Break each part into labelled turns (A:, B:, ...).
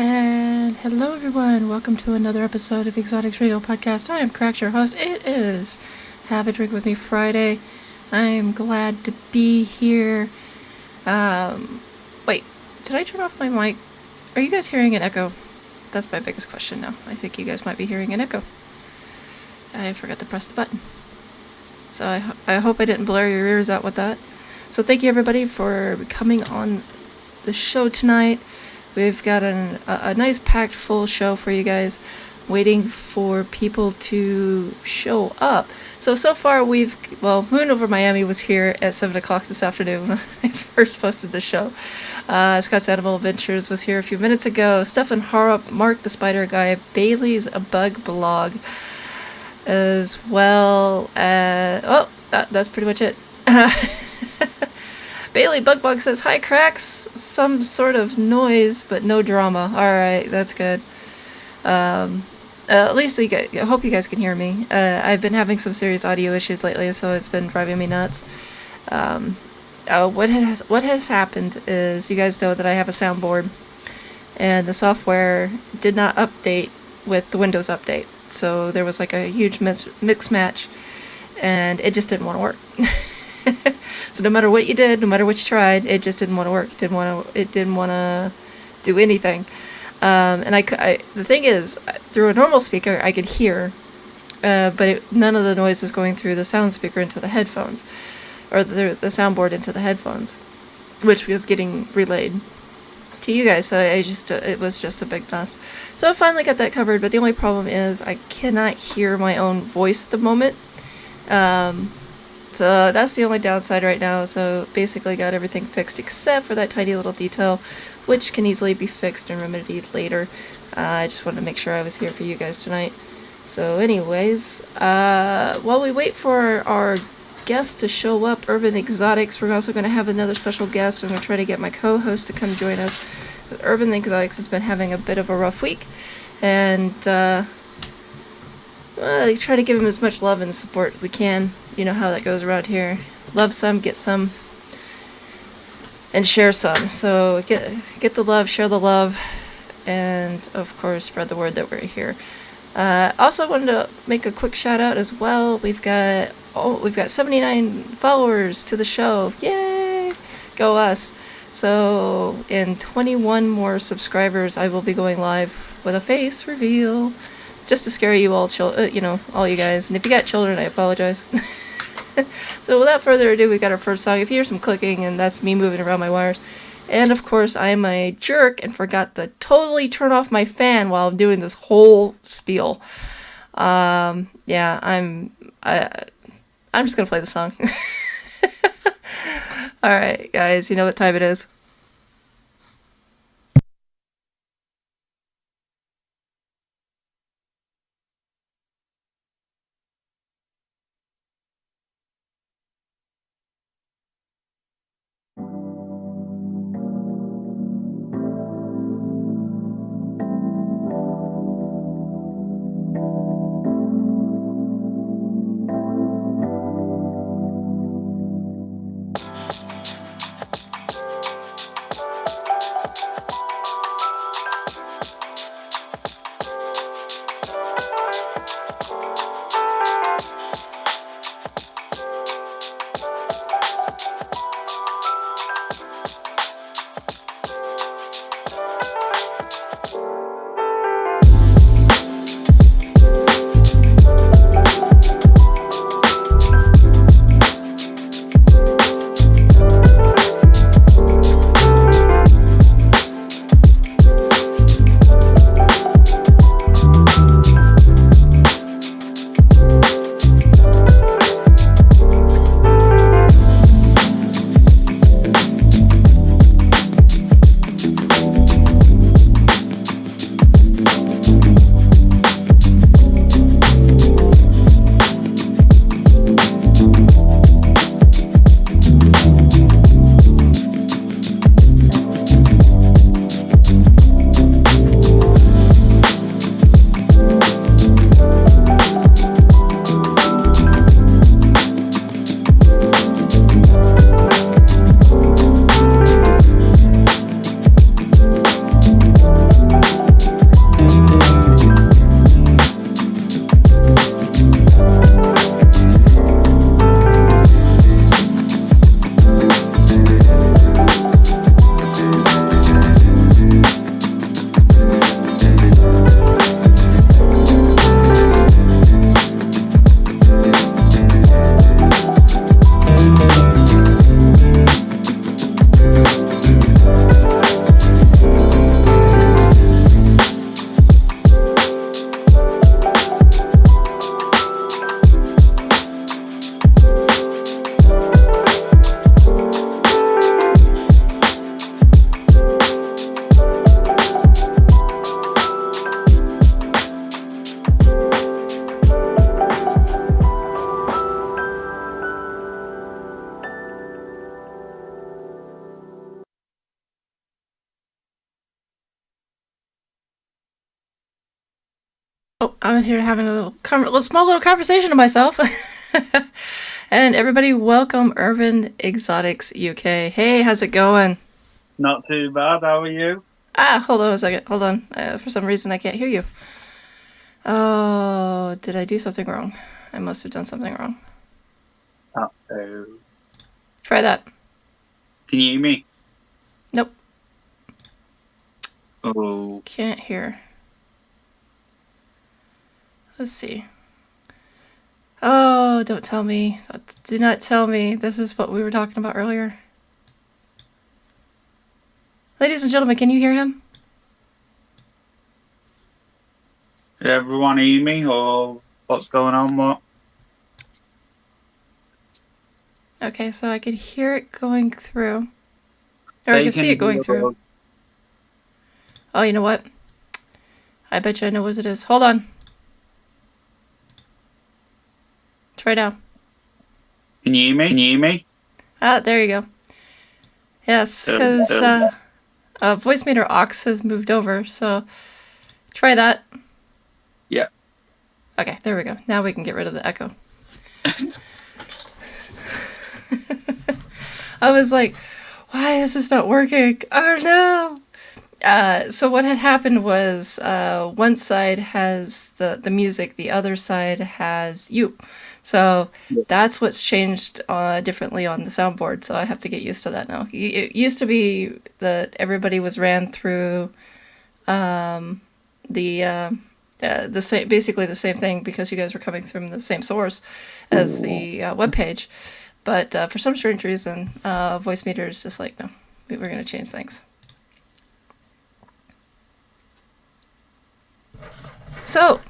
A: And hello everyone, welcome to another episode of Exotics Radio Podcast. I am Cracked, your host. It is Have a Drink With Me Friday. I am glad to be here. Wait, did I turn off my mic? Are you guys hearing an echo? That's my biggest question now. I think you guys might be hearing an echo. I forgot to press the button. So I hope I didn't blur your ears out with that. So thank you everybody for coming on the show tonight. We've got a nice packed full show for you guys, waiting for people to show up. So far Moon Over Miami was here at 7 o'clock this afternoon when I first posted the show. Scott's Animal Adventures was here a few minutes ago. Stefan Harup, Mark the Spider Guy, Bailey's a Bug Blog, as well as... that's pretty much it. Bailey Bugbug says, "Hi, Cracks. Some sort of noise, but no drama." Alright, that's good. At least I hope you guys can hear me. I've been having some serious audio issues lately, so it's been driving me nuts. What has happened is, you guys know that I have a soundboard, and the software did not update with the Windows update. So there was like a huge mix match, and it just didn't want to work. So no matter what you did, no matter what you tried, it just didn't want to work. It didn't want to do anything. And the thing is, through a normal speaker, I could hear, but none of the noise was going through the sound speaker into the headphones, or the soundboard into the headphones, which was getting relayed to you guys. So it was just a big mess. So I finally got that covered, but the only problem is I cannot hear my own voice at the moment. So that's the only downside right now. So basically got everything fixed except for that tiny little detail, which can easily be fixed and remedied later. I just wanted to make sure I was here for you guys tonight. So anyways, while we wait for our guest to show up, Urban Exotics, we're also going to have another special guest. I'm going to try to get my co-host to come join us. Urban Exotics has been having a bit of a rough week, and try to give him as much love and support as we can. You know how that goes around here. Love some, get some, and share some. So get the love, share the love, and of course spread the word that we're here. Also, I wanted to make a quick shout out as well. We've got 79 followers to the show. Yay! Go us! So in 21 more subscribers, I will be going live with a face reveal, just to scare you all, all you guys. And if you got children, I apologize. So without further ado, we got our first song. If you hear some clicking, and that's me moving around my wires. And of course, I am a jerk and forgot to totally turn off my fan while I'm doing this whole spiel. I'm just gonna play the song. Alright, guys, you know what time it is. Oh, I'm here having a small little conversation to myself. And everybody, welcome Irvin Exotics UK. Hey, how's it going?
B: Not too bad. How are you?
A: Ah, hold on a second. Hold on. For some reason, I can't hear you. Oh, did I do something wrong? I must have done something wrong.
B: Uh-oh.
A: Try that.
B: Can you hear me?
A: Nope,
B: Oh,
A: can't hear. Let's see. Oh, don't tell me. Do not tell me. This is what we were talking about earlier. Ladies and gentlemen, can you hear him?
B: did everyone hear me or what's going on? What?
A: Okay, so I can hear it going through. Or I
B: They
A: can
B: can
A: see it going
B: hear
A: through.
B: us.
A: Oh, you know what? I bet you I know what it is. Hold on. Try now.
B: Can you hear me? Can you hear me?
A: Ah, there you go. Yes, because voice meter aux has moved over, so try that.
B: Yeah.
A: Okay, there we go. Now we can get rid of the echo. I was like, why is this not working? Oh no! So what had happened was one side has the music, the other side has you. So that's what's changed differently on the soundboard. So I have to get used to that now. It used to be that everybody was ran through the the same, basically the same thing because you guys were coming from the same source as the web page. But for some strange reason, voice meter is just like, no, we're going to change things. So,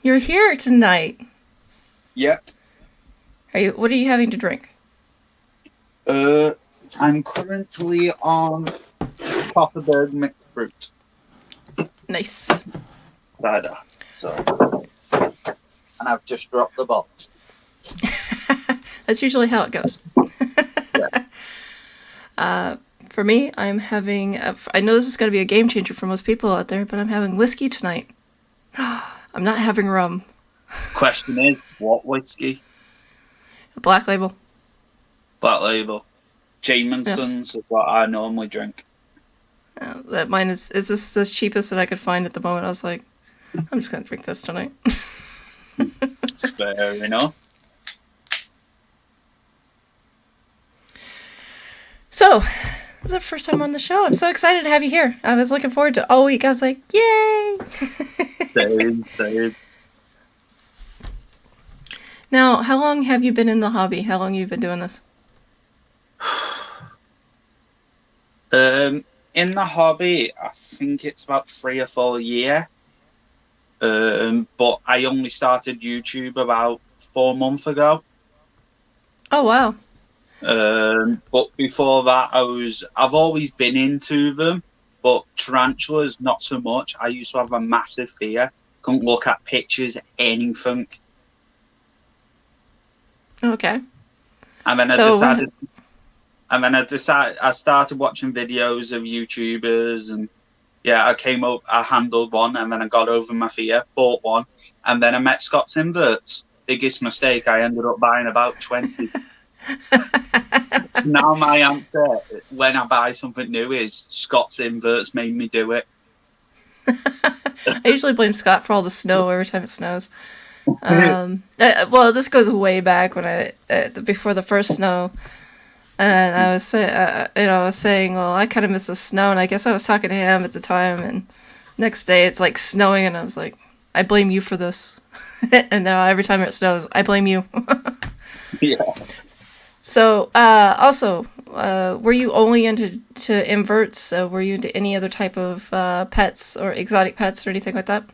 A: you're here tonight.
B: Yep.
A: What are you having to drink?
B: I'm currently on Copperberg mixed fruit
A: Nice.
B: cider. So, and I've just dropped the box.
A: That's usually how it goes.
B: Yeah.
A: For me, I'm having. I know this is going to be a game changer for most people out there, but I'm having whiskey tonight. I'm not having rum.
B: Question is, what whiskey?
A: Black label.
B: Black label.
A: Yes.
B: Jameson's is what I normally drink.
A: That mine is. Is this the cheapest that I could find at the moment? I was like, I'm just going to drink this tonight.
B: Fair enough.
A: So, this is the first time on the show. I'm so excited to have you here. I was looking forward to all week. I was like, yay!
B: Same.
A: Now, how long have you been in the hobby? How long have you been doing this?
B: In the hobby, I think it's about 3 or 4 years. But I only started YouTube about 4 months ago.
A: Oh, wow.
B: But before that, I've always been into them, but tarantulas not so much. I used to have a massive fear. Couldn't look at pictures, anything.
A: Okay.
B: And then I
A: So,
B: decided, I started watching videos of YouTubers, and yeah, I handled one, and then I got over my fear, bought one, and then I met Scott's inverts. Biggest mistake, I ended up buying about 20. So now my answer when I buy something new is Scott's inverts made me do it.
A: I usually blame Scott for all the snow every time it snows. Well, this goes way back when before the first snow, and I was saying, well, I kind of miss the snow, and I guess I was talking to him at the time, and next day it's like snowing, and I was like, I blame you for this, and now every time it snows, I blame you.
B: Yeah.
A: So, also, were you only into inverts? Were you into any other type of pets or exotic pets or anything like that?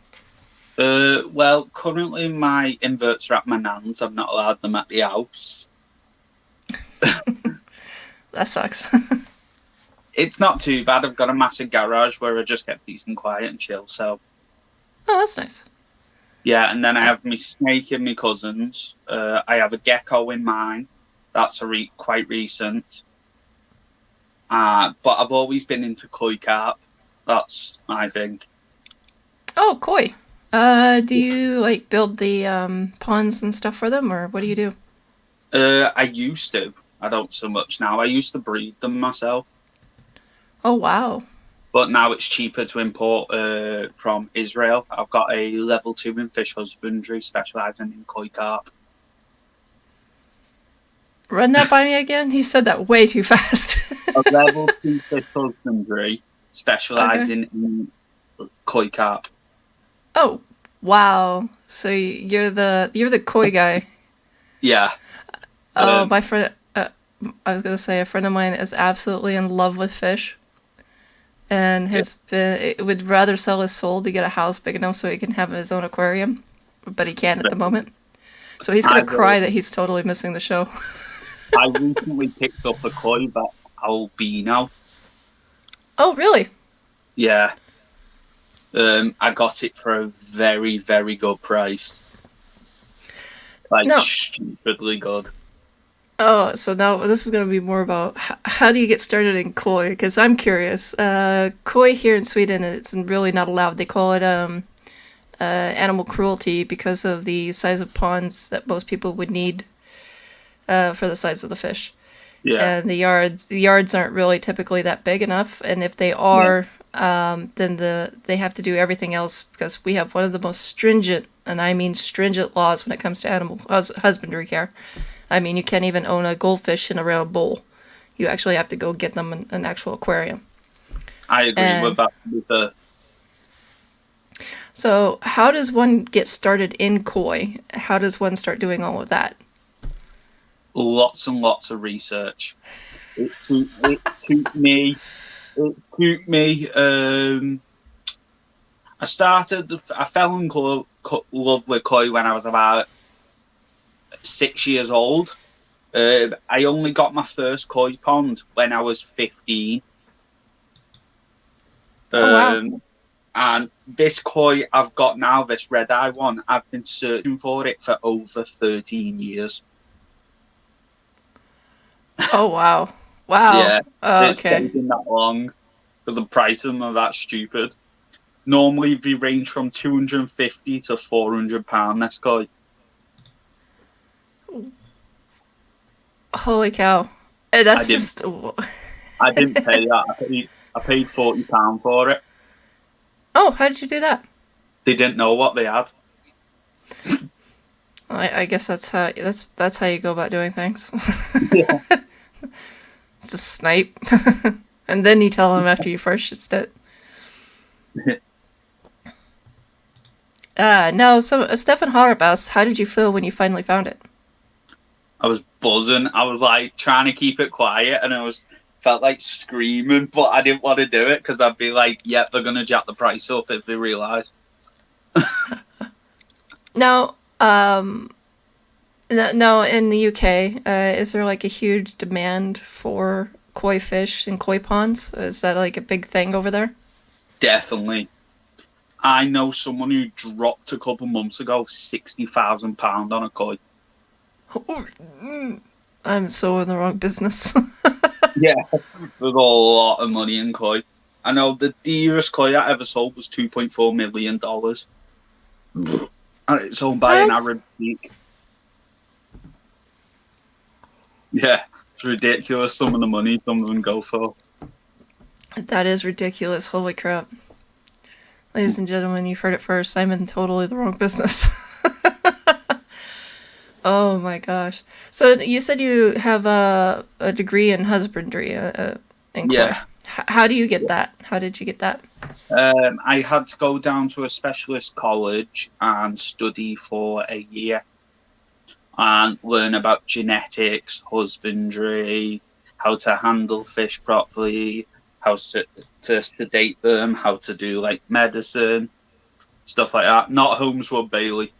B: Well, currently my inverts are at my nan's. I've not allowed them at the house.
A: That sucks.
B: It's not too bad. I've got a massive garage where I just get peace and quiet and chill. So
A: Oh, that's nice.
B: yeah, and then I have my snake and my cousins. I have a gecko in mine. That's quite recent. But I've always been into koi carp. That's my thing.
A: Oh, koi. Do you like build the ponds and stuff for them, or what do you do?
B: I used to. I don't so much now. I used to breed them myself,
A: Oh wow.
B: but now it's cheaper to import from Israel. I've got a level 2 in fish husbandry, specialising in koi carp.
A: Run that by me again. He said that way too fast.
B: A level 2 fish husbandry,
A: Okay.
B: specialising in koi carp.
A: Oh wow. So you're the koi guy.
B: Yeah.
A: Oh,
B: Um,
A: my friend. I was gonna say a friend of mine is absolutely in love with fish, and
B: yeah.
A: has been would rather sell his soul to get a house big enough so he can have his own aquarium, but he can't at the moment. So he's gonna
B: I've
A: cry that he's totally missing the show.
B: I recently picked up a koi that albino.
A: Oh really?
B: Yeah. I got it for a very, very good price. Like
A: No.
B: stupidly good.
A: Oh, so now this is going to be more about how do you get started in koi? Because I'm curious. Koi here in Sweden, it's really not allowed. They call it animal cruelty because of the size of ponds that most people would need for the size of the fish.
B: Yeah.
A: And the yards aren't really typically that big enough. And if they
B: Yeah.
A: are, then they have to do everything else because we have one of the most stringent, and I mean stringent laws when it comes to animal husbandry care. I mean, you can't even own a goldfish in a round bowl. You actually have to go get them in an actual aquarium.
B: I agree with
A: And
B: that. With the
A: so, how does one get started in koi? How does one start doing all of that?
B: lots and lots of research. It took me. I fell in love with koi when I was about 6 years old. I only got my first koi pond when I was 15.
A: Oh wow!
B: And this koi I've got now, this red eye one, I've been searching for it for over 13 years.
A: Oh wow! Wow!
B: Yeah,
A: Oh,
B: it's
A: okay.
B: taken that long because the price of them are that stupid. Normally, they range from 250 to £400. This koi.
A: Holy cow!
B: I
A: That's
B: didn't.
A: just.
B: I didn't pay that. I paid £40 for it.
A: Oh, how did you do that?
B: They didn't know what they had.
A: I guess that's how you go about doing things.
B: Yeah.
A: Just snipe, and then you tell them after you purchased it. No. So, Stefan Harabas, how did you feel when you finally found it?
B: I was buzzing. I was like trying to keep it quiet, and felt like screaming, but I didn't want to do it because I'd be like, "Yep, they're gonna jack the price up if they realise."
A: Now, no, in the UK, is there like a huge demand for koi fish and koi ponds? Is that like a big thing over there?
B: Definitely. I know someone who dropped a couple months ago £60,000 on a koi.
A: I'm so in the wrong business.
B: Yeah, there's a lot of money in koi. I know the dearest koi I ever sold was $2.4 million, and it's owned by an
A: What?
B: Arab sheikh. Yeah, it's ridiculous. Some of the money some of them go for.
A: That is ridiculous. Holy crap. Ladies and gentlemen, you've heard it first. I'm in totally the wrong business. Oh my gosh. So you said you have a degree in husbandry in koi.
B: Yeah.
A: How do you get that? How did you get that?
B: I had to go down to a specialist college and study for a year and learn about genetics, husbandry, how to handle fish properly, how to sedate them, how to do like medicine, stuff like that. Not Holmeswood Bailey.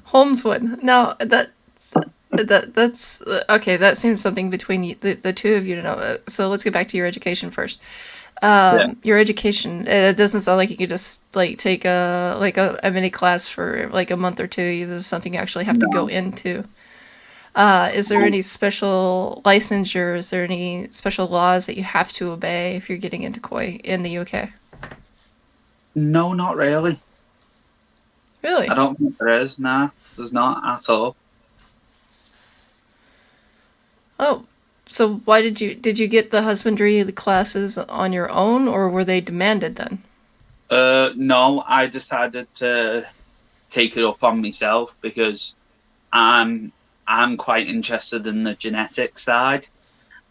A: Holmeswood. No, that's okay. That seems something between the two of you to know. So let's get back to your education first.
B: Yeah.
A: Your education. It doesn't sound like you could just like take a mini class for like a month or two. This is something you actually have to go
B: No.
A: into. Is there any special licensure? Is there any special laws that you have to obey if you're getting into koi in the UK?
B: No, not really. I
A: Really?
B: don't think there is. Nah, there's not at all.
A: Oh, so why did you get the husbandry classes on your own, or were they demanded then?
B: No, I decided to take it up on myself because I'm I'm quite interested in the genetic side,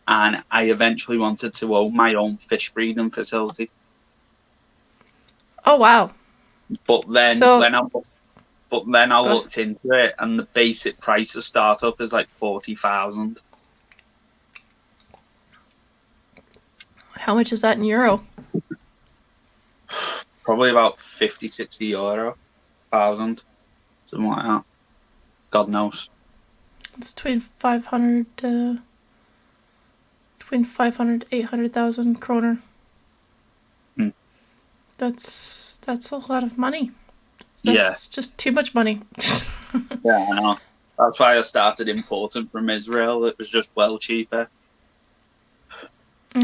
B: and I eventually wanted to own my own fish breeding facility.
A: Oh wow.
B: But then
A: So
B: when I
A: go.
B: looked into it, and the basic price of startup is like 40,000.
A: How much is that in euro?
B: Probably about 50, 60 euro, thousand, something like that. God knows.
A: It's between 500 800,000 kroner.
B: Hmm.
A: That's a lot of money.
B: Yeah,
A: That's just too much money.
B: yeah, I know. That's why I started importing from Israel. It was just well cheaper.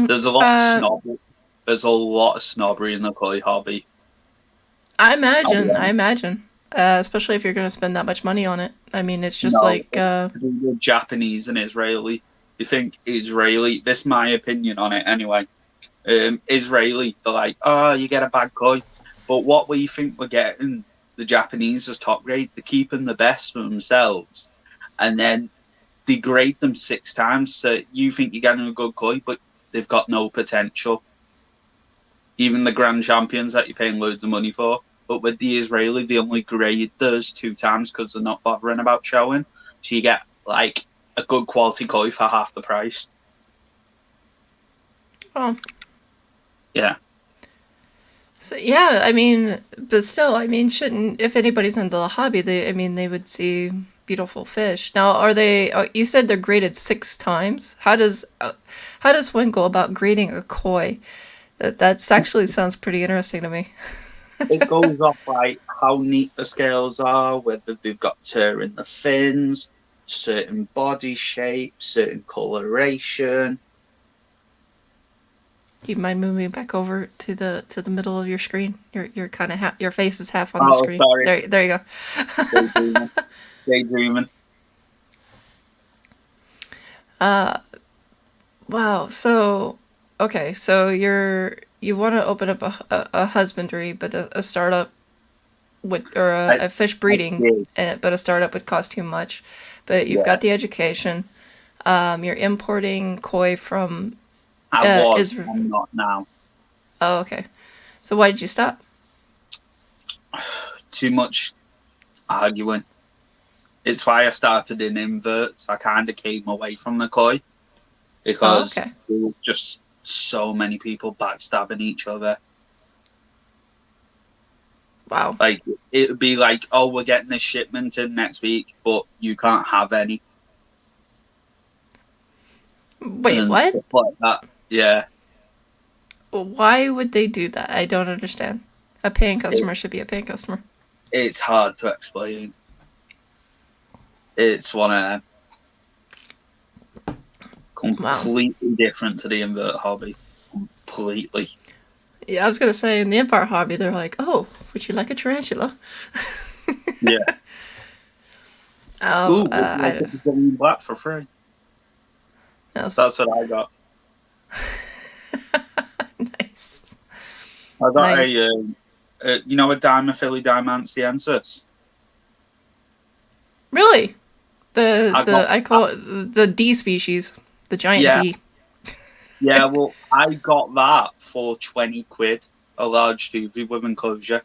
B: There's a lot of
A: uh,
B: snob. There's a lot of snobbery in the koi hobby.
A: I
B: I'll be
A: imagine. I
B: honest.
A: imagine. Especially if you're going to spend that much money on it. I mean, it's just
B: No,
A: like,
B: the Japanese and Israeli. You think Israeli? This is my opinion on it anyway. Israeli, they're like, oh, you get a bad koi, but what we think we're getting, the Japanese as top grade, they're keeping the best for themselves, and then degrade them 6 times. So you think you're getting a good koi, but they've got no potential. Even the grand champions that you're paying loads of money for. But with the Israeli, they only grade those 2 times because they're not bothering about showing. So you get like a good quality koi for half the price.
A: oh,
B: Yeah.
A: so yeah, I mean, but still, I mean, shouldn't, if anybody's into the hobby, I mean, they would see beautiful fish. Now, are they, you said they're graded 6 times? How does one go about grading a koi? That's actually sounds pretty interesting to me.
B: It goes off like how neat the scales are, whether they've got tear in the fins, certain body shape, certain coloration.
A: You mind moving back over to the middle of your screen? You're kind of your face is half on the
B: Oh,
A: screen.
B: sorry,
A: There you go.
B: daydreaming. Daydreaming.
A: Uh, wow. So, okay. So you want to open up a husbandry, but a startup would, or
B: I,
A: a fish
B: I
A: breeding,
B: did.
A: but a startup would cost too much. But you've
B: Yeah,
A: got the education. You're importing koi from
B: I was.
A: Israel.
B: I'm not now.
A: Oh, okay. So why did you stop?
B: Too much arguing. It's why I started in inverts. I kind of came away from the koi
A: Oh, okay.
B: because there was just so many people backstabbing each other.
A: Wow.
B: Like it would be like, oh, we're getting this shipment in next week, but you can't have any
A: Wait,
B: and
A: what?
B: stuff like that. Yeah,
A: Why would they do that? I don't understand. A paying
B: it,
A: customer should be a paying customer.
B: it's hard to explain. It's one of them.
A: Wow.
B: Completely different to the invert hobby. Completely.
A: Yeah, I was gonna say in the Empire hobby, they're like, "Oh, would you like a tarantula?"
B: Yeah.
A: Oh,
B: Ooh, would you like
A: I
B: a Brazilian black for free?
A: that's
B: That's what I got.
A: nice,
B: I got
A: nice.
B: a Diamond Philly Diamantiensis.
A: Really, the
B: I got,
A: the I call it the D species, the giant
B: yeah,
A: D.
B: yeah. Well, I got that for 20 quid, a large tubes with enclosure,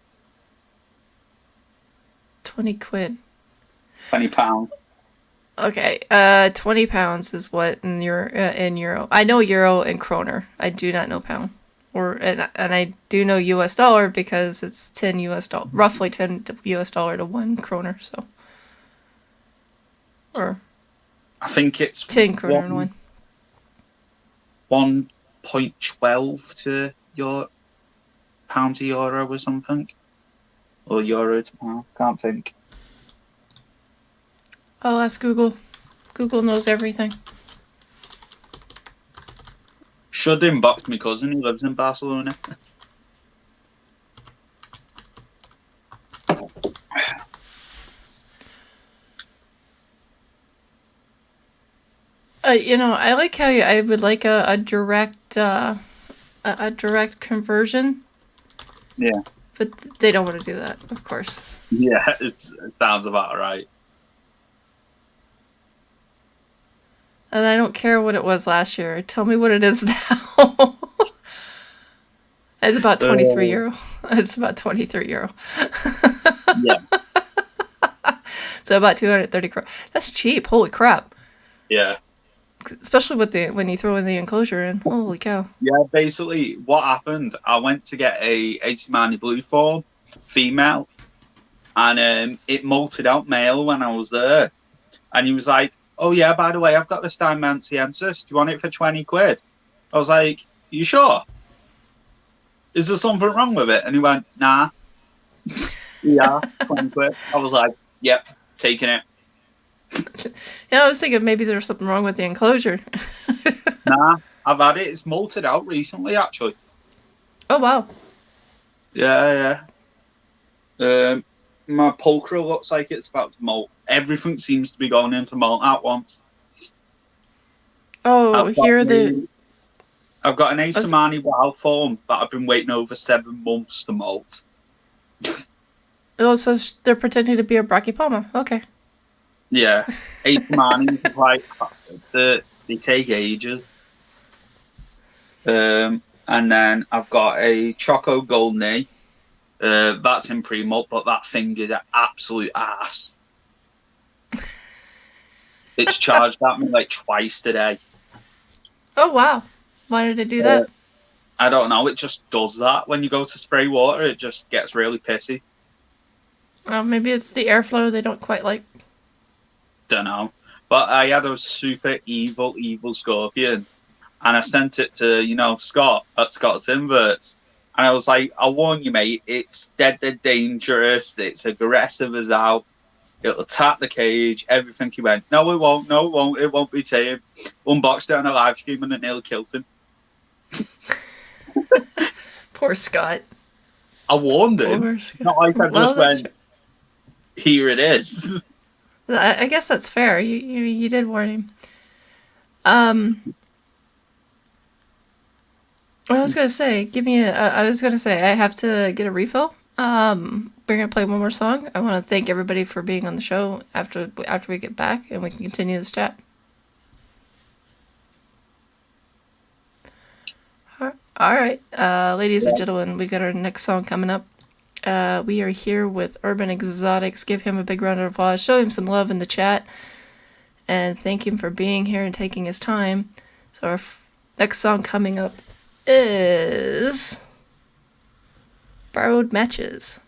A: 20 quid.
B: £20.
A: Okay, £20 is what in euro. I know euro and kroner. I do not know pound. And I do know US dollar because it's 10 US dollar, roughly 10 US dollar to 1 kroner, so or
B: I think it's
A: 10 kroner to
B: one
A: 1.
B: 1.12 to your pound to euro or something, or euro to pound. Can't think.
A: Oh, that's Google. Google knows everything.
B: Should inbox my cousin who lives in Barcelona.
A: I like how I would like a direct a direct conversion,
B: Yeah.
A: but they don't want to do that, of course.
B: Yeah, it sounds about right.
A: And I don't care what it was last year. Tell me what it is now. It's about 23 euro. It's about 23 euro.
B: Yeah.
A: So about 230 crore. That's cheap. Holy crap.
B: Yeah.
A: Especially with when you throw in the enclosure in. Holy cow.
B: Yeah, basically what happened, I went to get a Asimani Blue form, female, and it molted out male when I was there. And he was like, oh yeah, by the way, I've got this Diamantiensis. Do you want it for 20 quid? I was like, you sure? Is there something wrong with it? And he went, nah. Yeah, 20 quid. I was like, yep, taking it.
A: Yeah, I was thinking maybe there's something wrong with the enclosure.
B: Nah, I've had it. It's molted out recently, actually.
A: Oh, wow.
B: Yeah. My pulcra looks like it's about to molt. Everything seems to be going into molt at once.
A: Oh,
B: I've got an Asimani Wow form that I've been waiting over 7 months to molt.
A: Oh, so they're pretending to be a Brachypalma. Okay.
B: Yeah. Asimani, like, they take ages. And then I've got a Choco Gold Knee. That's in pre-molt, but that thing is an absolute ass. It's charged at me like twice today.
A: Oh, wow. Why did it do that?
B: I don't know. It just does that. When you go to spray water, it just gets really pissy.
A: Oh, maybe it's the airflow they don't quite like.
B: Don't know. But I had a super evil scorpion, and I sent it to, Scott at Scott's Inverts. And I was like, I warn you, mate, it's dead dangerous. It's aggressive as hell. It'll attack the cage, everything. He went, no, it won't. It won't be tame. Unboxed it on a live stream and it nearly killed him.
A: Poor Scott.
B: I warned him. Not like I just went, here it is.
A: I guess that's fair. You did warn him. I was gonna say, I have to get a refill. We're gonna play one more song. I want to thank everybody for being on the show after we get back, and we can continue this chat. All right, ladies and gentlemen, we got our next song coming up. We are here with Urban Exotics. Give him a big round of applause. Show him some love in the chat, and thank him for being here and taking his time. So our next song coming up is Borrowed Matches.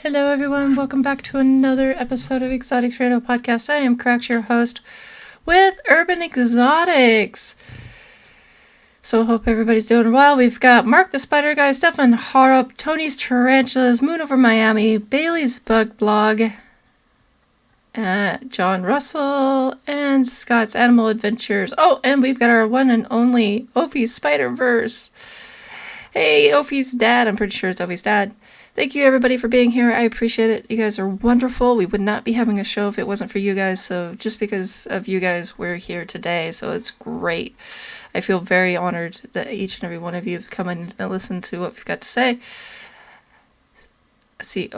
A: Hello, everyone. Welcome back to another episode of Exotics Radio Podcast. I am Cracks, your host, with Urban Exotics. So, hope everybody's doing well. We've got Mark the Spider Guy, Stefan Harrop, Tony's Tarantulas, Moon Over Miami, Bailey's Bug Blog, John Russell, and Scott's Animal Adventures. Oh, and we've got our one and only Opie's Spider-Verse. Hey, Opie's dad. I'm pretty sure it's Opie's dad. Thank you, everybody, for being here. I appreciate it. You guys are wonderful. We would not be having a show if it wasn't for you guys. So just because of you guys, we're here today. So it's great. I feel very honored that each and every one of you have come in and listened to what we've got to say. I see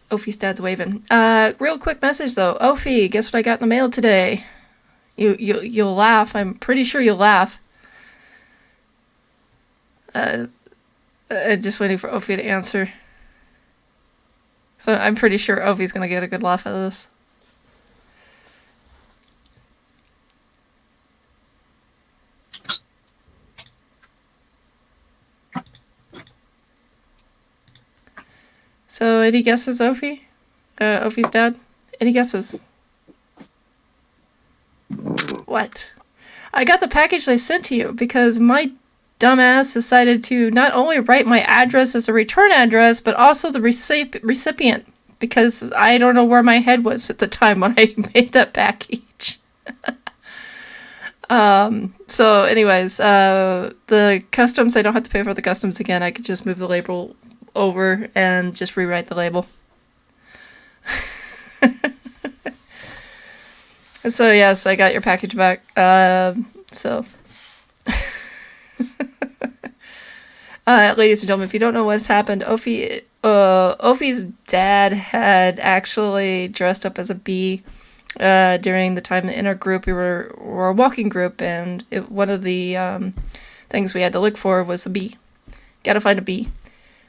A: Opie's dad's waving. Real quick message, though. Opie, guess what I got in the mail today? You'll laugh. I'm pretty sure you'll laugh. Just waiting for Opie to answer. So I'm pretty sure Opie's going to get a good laugh out of this. So any guesses, Opie? Opie's dad? Any guesses? What? I got the package they sent to you because my dumbass decided to not only write my address as a return address, but also the recipient, because I don't know where my head was at the time when I made that package. So anyways, the customs, I don't have to pay for the customs again. I could just move the label over and just rewrite the label. So yes, I got your package back. So... ladies and gentlemen, if you don't know what's happened, Opie's dad had actually dressed up as a bee during the time in our group. We were a walking group, and one of the things we had to look for was a bee. Gotta find a bee.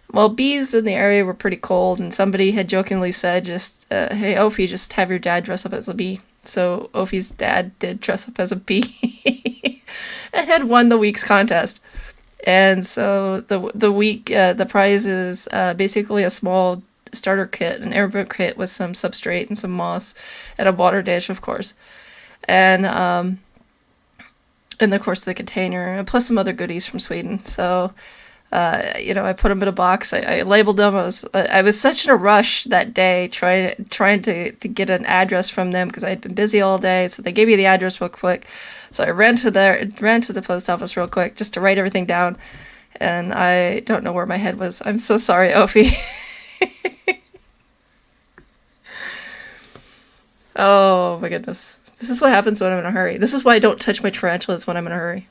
A: Well, bees in the area were pretty cold, and somebody had jokingly said, hey, Opie, just have your dad dress up as a bee. So Opie's dad did dress up as a bee and had won the week's contest. And so the prize is basically a small starter kit, an air kit with some substrate and some moss, and a water dish, of course, and of course the container, plus some other goodies from Sweden. So, I put them in a box. I labeled them. I was such in a rush that day trying to get an address from them because I had been busy all day. So they gave me the address real quick. So I ran to the post office real quick just to write everything down, and I don't know where my head was. I'm so sorry, Opie. Oh my goodness. This is what happens when I'm in a hurry. This is why I don't touch my tarantulas when I'm in a hurry.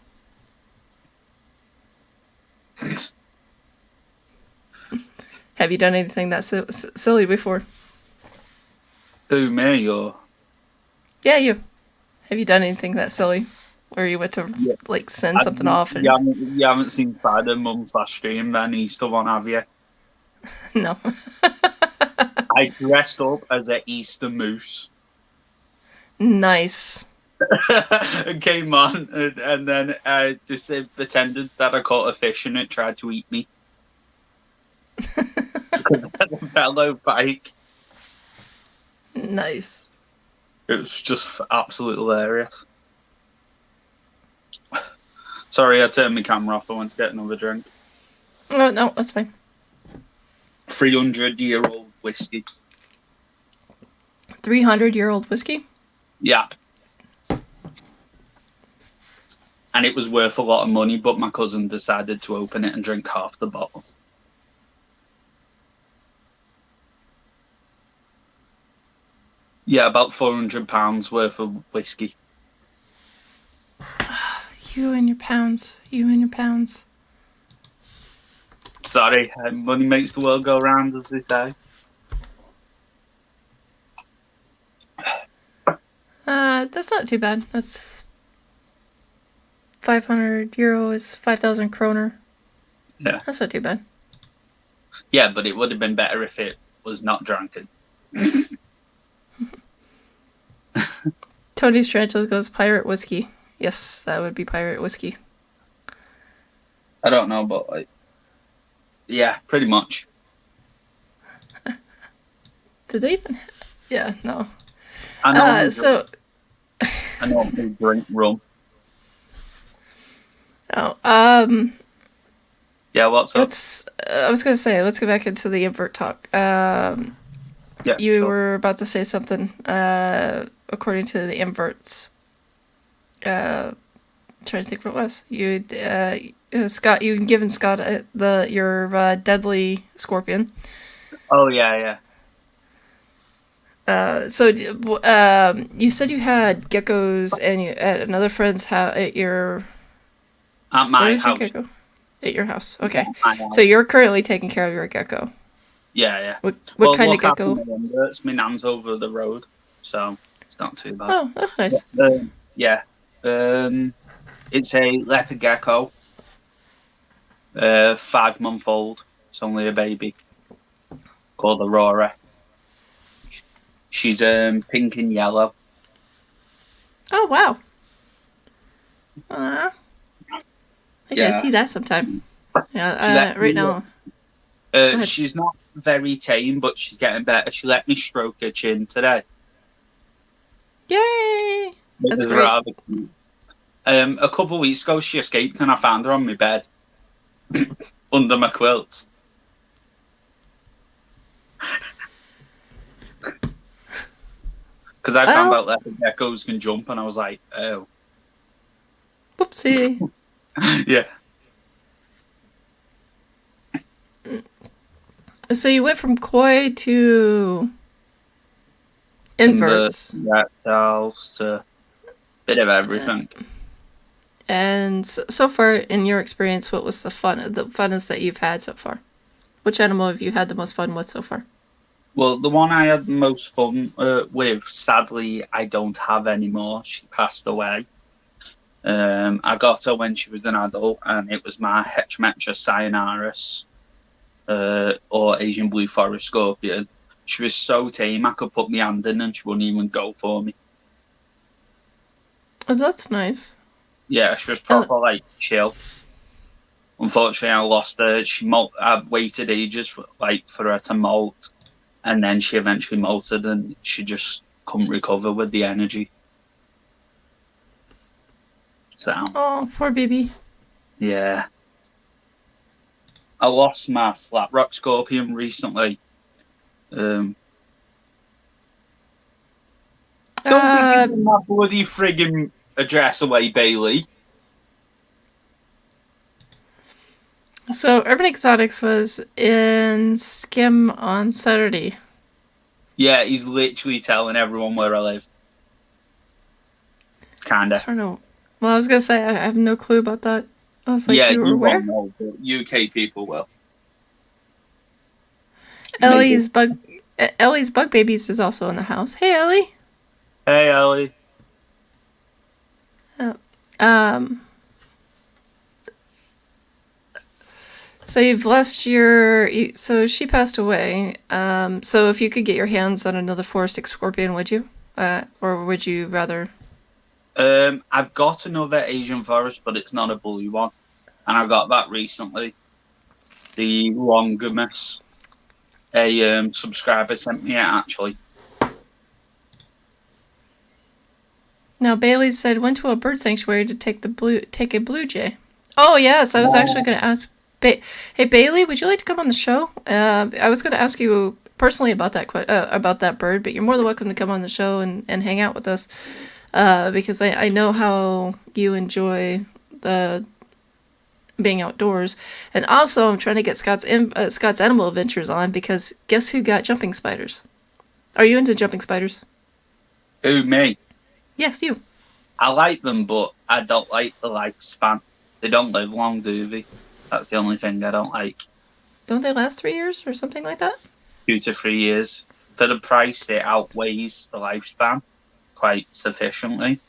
A: Have you done anything that silly before?
B: Who, me, or?
A: Yeah, you. Have you done anything that silly? Where you went to, send something off? And...
B: You haven't seen Spider Mum/Stream, then Easter one, have you?
A: No.
B: I dressed up as an Easter moose.
A: Nice.
B: It came on, and then I just pretended that I caught a fish and it tried to eat me. Because I had a fellow bike.
A: Nice.
B: It was just absolutely hilarious. Sorry, I turned my camera off. I went to get another drink.
A: Oh, no, that's fine.
B: 300-year-old whiskey.
A: 300-year-old whiskey?
B: Yeah. And it was worth a lot of money, but my cousin decided to open it and drink half the bottle. Yeah, about £400 worth of whiskey.
A: You and your pounds. You and your pounds.
B: Sorry, money makes the world go round, as they say.
A: That's not too bad. That's 500 euro is 5,000 kroner.
B: Yeah.
A: That's not too bad.
B: Yeah, but it would have been better if it was not drunken.
A: Tony's Tarantula goes pirate whiskey. Yes, that would be pirate whiskey.
B: I don't know, but yeah, pretty much.
A: Did they even? Yeah, no.
B: I normally
A: So,
B: I normally drink rum.
A: oh,
B: Yeah, what's up?
A: I was gonna say, let's go back into the invert talk.
B: Yeah,
A: You
B: sure.
A: were about to say something. According to the inverts, trying to think what it was. Scott, you given Scott your deadly scorpion.
B: Oh yeah.
A: So you said you had geckos and you at another friend's house at your.
B: At
A: Where
B: my
A: is your
B: house.
A: gecko? At your house. Okay.
B: My
A: So
B: house.
A: you're currently taking care of your gecko.
B: Yeah.
A: What
B: Well,
A: kind of
B: look after
A: gecko?
B: my inverts. My nan's over the road, so it's not too bad.
A: Oh, that's nice.
B: Yeah. It's a leopard gecko. 5-month-old. It's only a baby. Called Aurora. She's pink and yellow.
A: Oh wow. I gotta
B: Yeah.
A: see that sometime.
B: She
A: Yeah.
B: let
A: Right
B: me,
A: now. Go ahead.
B: she's not very tame, but she's getting better. She let me stroke her chin today.
A: Yay!
B: It
A: That's
B: was
A: great.
B: rather cute. A couple of weeks ago, she escaped and I found her on my bed under my quilt. Because I found
A: Well,
B: out leopard geckos can jump, and I was like, oh.
A: whoopsie.
B: Yeah.
A: So you went from koi to inverts.
B: Reptiles to a bit of everything.
A: And so far, in your experience, what was the funnest that you've had so far? Which animal have you had the most fun with so far?
B: Well, the one I had the most fun with, sadly, I don't have anymore. She passed away. I got her when she was an adult, and it was my Heterometra cyanaris, or Asian blue forest scorpion. She was so tame, I could put my hand in and she wouldn't even go for me.
A: Oh, that's nice.
B: Yeah, she was proper, like, chill. Unfortunately, I lost her. I waited ages for her to molt, and then she eventually molted, and she just couldn't recover with the energy. So,
A: Oh, poor baby.
B: yeah. I lost my flat rock scorpion recently. Don't be giving my bloody frigging address away, Bailey.
A: So Urban Exotics was in Skim on Saturday.
B: Yeah, he's literally telling everyone where I live. Kinda.
A: I don't know. Well, I was gonna say I have no clue about that. I was like,
B: Yeah,
A: you were
B: you
A: where?
B: won't know, but UK people will.
A: Ellie's bug babies is also in the house. Hey, Ellie.
B: Hey, Ellie.
A: So you've lost so she passed away. So if you could get your hands on another 4-6 scorpion, would you? Or would you rather?
B: I've got another Asian forest, but it's not a blue one, and I got that recently. The Longimus. A subscriber sent me it, actually.
A: Now Bailey said went to a bird sanctuary to take a blue jay. Oh yes, I was actually going to ask. Hey Bailey, would you like to come on the show? I was going to ask you personally about that bird, but you're more than welcome to come on the show and hang out with us. Because I know how you enjoy the being outdoors, and also I'm trying to get Scott's Animal Adventures on, because guess who got jumping spiders? Are you into jumping spiders?
B: Who, me?
A: Yes, you.
B: I like them, but I don't like the lifespan. They don't live long, do they? That's the only thing I don't like.
A: Don't they last 3 years or something like that?
B: 2 to 3 years. For the price, it outweighs the lifespan quite sufficiently.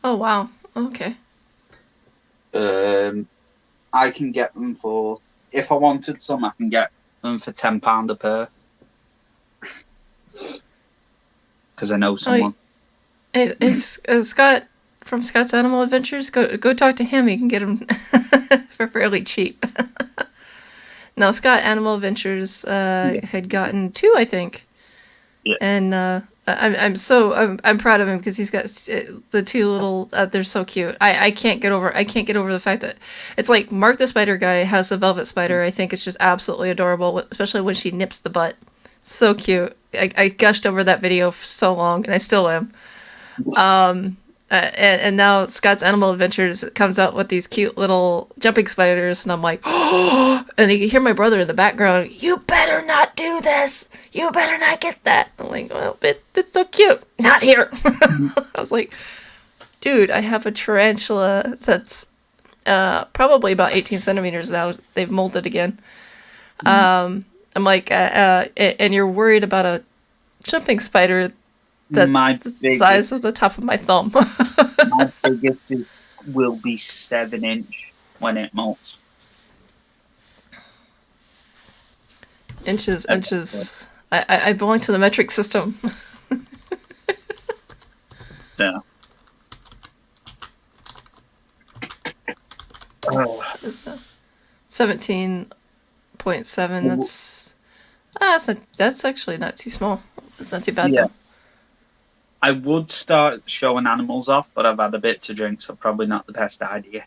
A: Oh wow. Okay.
B: I can get them for, if I wanted some, I can get them for £10 a pair. Because I know someone.
A: It's Scott from Scott's Animal Adventures. Go talk to him. You can get them for fairly cheap. Now, Scott Animal Adventures had gotten 2, I think.
B: Yeah.
A: And I'm proud of him because he's got the 2 little. They're so cute. I can't get over the fact that it's like Mark the Spider Guy has a velvet spider. I think it's just absolutely adorable, especially when she nips the butt. So cute. I gushed over that video for so long, and I still am. And now Scott's Animal Adventures comes out with these cute little jumping spiders, and I'm like, oh! And you can hear my brother in the background. You better not do this. You better not get that. I'm like, well, it's so cute. Not here. I was like, dude, I have a tarantula that's probably about 18 centimeters now. They've molted again. I'm like, and you're worried about a jumping spider that's the size of the top of my thumb.
B: My biggest will be 7-inch when it molts.
A: Inches. I belong to the metric system.
B: Yeah.
A: 17.7. That's actually not too small. It's not too bad though.
B: I would start showing animals off, but I've had a bit to drink, so probably not the best idea.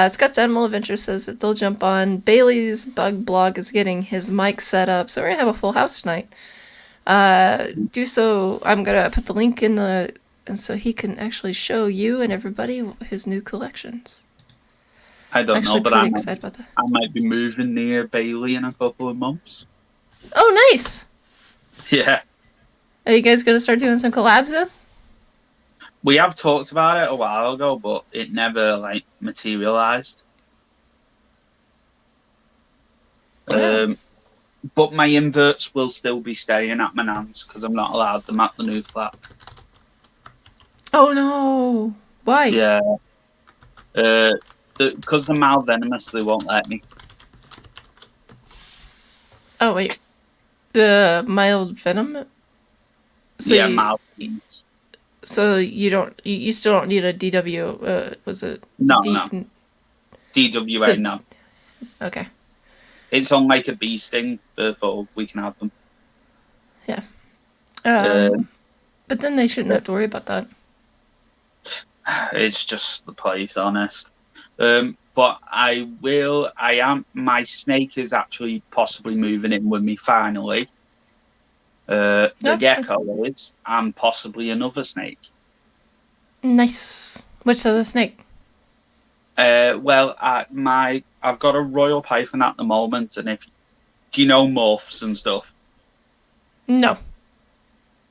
A: Scott's Animal Adventure says that they'll jump on. Bailey's Bug Blog is getting his mic set up, so we're going to have a full house tonight. Do so. I'm going to put the link in and so he can actually show you and everybody his new collections.
B: I don't know, but
A: excited about that.
B: I might be moving near Bailey in a couple of months.
A: Oh, nice.
B: Yeah.
A: Are you guys going to start doing some collabs then?
B: We have talked about it a while ago, but it never materialized.
A: Yeah.
B: But my inverts will still be staying at my nan's because I'm not allowed them at the new flat.
A: Oh no! Why?
B: Yeah. Because they're malvenomous, they won't let me.
A: Oh wait. Mild venom? So
B: yeah, mild venomous.
A: So you still don't need a DW, was it?
B: No. DWA, no.
A: Okay.
B: It's on a bee sting, therefore we can have them.
A: Yeah. But then they shouldn't have to worry about that.
B: It's just the place, honest. But my snake is actually possibly moving in with me finally. The gecko is, and possibly another snake.
A: Nice. Which other snake?
B: I've got a royal python at the moment, and do you know morphs and stuff?
A: No.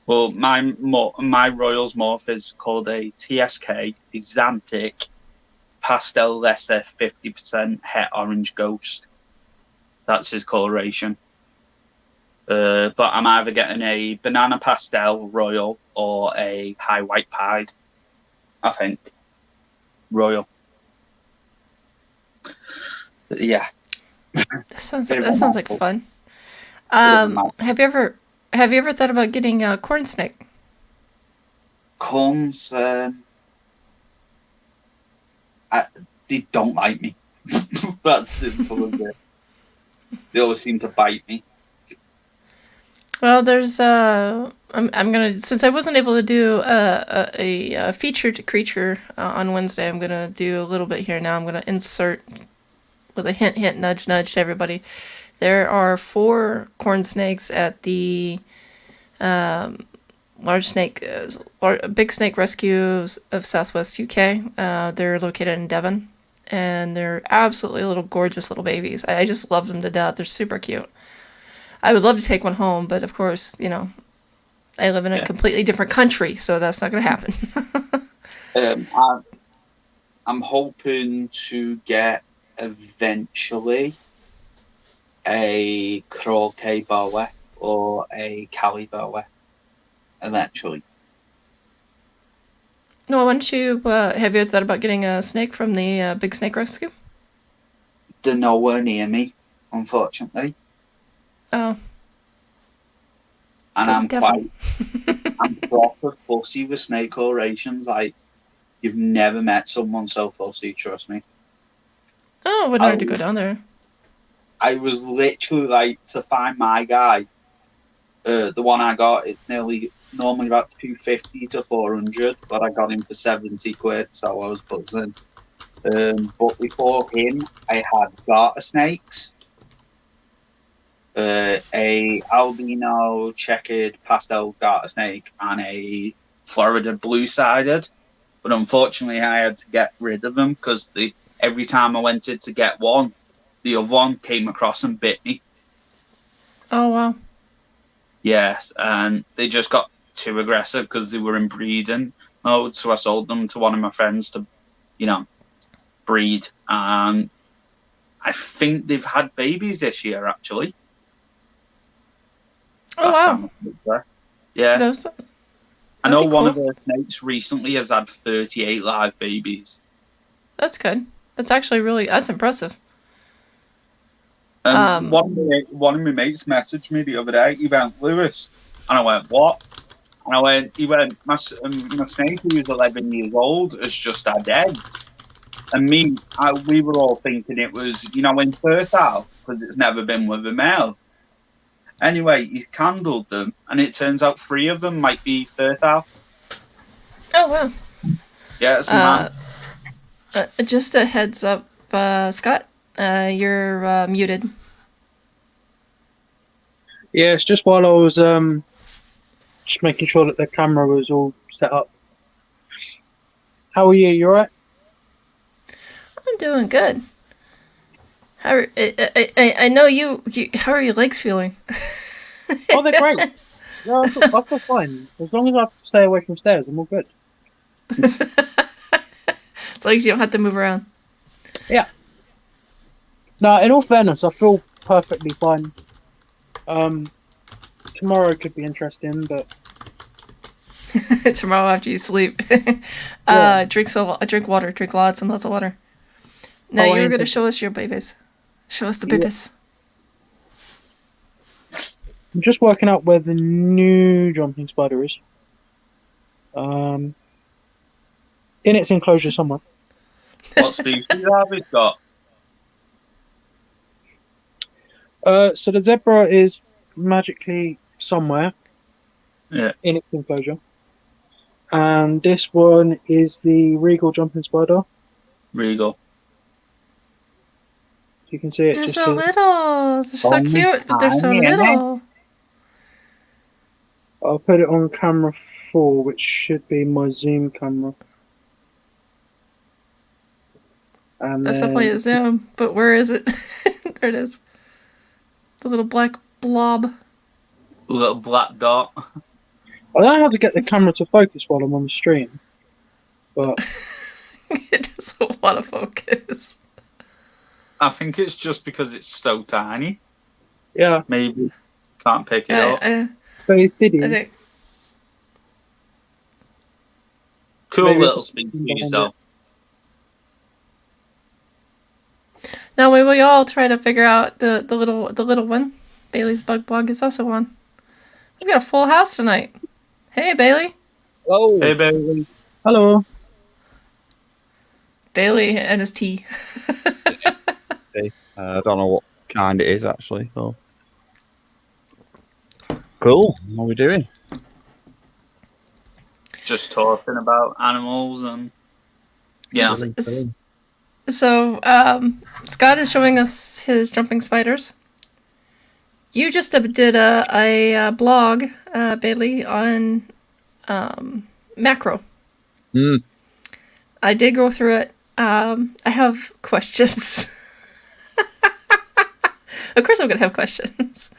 B: Well, my royal's morph is called a TSK, Xanthic Pastel Lesser 50% Het Orange Ghost. That's his coloration. But I'm either getting a banana pastel royal or a high white pied. I think royal. Yeah.
A: That sounds like fun. Have you ever thought about getting a corn snake?
B: Corns, they don't like me. That's simple as it. They always seem to bite me.
A: Well, there's I'm gonna, since I wasn't able to do a featured creature on Wednesday, I'm gonna do a little bit here now. I'm gonna insert with a hint, nudge to everybody. There are 4 corn snakes at the Big Snake Rescue of Southwest UK. They're located in Devon, and they're absolutely little gorgeous little babies. I just love them to death. They're super cute. I would love to take one home, but of course, I live in a completely different country, so that's not going to happen.
B: I'm hoping to get eventually a croquet boa or a Cali boa. Eventually.
A: Well, why don't you, have you thought about getting a snake from the Big Snake Rescue?
B: They're nowhere near me, unfortunately.
A: Oh.
B: And I'm proper fussy with snake colorations. You've never met someone so fussy, trust me.
A: Oh, Oh, I wouldn't have to go down there.
B: I was literally like, to find my guy, the one I got, it's normally about 250 to 400, but I got him for 70 quid, so I was buzzing. But before him, I had garter snakes, a albino checkered pastel garter snake, and a Florida blue-sided. But unfortunately, I had to get rid of them because every time I went in to get one, the other one came across and bit me.
A: Oh, wow.
B: Yes, and they just got too aggressive because they were in breeding mode. So I sold them to one of my friends to, breed. And I think they've had babies this year, actually.
A: Oh,
B: Last
A: wow.
B: time I looked there. Yeah. I know one of the snakes recently has had 38 live babies.
A: That's good. That's impressive.
B: One of my mates messaged me the other day. He went, "Lewis," and I went, "What?" And he went, my snake, who was 11 years old, has just had eggs. And we were all thinking it was, infertile, because it's never been with a male. Anyway, he's candled them, and it turns out 3 of them might be fertile.
A: Oh, wow.
B: Yeah, it's mad.
A: Just a heads up, Scott, you're muted.
C: Yeah, it's just while I was just making sure that the camera was all set up. How are you? You alright?
A: I'm doing good. I know you. How are your legs feeling?
C: Oh, they're great. No, I feel fine. As long as I stay away from stairs, I'm all good.
A: As long as you don't have to move around.
C: Yeah. No, in all fairness, I feel perfectly fine. Tomorrow could be interesting, but
A: tomorrow after you sleep,
C: Yeah.
A: drink water, drink lots and lots of water. Now you were gonna show us your babies. Show us the babies.
C: I'm just working out where the new jumping spider is. In its enclosure somewhere.
B: What species have we got?
C: So the zebra is magically somewhere
B: Yeah.
C: in its enclosure. And this one is the Regal jumping spider.
B: Regal.
C: You can see it.
A: They're
C: just
A: so
C: here.
A: little. They're so cute, but they're so
B: tiny, isn't it?
A: little.
C: I'll put it on camera 4, which should be my zoom camera. And
A: That's
C: then,
A: definitely a zoom, but where is it? There it is. The little black blob.
B: Little black dot.
C: I don't know how to get the camera to focus while I'm on the stream, but
A: It doesn't want to focus.
B: I think it's just because it's so tiny.
C: yeah,
B: Maybe can't pick it up.
C: but it's Diddy.
A: I think
B: Cool
C: maybe
B: little
C: it's
B: species, though.
A: now we all try to figure out the little one. Bailey's bug blog is also on. We've got a full house tonight. Hey Bailey.
D: Hello.
B: Hey, baby.
C: Hello.
A: Bailey and his tea.
D: See, I don't know what kind it is actually. So. Cool. What are we doing?
B: Just talking about animals and
A: So Scott is showing us his jumping spiders. You just did a blog, Bailey, on macro.
D: Mm.
A: I did go through it. I have questions. Of course I'm going to have questions.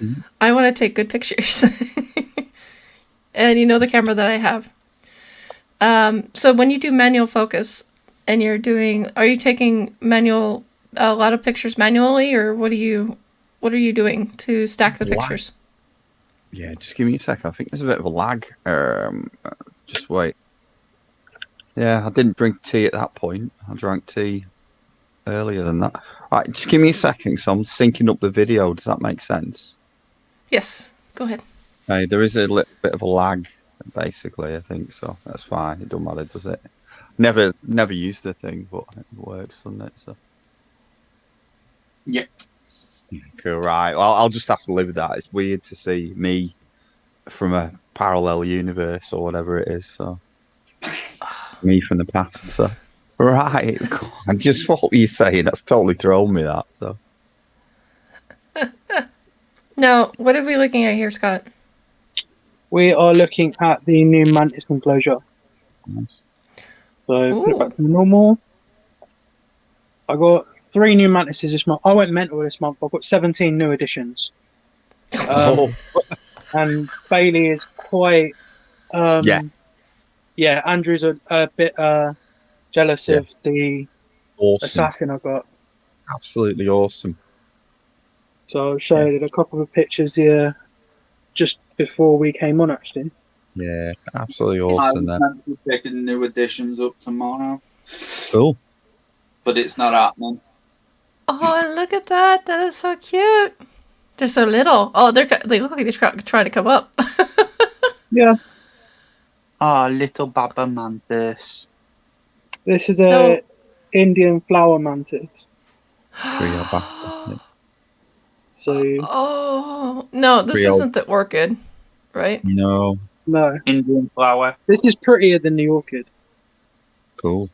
D: Mhm.
A: I want to take good pictures. And you know the camera that I have. So when you do manual focus and are you taking a lot of pictures manually, or what are you doing to stack the
D: Lag.
A: pictures?
D: Yeah, just give me a sec. I think there's a bit of a lag. Just wait. Yeah, I didn't drink tea at that point. I drank tea earlier than that. Right, just give me a second. So I'm syncing up the video. Does that make sense?
A: Yes, go ahead.
D: Okay, there is a little bit of a lag, basically. I think so. That's fine. It doesn't matter, does it? Never used the thing, but it works, doesn't it? So
B: Yeah.
D: Cool, right. Well, I'll just have to live with that. It's weird to see me from a parallel universe or whatever it is. So me from the past. So right. I just what were you saying? That's totally thrown me. That so.
A: Now, what are we looking at here, Scott?
C: We are looking at the new mantis enclosure.
D: Nice.
C: So put it
A: Ooh.
C: back to normal. I got 3 new mantises this month. I went mental this month. I've got 17 new additions.
D: Oh.
C: And Bailey is quite.
D: Yeah.
C: Yeah, Andrew's a bit jealous
D: Yeah.
C: of the
D: Awesome.
C: assassin I got.
D: Absolutely awesome.
C: So I'll show you a couple of pictures here just before we came on, actually.
D: Yeah, absolutely awesome.
B: I'm meant to be picking new additions up tomorrow,
D: Cool.
B: but it's not happening.
A: Oh, look at that. That is so cute. They're so little. Oh, they look like they're trying to come up.
C: Yeah,
B: Ah, little Baba Mantis.
C: this is a
A: No.
C: Indian flower mantis.
D: Creole bastard.
C: So
A: Oh, no, this
D: Creole.
A: isn't the orchid, right?
D: No.
C: no,
B: Indian flower.
C: this is prettier than the orchid.
D: Cool.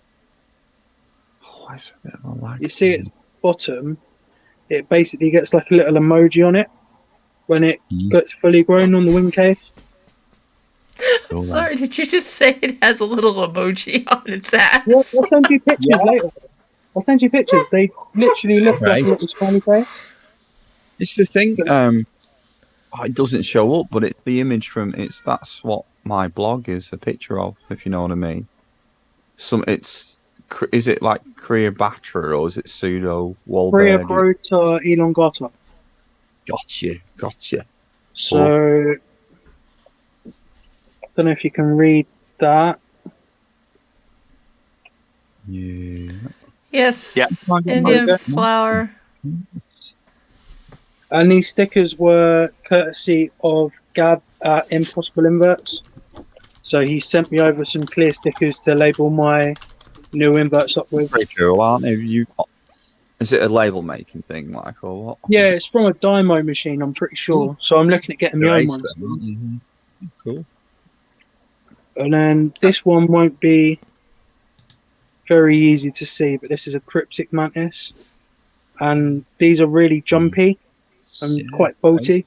D: Oh, it's a bit of a lag.
C: You see its bottom, it basically gets like a little emoji on it when it gets fully grown on the wing case.
D: Cool,
A: Sorry, did you just say it has a little emoji on its ass?
C: Yeah, I'll send you pictures later. I'll send you pictures. They literally look like a little smiley face.
D: It's the thing. It doesn't show up, but it's the image from it's. That's what my blog is a picture of, if you know what I mean. Is it like Creobatra or is it pseudo Wahlberg?
C: Creobrota elongata.
D: Gotcha.
C: So, I don't know if you can read that.
D: Yeah.
A: Yes,
B: Yeah.
A: Indian
C: Okay.
A: flower.
C: And these stickers were courtesy of Gab at Impossible Inverts. So he sent me over some clear stickers to label my new inverts up with.
D: Pretty cool, aren't they? Is it a label making thing, like, or what?
C: Yeah, it's from a Dymo machine, I'm pretty sure. So I'm looking at getting my own
D: Nice,
C: ones.
D: then, aren't you? Cool.
C: And then this one won't be very easy to see, but this is a cryptic mantis. And these are really jumpy and quite bolty.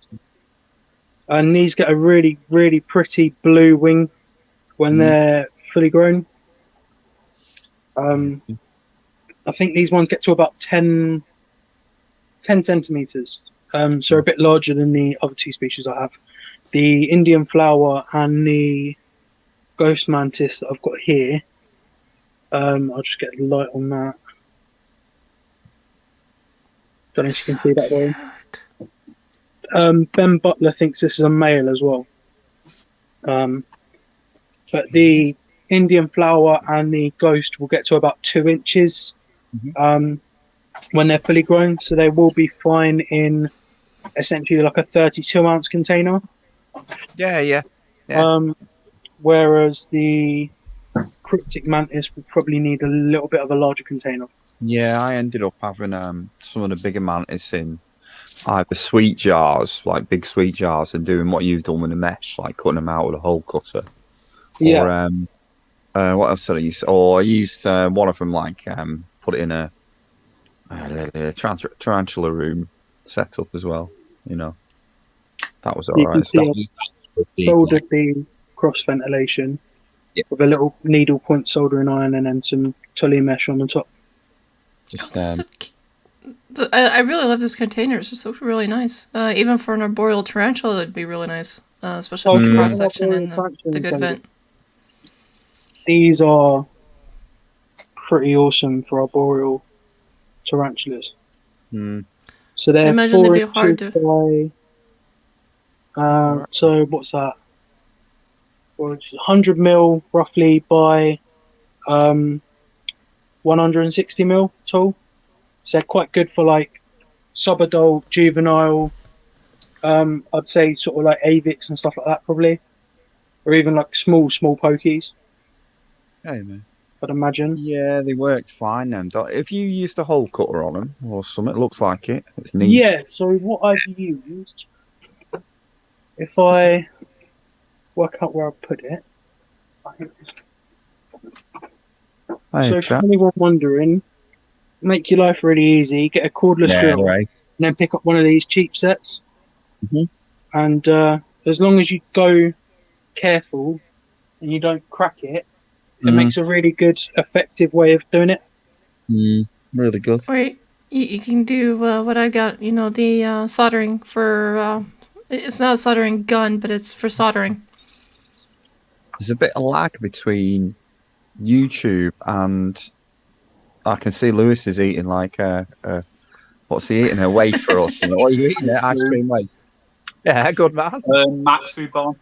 C: And these get a really, really pretty blue wing when they're fully grown. I think these ones get to about 10 centimeters. So a bit larger than the other 2 species I have. The Indian flower and the ghost mantis that I've got here. I'll just get a light on that. Don't know if you can see that well. Ben Butler thinks this is a male as well. But the Indian flower and the ghost will get to about 2 inches when they're fully grown. So they will be fine in essentially like a 32-ounce container.
D: Yeah.
C: Whereas the cryptic mantis will probably need a little bit of a larger container.
D: Yeah, I ended up having some of the bigger mantis in either sweet jars, like big sweet jars, and doing what you've done with the mesh, like cutting them out with a hole cutter.
C: Yeah.
D: Or what else did I use? Or I used one of them, like put it in a tarantula room setup as well. You know, that was
C: You
D: alright.
C: can see I've soldered the cross ventilation with a little needle point soldering iron and then some tully mesh on the top.
D: Just
A: I really love this container. It just looks really nice. Even for an arboreal tarantula, it'd be really nice, especially with the cross section and the good vent.
C: These are pretty awesome for arboreal tarantulas. So they're
A: I imagine
C: 4
A: they'd be hard
C: inches by. So what's that? Well, it's 100 mil roughly by 160 mil tall. So they're quite good for like subadult, juvenile. I'd say sort of like avics and stuff like that probably, or even like small pokies.
D: Hey man.
C: I'd imagine.
D: Yeah, they work fine then. If you used a hole cutter on them or something, it looks like it. It's neat.
C: Yeah, so what I've used, if I work out where I put it, I think
D: Hey,
C: so for
D: chap.
C: anyone wondering, make your life really easy, get a cordless
D: Yeah,
C: drill,
D: right.
C: and then pick up one of these cheap sets.
D: Mhm.
C: And as long as you go careful and you don't crack it, it makes a really good, effective way of doing it.
D: Really good.
A: Or you can do what I got, you know, the soldering for. It's not a soldering gun, but it's for soldering.
D: There's a bit of lag between YouTube and I can see Lewis is eating like what's he eating? A wafer or something? What are you eating? Ice cream wafer. Yeah, good man.
B: Maxi Bomb.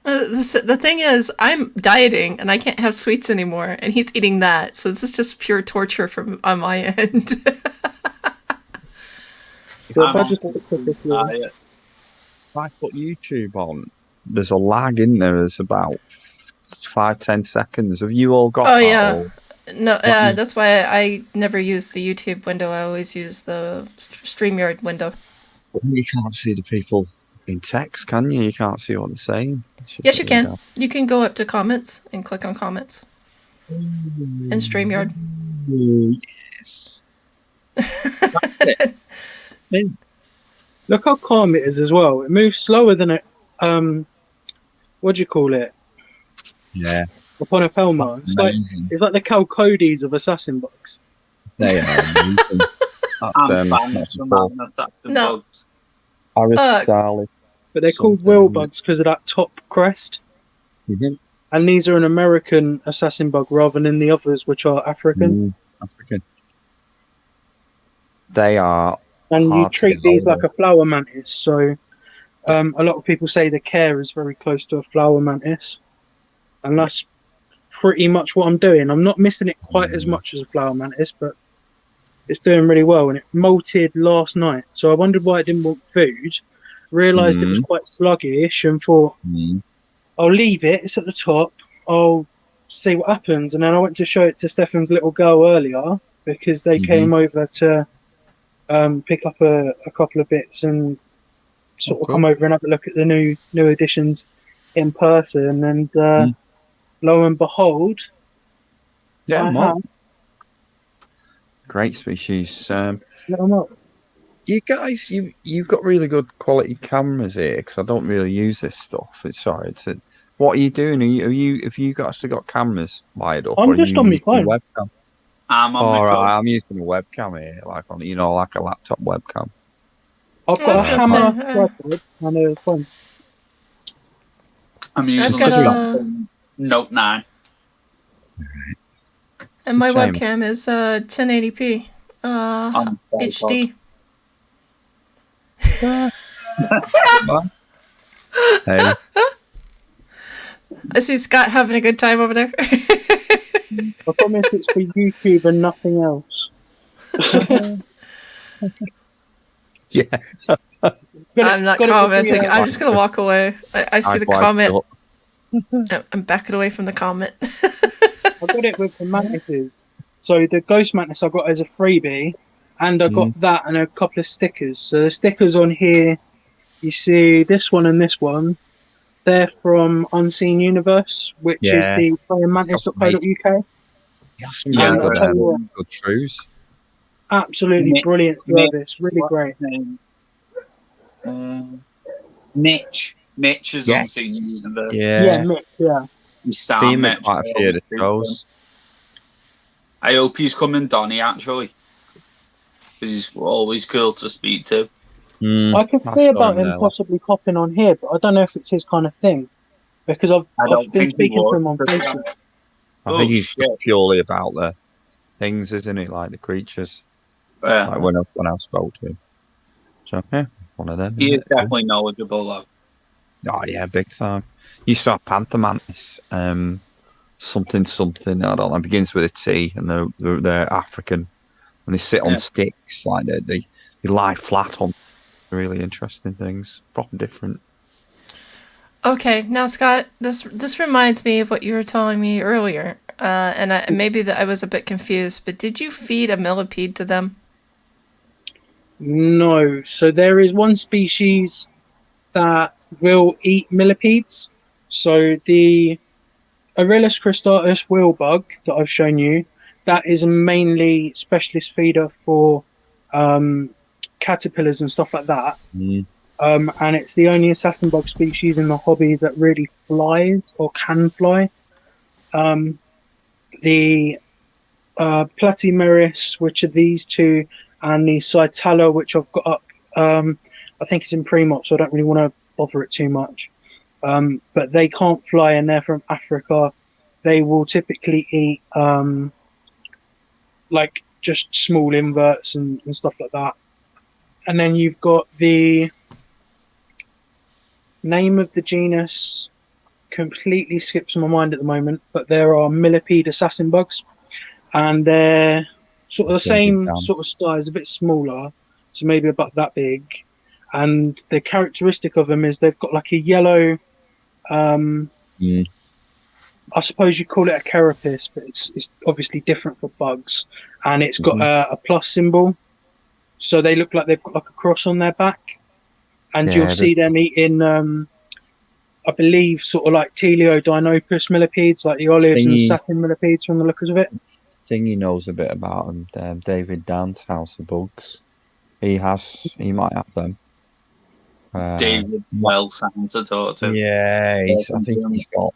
A: The thing is, I'm dieting and I can't have sweets anymore, and he's eating that. So this is just pure torture from on my end.
C: So
B: I'm
C: if I
B: on
C: just
B: diet.
D: If I put YouTube on, there's a lag in there. There's about 5-10 seconds. Have you all got
A: Oh,
D: that?
A: yeah.
D: Or-
A: No,
D: Something-
A: that's why I never use the YouTube window. I always use the StreamYard window.
D: You can't see the people in text, can you? You can't see what they're saying.
A: Yes, you can. You can go up to comments and click on comments in StreamYard.
D: Yes.
C: look how calm it is as well. It moves slower than it. What do you call it?
D: Yeah.
C: Upon a Pelma.
D: That's amazing.
C: It's like the Calcodes of Assassin Bugs.
D: They are amazing.
B: I'm banished from having attacked the
A: No.
B: bugs.
D: Aristotle.
C: But they're called
D: Something,
C: whale
D: yeah.
C: bugs because of that top crest.
D: Mhm.
C: And these are an American assassin bug rather than the others, which are African.
D: African. They are.
C: And you
D: hard to
C: treat
D: get
C: these
D: hold
C: like
D: of.
C: a flower mantis. So a lot of people say the care is very close to a flower mantis. And that's pretty much what I'm doing. I'm not missing it quite as much as a flower mantis, but it's doing really well. And it molted last night. So I wondered why it didn't want food. Realised it was quite sluggish and thought, I'll leave it. It's at the top. I'll see what happens. And then I went to show it to Stefan's little girl earlier because they came over to pick up a couple of bits and sort of come over and have a look at the new editions in person. And lo and behold,
D: Yeah,
C: I
D: more.
C: have
D: Great species.
C: let them up.
D: You guys, you've got really good quality cameras here because I don't really use this stuff. What are you doing? Have you actually got cameras wired up?
C: I'm
D: or are
C: just
D: you
C: on my
D: using a
C: phone.
D: webcam?
B: I'm on
D: All
B: my
D: right,
B: phone.
D: I'm using a webcam here, like on like a laptop webcam.
C: I've
A: I
C: got
A: was
C: a
A: gonna
C: hammer,
A: say,
C: tripod, and a phone.
B: I'm using
A: got
B: the
A: a-
B: Samsung Note 9.
A: And my
D: It's a shame.
A: webcam is 1080p
B: On
A: HD.
D: Hey,
A: I see Scott having a good time over there.
C: I promise it's for YouTube and nothing else.
D: yeah,
A: I'm not commenting. I'm just gonna walk away. I see the comment. I'm backing away from the comment.
C: I got it with the mantises. So the ghost mantis I got as a freebie, and I got that and a couple of stickers. So the stickers on here, you see this one and this one. They're from Unseen Universe, which is the playermantis.co.uk.
B: Yeah,
C: And I'll tell you what,
D: good trues.
C: absolutely brilliant service, really great.
B: Mitch. Mitch is on Senior Universe.
C: Yeah, Mick, yeah.
B: He's Sam
D: Been
B: Mitch.
D: at quite a few of the shows.
B: I hope he's coming Donny actually. Because he's always cool to speak to.
C: I could see about him possibly popping on here, but I don't know if it's his kind of thing. Because I've been speaking to him on Facebook.
D: I think he's just purely about the things, isn't it? Like the creatures. Like when I spoke to him. So yeah, one of them.
B: He is definitely knowledgeable though.
D: Oh yeah, big time. You saw Panther Mantis, something. I don't know. It begins with a T, and they're African, and they sit on sticks, like they lie flat on really interesting things, proper different.
A: Okay, now Scott, this reminds me of what you were telling me earlier. and maybe I was a bit confused, but did you feed a millipede to them?
C: No. So there is one species that will eat millipedes. So the Aurelus cristatus wheel bug that I've shown you, that is a mainly specialist feeder for caterpillars and stuff like that.
D: Mm.
C: And it's the only assassin bug species in the hobby that really flies or can fly. The Platymeris, which are these two, and the Cytala, which I've got up. I think it's in Premop, so I don't really want to bother it too much. But they can't fly, and they're from Africa. They will typically eat like just small inverts and stuff like that. And then you've got the name of the genus completely skips my mind at the moment, but there are millipede assassin bugs, and they're sort of the same sort of size, a bit smaller, so maybe about that big. And the characteristic of them is they've got like a yellow, I suppose you call it a carapace, but it's obviously different for bugs, and it's got a plus symbol, so they look like they've got like a cross on their back, and you'll see them eating, I believe, sort of like Teleodinopus millipedes, like the olives and satin millipedes from the look of it.
D: Thingy knows a bit about them. David Dan's House of Bugs. He might have them.
B: David well sound to talk to.
D: Yeah, I think he's got.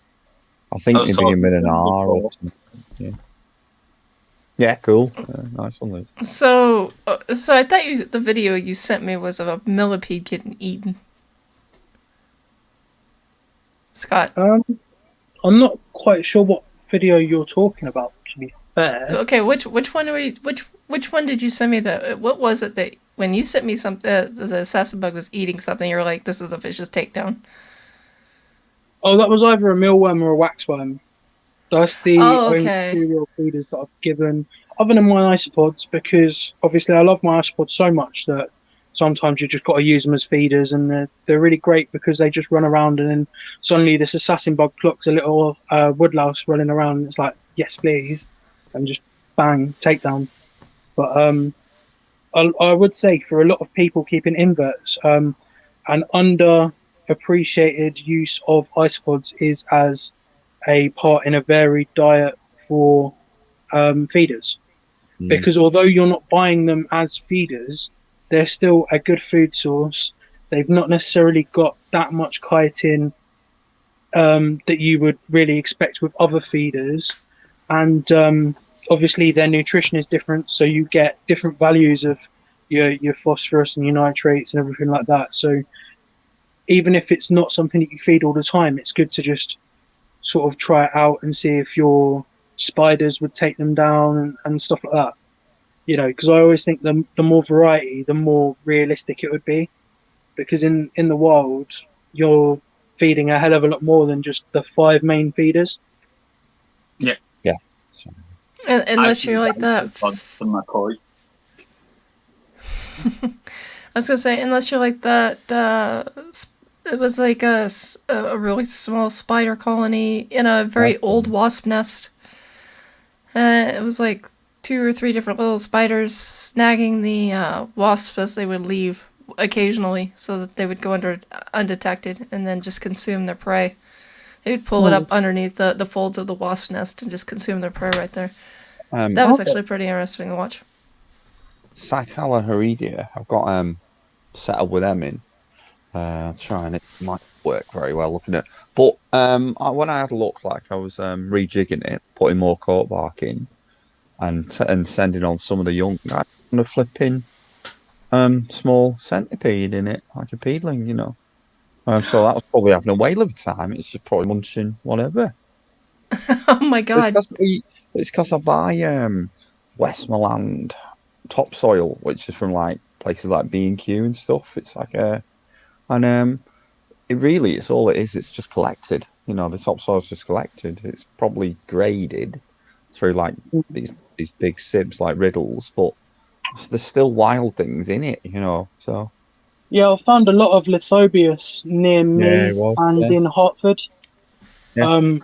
D: I think maybe him in an R or something. Yeah. Yeah, cool. Nice one, Liz.
A: So I thought the video you sent me was of a millipede getting eaten. Scott.
C: I'm not quite sure what video you're talking about, to be fair.
A: Okay, which one which one did you send me? What was it that when you sent me something, the assassin bug was eating something? You were like, "This is a vicious takedown."
C: Oh, that was either a mealworm or a waxworm. That's the only
A: okay.
C: two real feeders that I've given, other than my isopods, because obviously I love my isopods so much that sometimes you just got to use them as feeders, and they're really great because they just run around, and then suddenly this assassin bug clocks a little woodlouse running around, and it's like, yes, please, and just bang, takedown. But I would say for a lot of people keeping inverts, an underappreciated use of isopods is as a part in a varied diet for feeders. Because although you're not buying them as feeders, they're still a good food source. They've not necessarily got that much chitin that you would really expect with other feeders. And obviously their nutrition is different, so you get different values of your phosphorus and your nitrates and everything like that. So even if it's not something that you feed all the time, it's good to just sort of try it out and see if your spiders would take them down and stuff like that. Because I always think the more variety, the more realistic it would be. Because in the wild, you're feeding a hell of a lot more than just the 5 main feeders.
B: Yeah.
D: Yeah.
A: Unless you're like that.
B: For my koi.
A: I was gonna say, unless you're like that. It was like a really small spider colony in a very old wasp nest. It was like 2 or 3 different little spiders snagging the wasps as they would leave occasionally, so that they would go undetected and then just consume their prey. They would pull it up underneath the folds of the wasp nest and just consume their prey right there. That was actually pretty interesting to watch.
D: Cytala heridia, I've got set up with them in. Trying it might work very well looking at it. But when I had a look, like I was rejigging it, putting more cork bark in, and sending on some of the young, I found a flipping small centipede in it, like a peedling, so that was probably having a whale of a time. It's just probably munching whatever.
A: Oh my god!
D: It's because I buy Westmoreland topsoil, which is from like places like B&Q and stuff. It's like it's all it is. It's just collected. The topsoil's just collected. It's probably graded through like these big sieves like riddles, but there's still wild things in it. So.
C: Yeah, I found a lot of Lithobius near me in Hartford.
D: Yeah.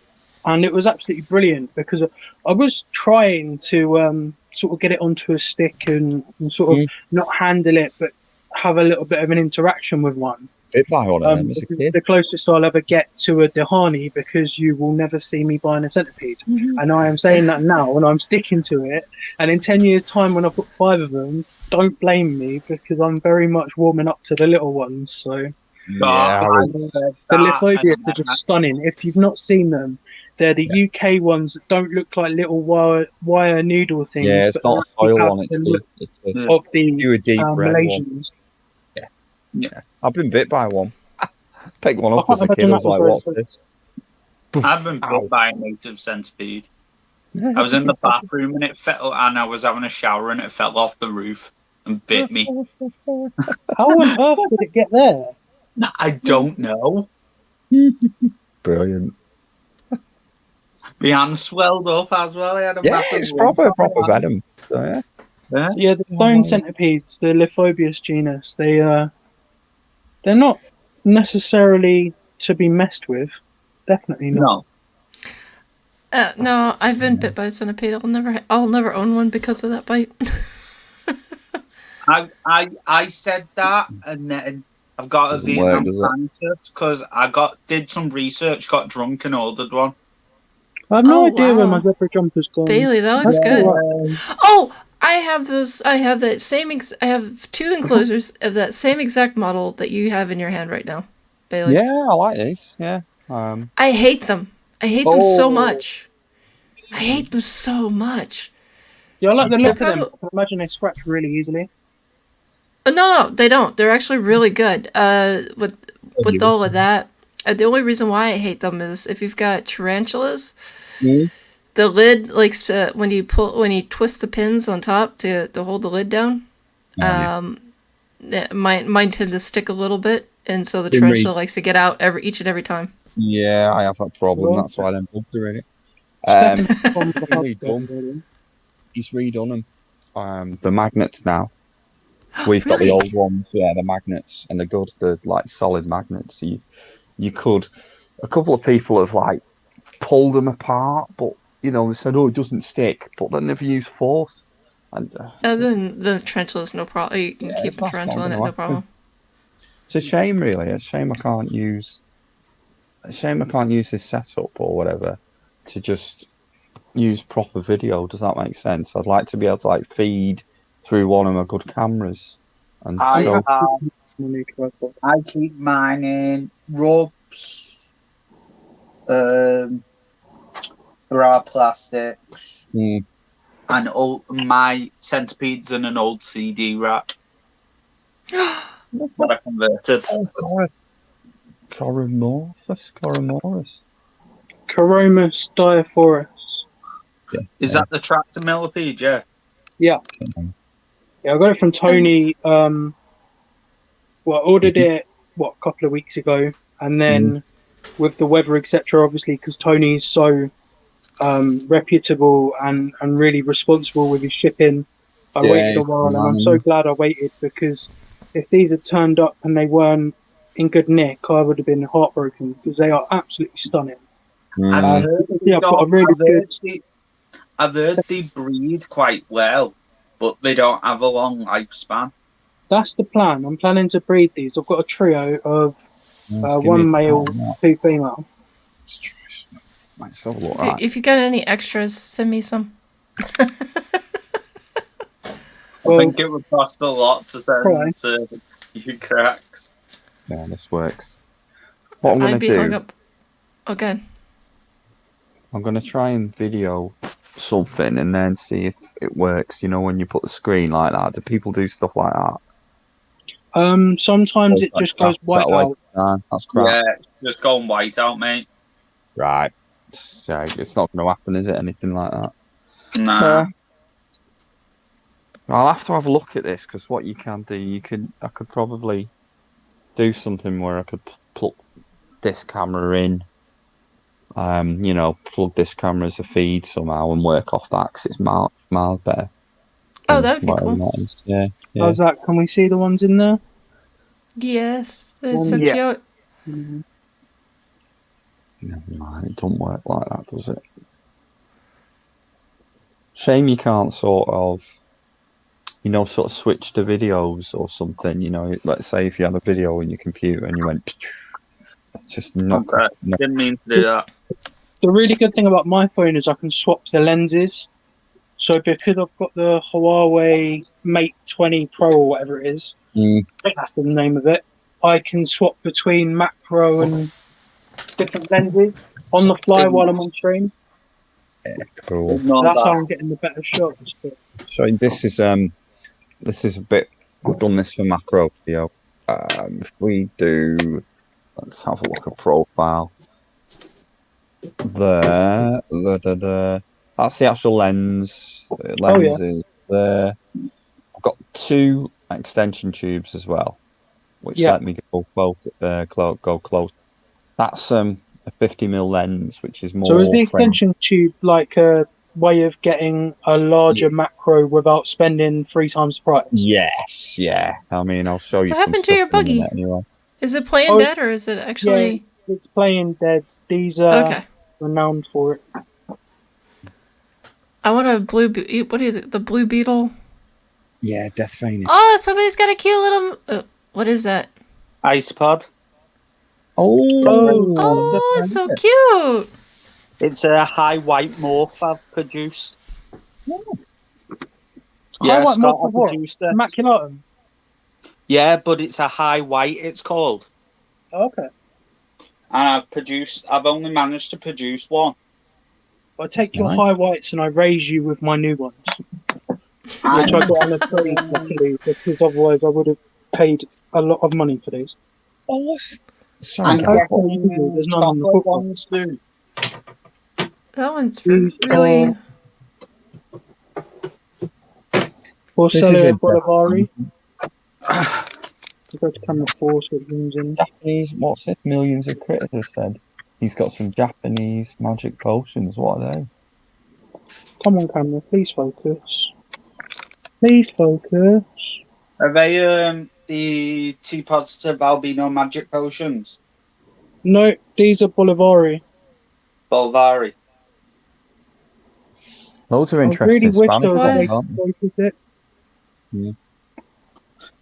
C: and it was absolutely brilliant because I was trying to sort of get it onto a stick and sort of not handle it, but have a little bit of an interaction with one.
D: Bit by one of them as a
C: It's
D: kid.
C: the closest I'll ever get to a Dahani, because you will never see me buying a centipede. And I am saying that now, and I'm sticking to it. And in 10 years' time, when I've got 5 of them, don't blame me, because I'm very much warming up to the little ones. So
D: Yeah,
C: the Lithobius are just stunning. If you've not seen them, they're the UK ones that don't look like little wire noodle things.
D: yeah, it's
C: but
D: not a soil one. It's the
C: of the
D: pure deep red one.
C: Malaysians.
D: Yeah, I've been bit by one. Picked one up
C: can't
D: as a kid.
C: imagine
D: I was
C: that
D: like,
C: was
D: "What's
C: very
D: this?"
B: I've been
D: Ow.
B: bit by a native centipede. I was in the bathroom and and I was having a shower and it fell off the roof and bit me.
C: How on earth did it get there?
B: I don't know.
D: Brilliant.
B: My hand swelled up as well. I had a
D: Yeah,
B: massive
D: it's
B: lump
D: proper
B: on my hand.
D: venom. So, yeah.
B: Yeah.
C: Yeah, the stone centipedes, the Lithobius genus, they're not necessarily to be messed with. Definitely not.
B: No.
A: No, I've been bit by a centipede. I'll never own one because of that bite.
B: I said that, and then I've got a
D: Doesn't work,
B: Vietnam
D: does it?
B: scientist because did some research, got drunk, and ordered one.
C: I have no
A: Oh,
C: idea where
A: wow.
C: my zebra jumper's gone.
A: Bailey, that looks
C: That's
A: good.
C: all right.
A: Oh, I have those. I have that same. I have 2 enclosures of that same exact model that you have in your hand right now, Bailey.
D: Yeah, I like these. Yeah.
A: I hate them. I hate them so
D: Oh.
A: much. I hate them so much.
C: Yeah, I like the look
A: They're
C: of them. I can imagine they scratch really easily.
A: No, they don't. They're actually really good. With all of that, the only reason why I hate them is if you've got tarantulas, the lid likes to when you twist the pins on top to hold the lid down. Mine tend to stick a little bit, and so the tarantula likes to get out each and every time.
D: Yeah, I have that problem.
C: Well,
D: That's why them bugs are in it.
C: Stepping on the
D: really
C: hub,
D: dumb.
C: really.
D: He's redone them. The magnets now. We've got the
A: Really?
D: old ones. Yeah, the magnets, and they're good. They're like solid magnets. You could. A couple of people have like pulled them apart, but they said, "Oh, it doesn't stick," but they never use force. And
A: Then the tarantula's no problem. You can keep
D: it's
A: a
D: not
A: tarantula in it,
D: gonna
A: no
D: last
A: problem.
D: It's a shame, really. It's a shame I can't use. It's a shame I can't use this setup or whatever to just use proper video. Does that make sense? I'd like to be able to like feed through one of my good cameras and show.
B: I keep mine in rubs, raw plastics, and my centipedes in an old CD rack that I converted.
D: Oh God, Coromoris.
C: Coromus diaphorus.
B: Is that the tractor millipede? Yeah.
C: Yeah. Yeah, I got it from Tony. I ordered it a couple of weeks ago, and then with the weather, etc. Obviously, because Tony's so reputable and really responsible with his shipping, I waited a while, and I'm so glad I waited, because if these had turned up and they weren't in good nick, I would have been heartbroken, because they are absolutely stunning.
B: I've heard
C: Really
B: they breed quite well, but they don't have a long lifespan.
C: That's the plan. I'm planning to breed these. I've got a trio of 1 male, 2 female.
A: If you got any extras, send me some.
B: I think it would cost a lot to send to you cracks.
D: Yeah, this works. What I'm going to do...
A: hung up. Oh, good.
D: I'm going to try and video something and then see if it works. When you put the screen like that, do people do stuff like that?
C: Sometimes it just goes white out.
D: That's crap.
B: Yeah, just going white out, mate.
D: Right. So it's not going to happen, is it? Anything like that?
B: Nah.
D: I'll have to have a look at this, because what you can do, I could probably do something where I could plug this camera in. Plug this camera as a feed somehow and work off that, because it's miles better.
A: Oh, that would be cool.
D: That is. Yeah.
C: How's that? Can we see the ones in there?
A: Yes, that's so cute.
D: Never mind, it don't work like that, does it? Shame you can't sort of, sort of switch to videos or something. Let's say if you had a video on your computer and you went, just not.
B: Okay. Didn't mean to do that.
C: The really good thing about my phone is I can swap the lenses. So because I've got the Huawei Mate 20 Pro or whatever it is, I think that's the name of it, I can swap between macro and different lenses on the fly while I'm on stream.
D: Yeah, cool.
C: That's how I'm getting the better shots. But...
D: So this is a bit. We've done this for macro video. If we do, let's have a look at profile. There. That's the actual lens. The lens is there. I've got 2 extension tubes as well, which let me go close. That's a 50mm lens, which is more. So
C: is the extension tube like a way of getting a larger macro without spending 3 times the price?
D: Yes, yeah. I mean, I'll show you.
A: What happened to your buggy?
D: Anyway.
A: Is it playing dead or is it actually?
C: Yeah, it's playing dead. These are renowned for it.
A: I want a blue. What is it? The blue beetle.
D: Yeah, Death Phoenix.
A: Oh, somebody's got a cute little. What is that?
B: Icepod.
A: Oh, it's so cute.
B: It's a high white morph I've produced.
C: Yeah, Scott, I produced it. Immaculatum.
B: Yeah, but it's a high white, it's called.
C: Okay.
B: And I've only managed to produce one.
C: I take your high whites and I raise you with my new ones. Which I got on a trade luckily, because otherwise I would have paid a lot of money for these.
D: Oh,
B: sorry.
C: There's none on the book ones
B: too.
A: That one's really.
C: Porcello Bolivari. Go to camera 4 so it zooms in.
D: Japanese, what's it? Millions of critters have said. He's got some Japanese magic potions. What are they?
C: Come on, camera, please focus. Please focus.
B: Are they the T positive albino magic potions?
C: No, these are Bolivari.
D: Those are interesting.
C: I really wish it.
D: Yeah.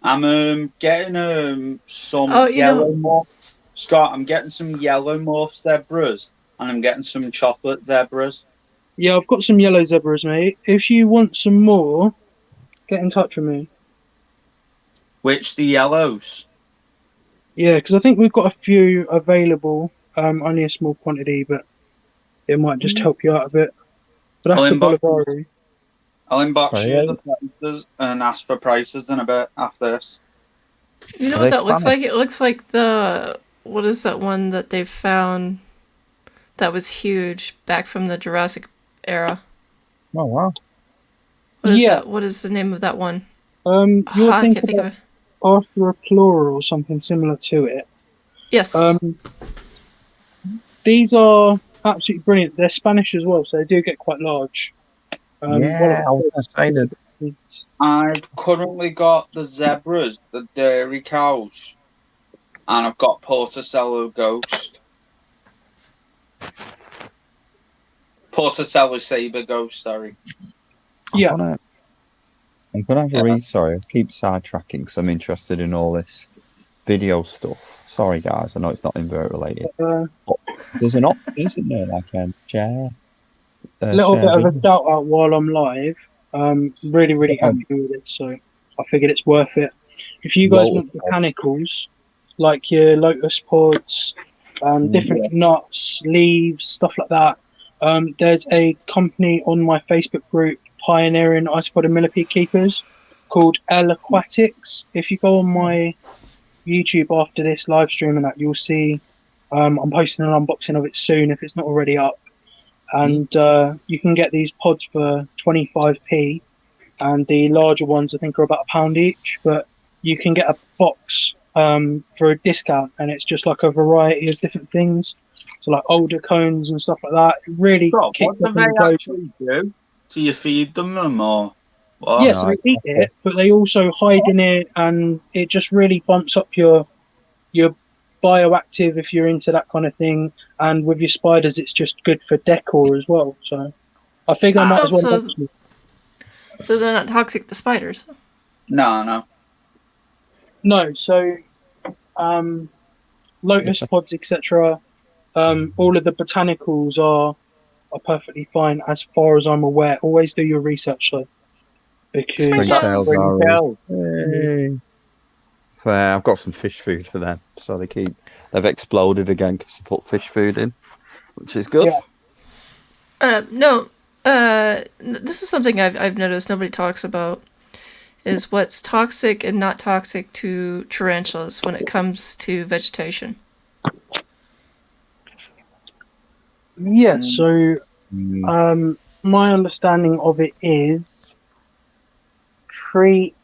B: I'm getting some yellow morphs. Scott, I'm getting some yellow morph zebras and I'm getting some chocolate zebras.
C: Yeah, I've got some yellow zebras, mate. If you want some more, get in touch with me.
B: Which, the yellows?
C: Yeah, because I think we've got a few available. Only a small quantity, but it might just help you out a bit. But that's the Bolivari.
B: I'll inbox you the prices and ask for prices in a bit after this.
A: You know what that looks like? It looks like what is that one that they found that was huge back from the Jurassic era?
D: Oh, wow.
A: What is that? What is the name of that one?
C: You're thinking of Arthropleura or something similar to it.
A: Yes.
C: These are absolutely brilliant. They're Spanish as well, so they do get quite large.
D: I was going to say that.
B: I've currently got the zebras, the dairy cows, and I've got Porticello Ghost. Porticello Saber Ghost, sorry.
C: Yeah.
D: I'm gonna have a read. Sorry, I keep sidetracking because I'm interested in all this video stuff. Sorry, guys. I know it's not invert related. But there's an option, isn't there? Like a share.
C: A little bit of a shout out while I'm live. Really, really happy with it. So I figured it's worth it. If you guys want botanicals, like your lotus pods, different nuts, leaves, stuff like that, there's a company on my Facebook group pioneering isopod and millipede keepers called L Aquatics. If you go on my YouTube after this live stream and that, you'll see I'm posting an unboxing of it soon if it's not already up. And you can get these pods for 25p, and the larger ones I think are about £1 each, but you can get a box for a discount, and it's just like a variety of different things. So like older cones and stuff like that. It really kicks
B: what do they actually do? Do you feed them or what?
C: Yes, they eat it, but they also hide in it, and it just really bumps up your bioactive if you're into that kind of thing, and with your spiders, it's just good for decor as well. So I think I might as well.
A: Also, so they're not toxic to spiders.
B: No.
C: No, so lotus pods, etc. All of the botanicals are perfectly fine as far as I'm aware. Always do your research though, because
A: Springtails.
D: Hey. I've got some fish food for them, so they've exploded again because they put fish food in, which is good.
A: No, this is something I've noticed nobody talks about, is what's toxic and not toxic to tarantulas when it comes to vegetation.
C: Yeah, so my understanding of it is treat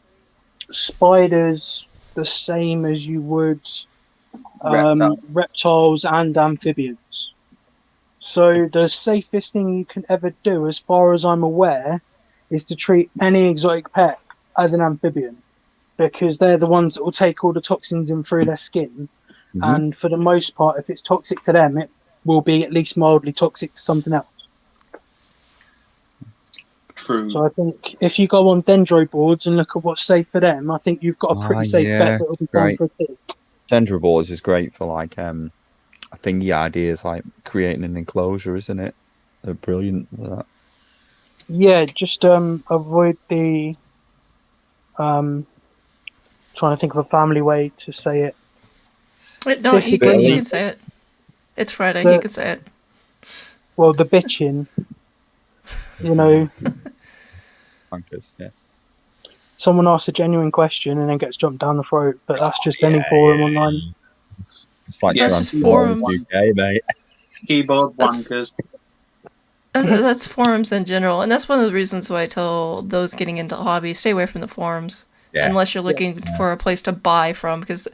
C: spiders the same as you would reptiles and amphibians. So the safest thing you can ever do, as far as I'm aware, is to treat any exotic pet as an amphibian, because they're the ones that will take all the toxins in through their skin. And for the most part, if it's toxic to them, it will be at least mildly toxic to something else.
B: True.
C: So I think if you go on dendro boards and look at what's safe for them, I think you've got a pretty safe bet that will be fine for a kid.
D: Dendro boards is great for like I think the idea is like creating an enclosure, isn't it? They're brilliant for that.
C: Yeah, just avoid the trying to think of a family way to say it.
A: No, you can say it. It's Friday. You can say it.
C: Well, the bitching, you know.
D: Wankers, yeah.
C: Someone asks a genuine question and then gets jumped down the throat, but that's just any forum online.
D: It's like
A: That's just forums.
D: UK, mate.
B: Keyboard wankers.
A: That's forums in general, and that's one of the reasons why I tell those getting into hobbies, stay away from the forums, unless you're looking for a place to buy from, because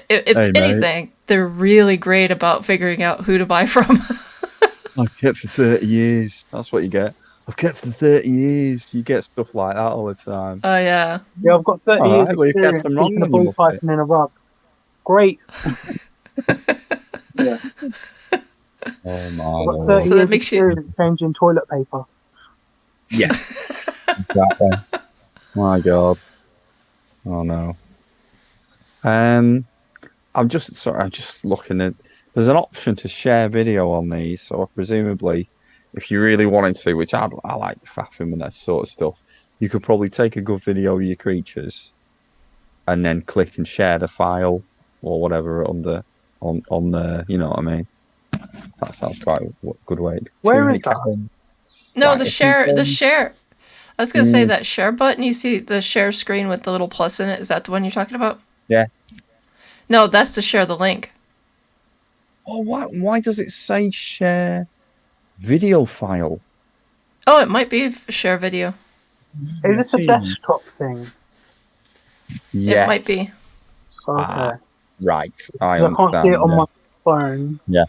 A: if anything, they're really great about figuring out who to buy from.
D: I've kept for 30 years. That's what you get. I've kept for 30 years. You get stuff like that all the time.
A: Oh, yeah.
C: Yeah, I've got 30 years experience
D: them wrong,
C: keeping a ball python in a rug. Great. Yeah.
D: Oh, my
C: I've got
D: Lord.
C: 30
A: So that
C: years
A: makes you-
C: experience changing toilet paper.
D: Yeah. Exactly. My God. Oh, no. I'm just looking at. There's an option to share video on these, so presumably, if you really wanted to, which I like faffing with that sort of stuff, you could probably take a good video of your creatures, and then click and share the file or whatever on the, you know what I mean? That sounds quite a good way.
C: Where is that?
A: No,
D: Right,
A: the share. I was going to say that share button, you see the share screen with the little plus in it. Is that the one you're talking about?
D: Yeah.
A: No, that's to share the link.
D: Oh, why does it say share video file?
A: Oh, it might be share video.
C: Is this a desktop thing?
D: Yes.
A: It might be.
C: Okay.
D: Right. I
C: Because I can't see it on my phone.
D: Yeah.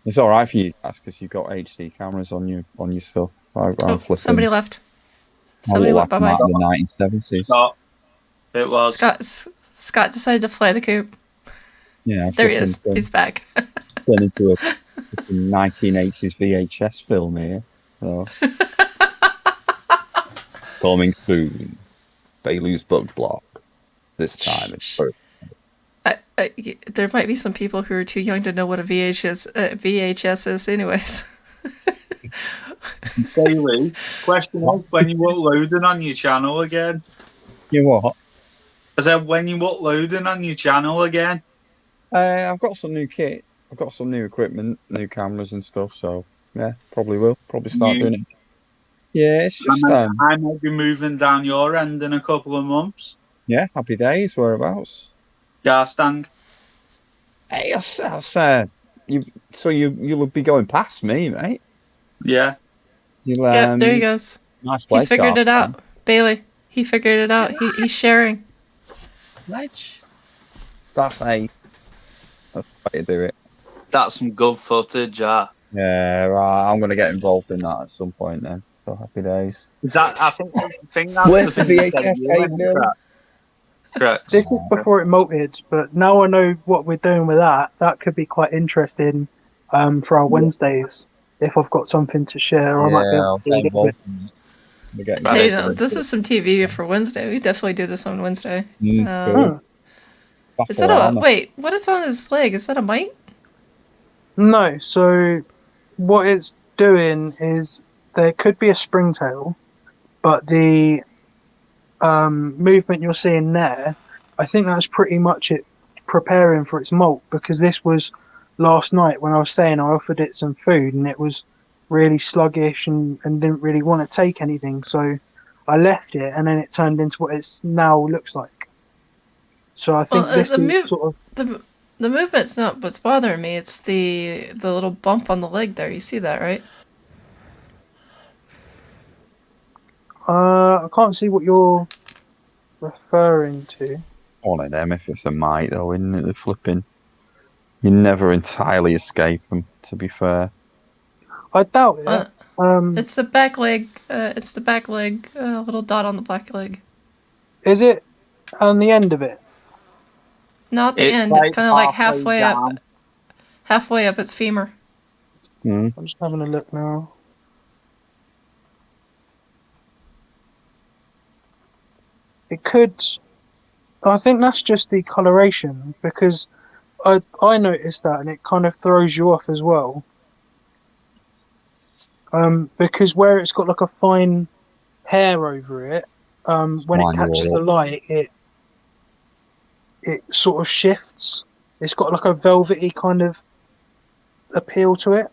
D: It's all right for you guys because you've got HD cameras on your stuff. I'm flipping.
A: Somebody left.
D: I
A: Somebody
D: look
A: went
D: like
A: bye-bye.
D: I'm out in the 1970s.
B: Stop. It was.
A: Scott decided to fly the coop.
D: Yeah.
A: There he is. He's back.
D: Turned into a 1980s VHS film here. So. Coming soon. Bailey's Bug Block. This time it's first.
A: There might be some people who are too young to know what a VHS is anyways.
B: Bailey, question is when you uploading on your channel again?
D: You what?
B: I said when you uploading on your channel again?
D: I've got some new kit. I've got some new equipment, new cameras and stuff. So yeah, probably will. Probably start doing it. Yeah, it's just
B: I might be moving down your end in a couple of months.
D: Yeah, happy days. Whereabouts?
B: Gas tank.
D: Hey, you'll be going past me, mate.
B: Yeah.
A: Yep, there he goes.
D: Nice place.
A: He's figured it out, Bailey. He figured it out. He's sharing.
D: Ledge. That's the way to do it.
B: That's some good footage, yeah.
D: Yeah, right. I'm gonna get involved in that at some point then. So happy days.
B: I think that's
D: Where's
B: the
D: the
B: thing.
D: VHS tape, Bill?
B: Correct.
C: This is before it molted, but now I know what we're doing with that. That could be quite interesting for our Wednesdays. If I've got something to share, I might be able to do a little bit.
D: We're getting
B: That
A: Hey,
B: is-
A: this is some TV for Wednesday. We definitely do this on Wednesday.
C: Hmm.
A: Is that wait? What is on his leg? Is that a mite?
C: No, so what it's doing is there could be a springtail, but the movement you're seeing there, I think that's pretty much it preparing for its molt, because this was last night when I was saying I offered it some food and it was really sluggish and didn't really want to take anything, so I left it and then it turned into what it's now looks like. So I think
A: Well,
C: this is sort of
A: the movement's not what's bothering me. It's the little bump on the leg there. You see that, right?
C: I can't see what you're referring to.
D: One of them, if it's a mite, though, isn't it? The flipping. You never entirely escape them, to be fair.
C: I doubt it.
A: It's the back leg. It's the back leg. Little dot on the back leg.
C: Is it on the end of it?
A: Not the
B: It's
A: end.
B: like
A: It's kind of like
B: halfway
A: halfway up its femur.
C: I'm just having a look now. It could. I think that's just the coloration, because I noticed that and it kind of throws you off as well. Because where it's got like a fine hair over it, when it catches the light, it sort of shifts. It's got like a velvety kind of appeal to it.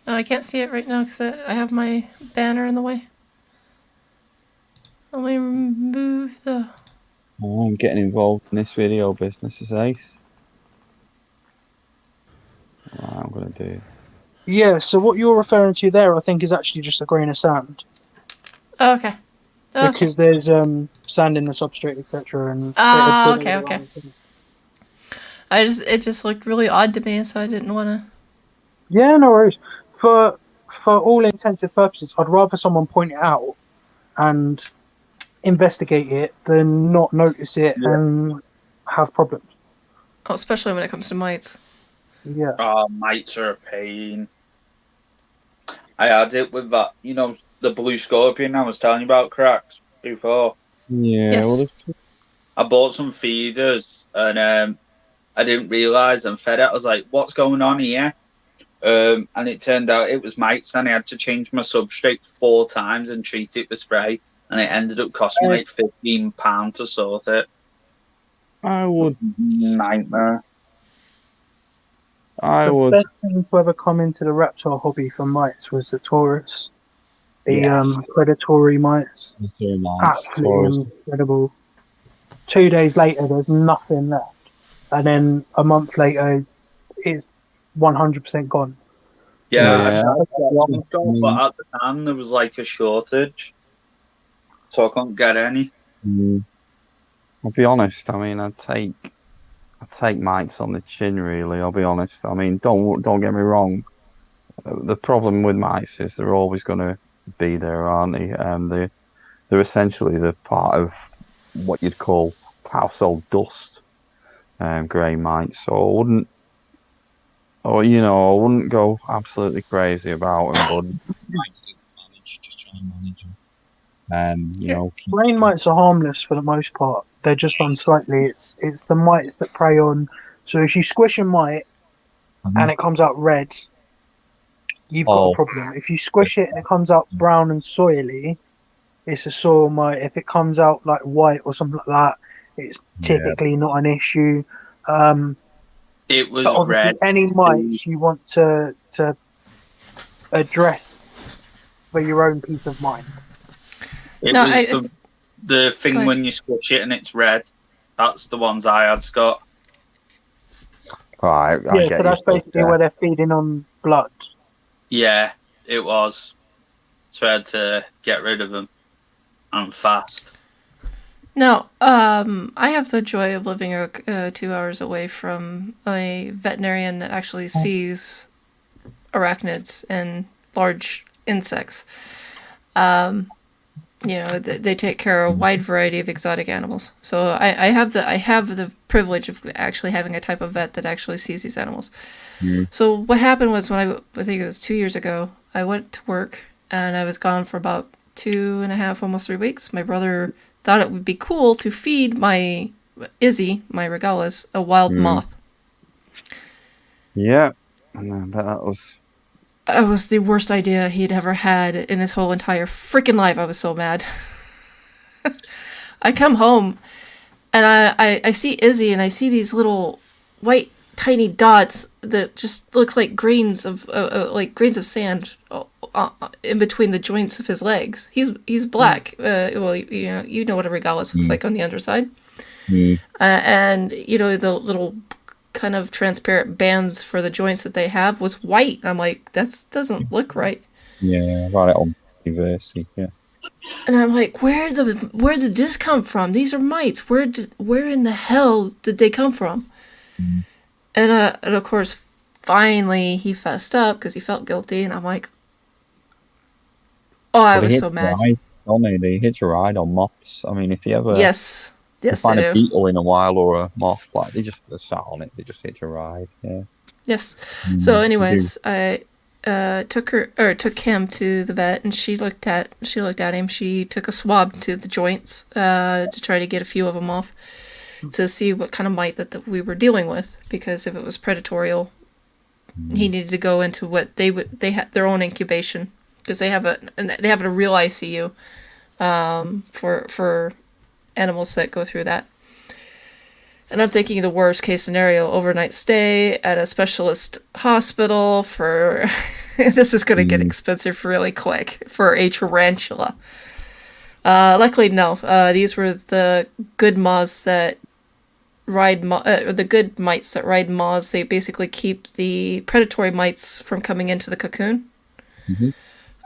A: Oh, I can't see it right now because I have my banner in the way. Let me remove the.
D: Oh, I'm getting involved in this video business, is ace. I'm going to do.
C: Yeah, so what you're referring to there, I think, is actually just a grain of sand.
A: Oh, okay. Okay.
C: Because there's sand in the substrate, etc. And
A: okay. It just looked really odd to me, so I didn't want to.
C: Yeah, no worries. For all intensive purposes, I'd rather someone point it out and investigate it than not notice it and have problems.
A: Oh, especially when it comes to mites.
C: Yeah.
B: Oh, mites are a pain. I had it with that, the blue scorpion I was telling you about, cracks before.
D: Yeah,
A: Yes.
D: well,
B: I bought some feeders and I didn't realise and fed it. I was like, what's going on here? And it turned out it was mites, and I had to change my substrate 4 times and treat it with spray, and it ended up costing me like £15 to sort it.
D: I would.
B: Nightmare.
C: The best thing to ever come into the reptile hobby for mites was the Taurus. The predatory mites. Absolutely incredible. 2 days later, there's nothing left. And then a month later, it's 100% gone.
B: Yeah,
D: Yeah.
B: I tried to get one shot, but at the time there was like a shortage, so I couldn't get any.
D: I'll be honest. I mean, I'd take mites on the chin. Really, I'll be honest. I mean, don't get me wrong. The problem with mites is they're always going to be there, aren't they? They're essentially the part of what you'd call household dust, grey mites. So I wouldn't go absolutely crazy about them, but just try and manage them.
C: Brain mites are harmless for the most part. They're just unsightly. It's the mites that prey on. So if you squish a mite and it comes out red, you've got a problem. If you squish it and it comes out brown and soily, it's a soil mite. If it comes out like white or something like that, it's typically not an issue.
B: It was
C: But obviously,
B: red.
C: any mites you want to address for your own peace of mind.
B: It was the thing when you squish it and it's red. That's the ones I had, Scott.
D: Right.
C: So that's basically where they're feeding on blood.
B: Yeah, it was. So I had to get rid of them. And fast.
A: No, I have the joy of living 2 hours away from a veterinarian that actually sees arachnids and large insects. you know, they take care of a wide variety of exotic animals. So I have the privilege of actually having a type of vet that actually sees these animals. So what happened was when I think it was 2 years ago, I went to work and I was gone for about 2.5, almost 3 weeks. My brother thought it would be cool to feed my Izzy, my Regalis, a wild moth.
D: Yeah, and I bet that was.
A: It was the worst idea he'd ever had in his whole entire freaking life. I was so mad. I come home and I see Izzy and I see these little white tiny dots that just look like grains of sand in between the joints of his legs. He's black. Well, you know what a Regalis looks like on the underside. And you know the little kind of transparent bands for the joints that they have was white. I'm like, that doesn't look right.
D: Yeah, right on University. Yeah.
A: And I'm like, where did this come from? These are mites. Where in the hell did they come from? And of course, finally he fessed up because he felt guilty, and I'm like, oh, I was so mad.
D: They hit your ride on moths. I mean, if you ever
A: Yes,
D: find
A: they
D: a
A: do.
D: beetle in a while or a moth, like they just sat on it, they just hit your ride. Yeah.
A: Yes. So, anyways, I took him to the vet, and she looked at him. She took a swab to the joints to try to get a few of them off, to see what kind of mite that we were dealing with, because if it was predatorial, he needed to go into what they had their own incubation, because they have a real ICU for animals that go through that. And I'm thinking the worst case scenario, overnight stay at a specialist hospital for this is going to get expensive really quick for a tarantula. Luckily, no. These were the good moths that ride the good mites that ride moths. They basically keep the predatory mites from coming into the cocoon.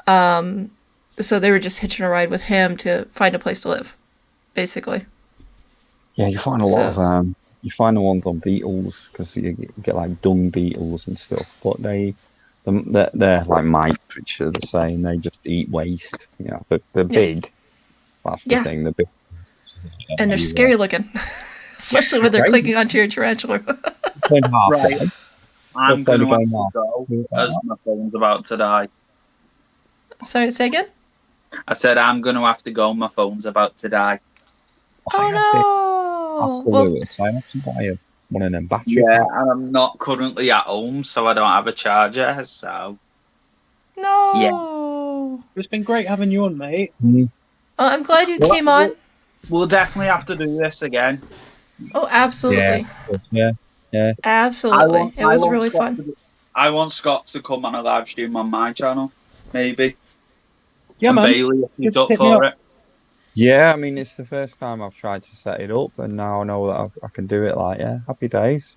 A: So they were just hitching a ride with him to find a place to live, basically.
D: Yeah, you find a lot of you find the ones on beetles because you get like dung beetles and stuff, but they're like mites, which are the same. They just eat waste. You know, they're big. That's the thing. They're big,
A: and they're scary looking, especially when they're clinging onto your tarantula.
B: Right. I'm going to have to go as my phone's about to die.
A: Sorry, say again?
B: I said I'm going to have to go. My phone's about to die.
A: Oh no!
D: I had to buy one of them batteries.
B: Yeah, and I'm not currently at home, so I don't have a charger. So
A: no.
C: It's been great having you on, mate.
A: I'm glad you came on.
B: We'll definitely have to do this again.
A: Oh, absolutely.
D: Yeah.
A: Absolutely. It was really fun.
B: I want Scott to come on a live stream on my channel, maybe.
C: Yeah,
B: and
C: man.
B: Bailey, if he's
C: Just
B: up
C: hit me
B: for
C: up.
B: it.
D: Yeah, I mean, it's the first time I've tried to set it up, and now I know that I can do it. Like, yeah, happy days.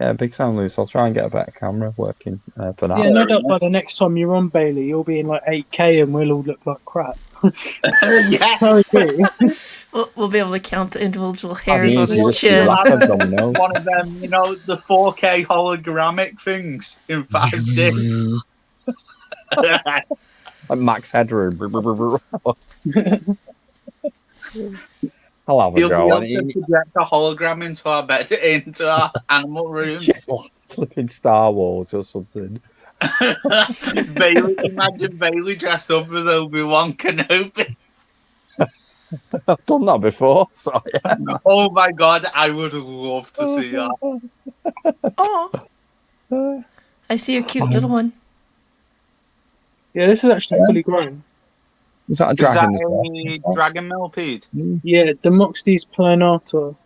D: Yeah, big sound loose. I'll try and get a better camera working for that.
C: Yeah, no doubt by the next time you're on, Bailey, you'll be in like 8K and we'll all look like crap.
B: Yeah.
C: Sorry, dude.
A: We'll be able to count the individual hairs on his
D: just
A: chin.
D: one
B: One of them, the 4K hologramic things in 5D.
D: Like Max Headroom. I'll have a
B: He'll
D: go.
B: be able to project a hologram into our animal rooms.
D: Flipping Star Wars or something.
B: Imagine Bailey dressed up as Obi-Wan Kenobi.
D: I've done that before, so yeah.
B: Oh my god, I would love to see that.
A: Oh, I see a cute little one.
C: Yeah, this is actually fully grown.
D: Is that a dragon?
B: Is that a dragon millipede?
C: Yeah, Demoxtes planata.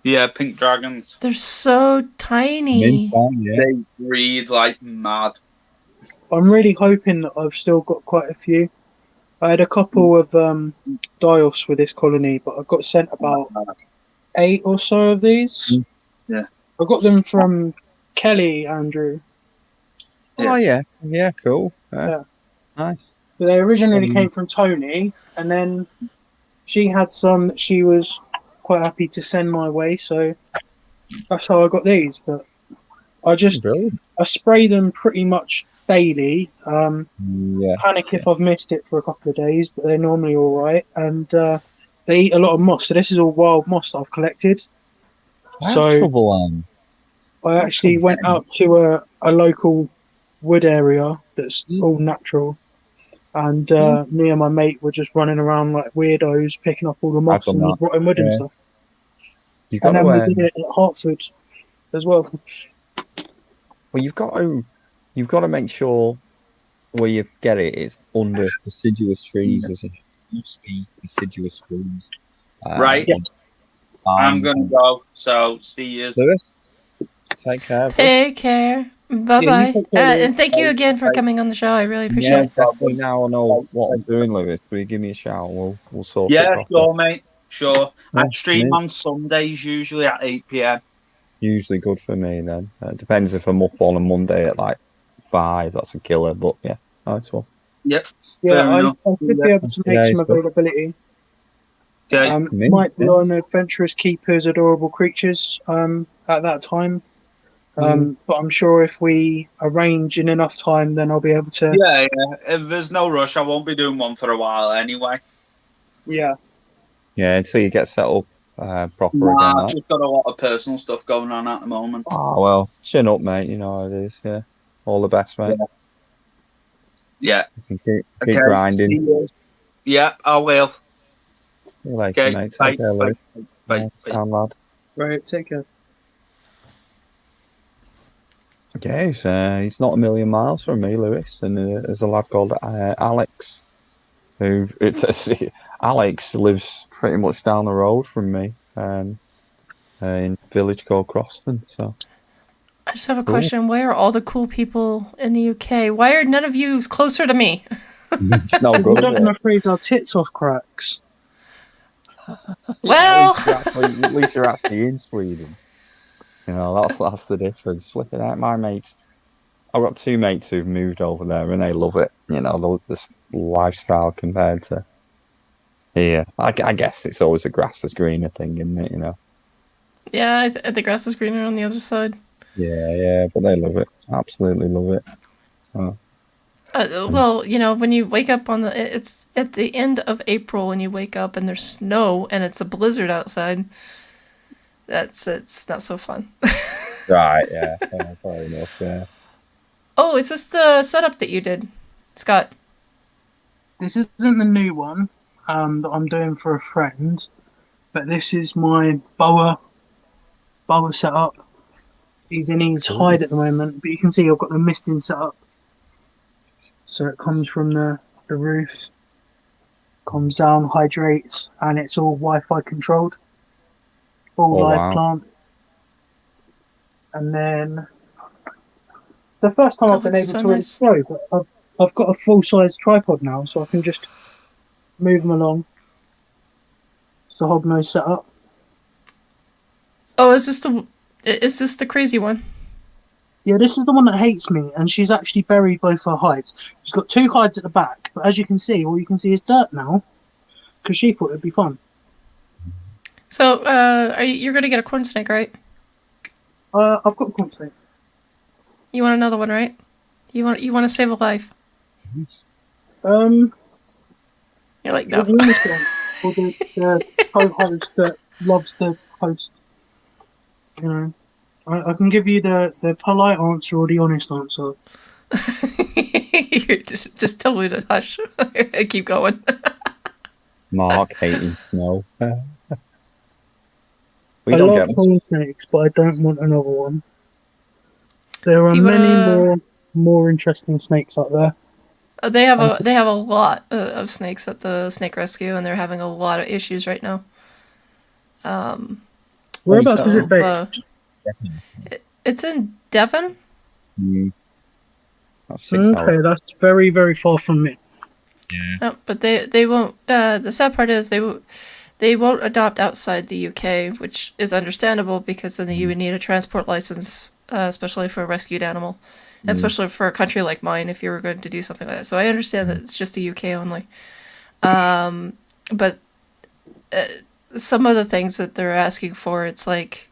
B: Yeah, pink dragons.
A: They're so tiny.
B: They breed like mad.
C: I'm really hoping that I've still got quite a few. I had a couple of die-offs with this colony, but I got sent about 8 or so of these.
B: Yeah.
C: I got them from Kelly, Andrew.
D: Oh, yeah. Yeah, cool. Yeah. Nice.
C: So they originally came from Tony, and then she had some that she was quite happy to send my way, so that's how I got these. But I spray them pretty much daily.
D: Yeah.
C: Panic if I've missed it for a couple of days, but they're normally all right. And they eat a lot of moss. So this is all wild moss that I've collected.
D: I have
C: So
D: trouble.
C: I actually went out to a local wood area that's all natural. And me and my mate were just running around like weirdos, picking up all the
D: I've
C: moss
D: done
C: and
D: that.
C: rotten wood and
D: Yeah.
C: stuff.
D: You've got
C: And then
D: to.
C: we did it at Hartford as well.
D: Well, you've got to make sure where you get it is under deciduous trees, as it must be deciduous trees.
B: Right.
C: Yeah.
B: I'm gonna go. So see you.
D: Lewis, take care. bud.
A: Take care. Bye
C: Yeah, you
A: bye.
C: take care, Lou.
A: And thank you again for coming on the show. I really appreciate
D: Yeah,
A: it.
D: definitely. Now I know what I'm doing, Lewis. Will you give me a shout? We'll sort it
B: Yeah,
D: properly.
B: sure, mate. Sure. I
D: Yeah,
B: stream
D: me.
B: on Sundays usually at 8 p.m.
D: Usually good for me then. It depends if I'm up on a Monday at like 5. That's a killer. But yeah, nice one.
B: Yep.
C: Yeah,
B: Fair
C: I
B: enough.
C: should be able to make
D: Yeah,
C: some
D: it's good.
C: availability.
B: Okay.
D: Me,
C: Might be
D: yeah.
C: on Adventurous Keepers, Adorable Creatures at that time. But I'm sure if we arrange in enough time, then I'll be able to.
B: Yeah, yeah. If there's no rush, I won't be doing one for a while anyway.
C: Yeah.
D: Yeah, until you get set up proper
B: Nah,
D: again.
B: I've
D: Like.
B: just got a lot of personal stuff going on at the moment.
D: Oh well, chin up, mate. You know how it is. Yeah, all the best, mate.
B: Yeah.
D: You can keep
B: Okay,
D: grinding.
B: see you. Yeah, I will.
D: See you later,
B: Okay.
D: mate.
B: Bye.
D: Take care,
B: Bye.
D: Lewis.
B: Bye.
D: Yeah, sound lad.
C: Right. Take care.
D: Okay, he's not a million miles from me, Lewis, and there's a lad called Alex, who Alex lives pretty much down the road from me, in a village called Croston. So
A: I just have a
D: Cool.
A: question. Why are all the cool people in the UK? Why are none of you closer to me?
D: it's no
C: We're
D: good.
C: not
D: is it?
C: afraid our tits off cracks.
A: Well,
D: at least you're actually in Sweden. You know, that's the difference. Flipping out, my mates. I've got 2 mates who've moved over there, and they love it. You know, this lifestyle compared to here. I guess it's always a grass is greener thing, isn't it? You know.
A: yeah, the grass is greener on the other side.
D: Yeah, but they love it. Absolutely love it.
A: Well, you know, when you wake up it's at the end of April when you wake up and there's snow and it's a blizzard outside. It's not so fun.
D: Right. Yeah. Fair enough. Yeah.
A: Oh, is this the setup that you did, Scott?
C: This isn't the new one that I'm doing for a friend, but this is my boa setup. He's in his hide at the moment, but you can see I've got the misting set up. So it comes from the roof, comes down, hydrates, and it's all Wi-Fi controlled. All live
D: wow.
C: plant. And then it's the first time I've been able
A: looks so
C: to really
A: nice.
C: show, but I've got a full-size tripod now, so I can just move them along. It's the hognose setup.
A: Oh, is this the crazy one?
C: Yeah, this is the one that hates me, and she's actually buried both her hides. She's got 2 hides at the back, but as you can see, all you can see is dirt now, because she thought it'd be fun.
A: So, you're gonna get a corn snake, right?
C: I've got a constant.
A: You want another one, right? You want to save a life.
C: Um,
A: You're like,
C: the
A: no.
C: honest one, or the co-host that loves the host. You know, I can give you the polite answer or the honest answer.
A: You're just tell me to hush. Keep going.
D: Mark hating. No. We
C: I
D: don't
C: love
D: get
C: corn snakes, but I don't want another one. There are
A: Do you
C: many
A: wanna-
C: more interesting snakes out there.
A: They have a lot of snakes at the snake rescue, and they're having a lot of issues right now.
C: Whereabouts
A: So,
C: is it based?
A: It's in Devon.
D: That's 6
C: Okay,
D: hours.
C: that's very, very far from me.
A: No, but they won't. The sad part is they won't adopt outside the UK, which is understandable because then you would need a transport license, especially for a rescued animal, and especially for a country like mine if you were going to do something like that. So I understand that it's just the UK only. But some of the things that they're asking for, it's like,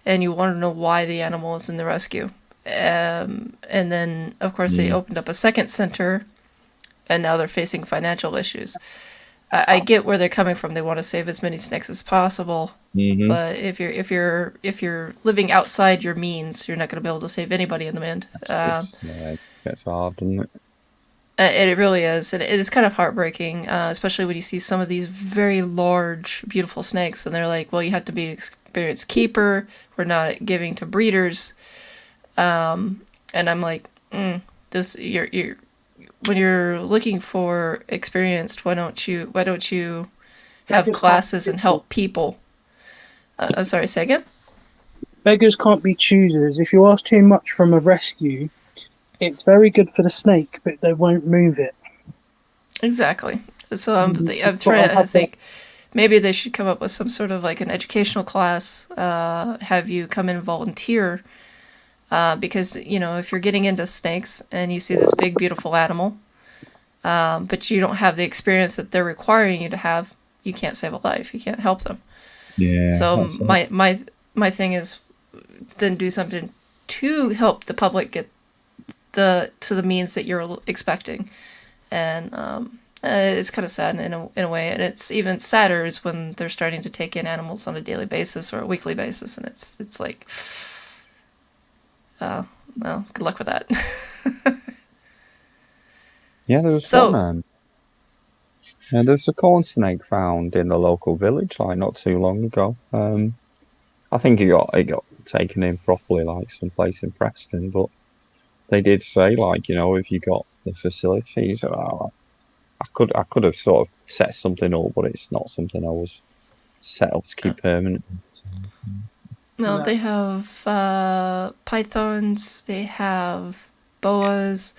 A: and you want to know why the animal is in the rescue. And then, of course, they opened up a second center, and now they're facing financial issues. I get where they're coming from. They want to save as many snakes as possible.
D: Mm-hmm.
A: But if you're living outside your means, you're not going to be able to save anybody in the end.
D: It's hard, doesn't it?
A: It really is. It is kind of heartbreaking, especially when you see some of these very large, beautiful snakes, and they're like, "Well, you have to be an experienced keeper. We're not giving to breeders." And I'm like, "This you're when you're looking for experienced, why don't you have classes and help people?" I'm sorry, say again?
C: Beggars can't be choosers. If you ask too much from a rescue, it's very good for the snake, but they won't move it.
A: Exactly. So I'm trying to think maybe they should come up with some sort of like an educational class, have you come in and volunteer, because, if you're getting into snakes and you see this big, beautiful animal, but you don't have the experience that they're requiring you to have, you can't save a life. You can't help them.
D: Yeah.
A: So my thing is then do something to help the public get to the means that you're expecting. And it's kind of sad in a way, and it's even sadder is when they're starting to take in animals on a daily basis or a weekly basis, and it's like, well, good luck with that.
D: Yeah, there was one. There's a corn snake found in the local village, like not too long ago. I think it got taken in properly, like someplace in Preston, but they did say, like, if you got the facilities, I could have sort of set something up, but it's not something I was set up to keep permanent.
A: Well, they have pythons, they have boas,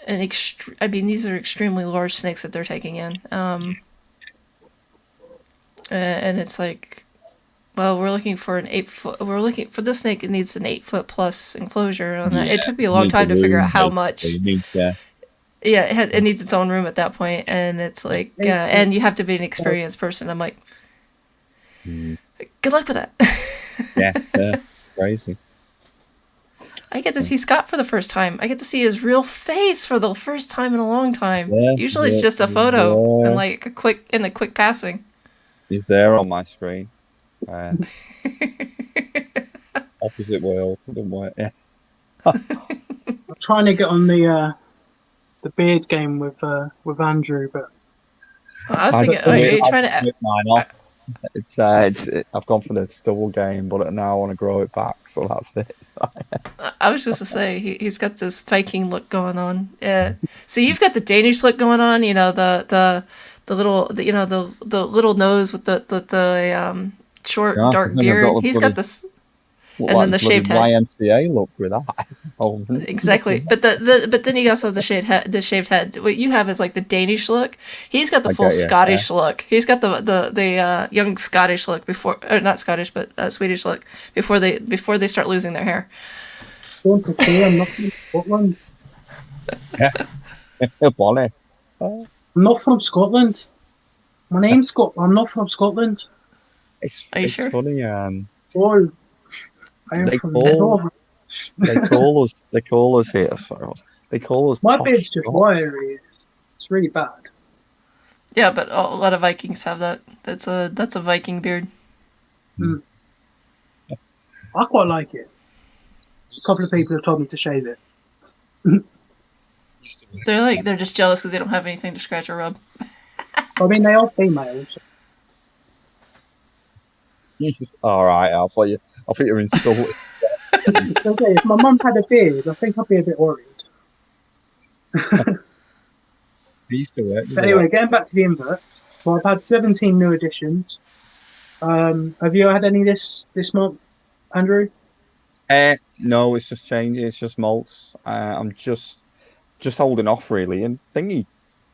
A: these are extremely large snakes that they're taking in. And it's like, well, we're looking for an 8 foot. We're looking for this snake. It needs an 8 foot plus enclosure. And it took me a long time to figure out how much. Yeah, it needs its own room at that point, and it's like, and you have to be an experienced person. I'm like, good luck with that.
D: Yeah, crazy.
A: I get to see Scott for the first time. I get to see his real face for the first time in a long time. Usually it's just a photo and like a quick passing.
D: He's there on my screen. Opposite world, don't worry. Yeah.
C: I'm trying to get on the beard game with Andrew, but
A: I was thinking, are you trying to?
D: Mine off. I've gone for the double game, but now I want to grow it back, so that's it.
A: I was just to say he's got this Viking look going on. Yeah. So you've got the Danish look going on. The little the little nose with the short dark beard. He's got this. And then the shaved head.
D: YMCA look with that.
A: Exactly, but then you also have the shaved head. The shaved head. What you have is like the Danish look. He's got the full Scottish look. He's got the young Scottish look before, or not Scottish, but Swedish look before they start losing their hair.
C: I'm not from Scotland.
D: Bonnie.
C: I'm not from Scotland. My name's Scott. I'm not from Scotland.
A: Are you sure?
D: Funny.
C: Oh. They call
D: us here. Sorry. They call us.
C: My beard's just wiry. It's really bad.
A: Yeah, but a lot of Vikings have that. That's a Viking beard.
C: I quite like it. A couple of people have told me to shave it.
A: They're just jealous because they don't have anything to scratch or rub.
C: I mean, they are females.
D: All right, I thought you were insulted.
C: It's okay. If my mum had a beard, I think I'd be a bit worried.
D: I used to work.
C: But anyway, getting back to the invert. Well, I've had 17 new additions. Have you had any this month, Andrew?
D: No, it's just changing. It's just molts. I'm just holding off really, and thingy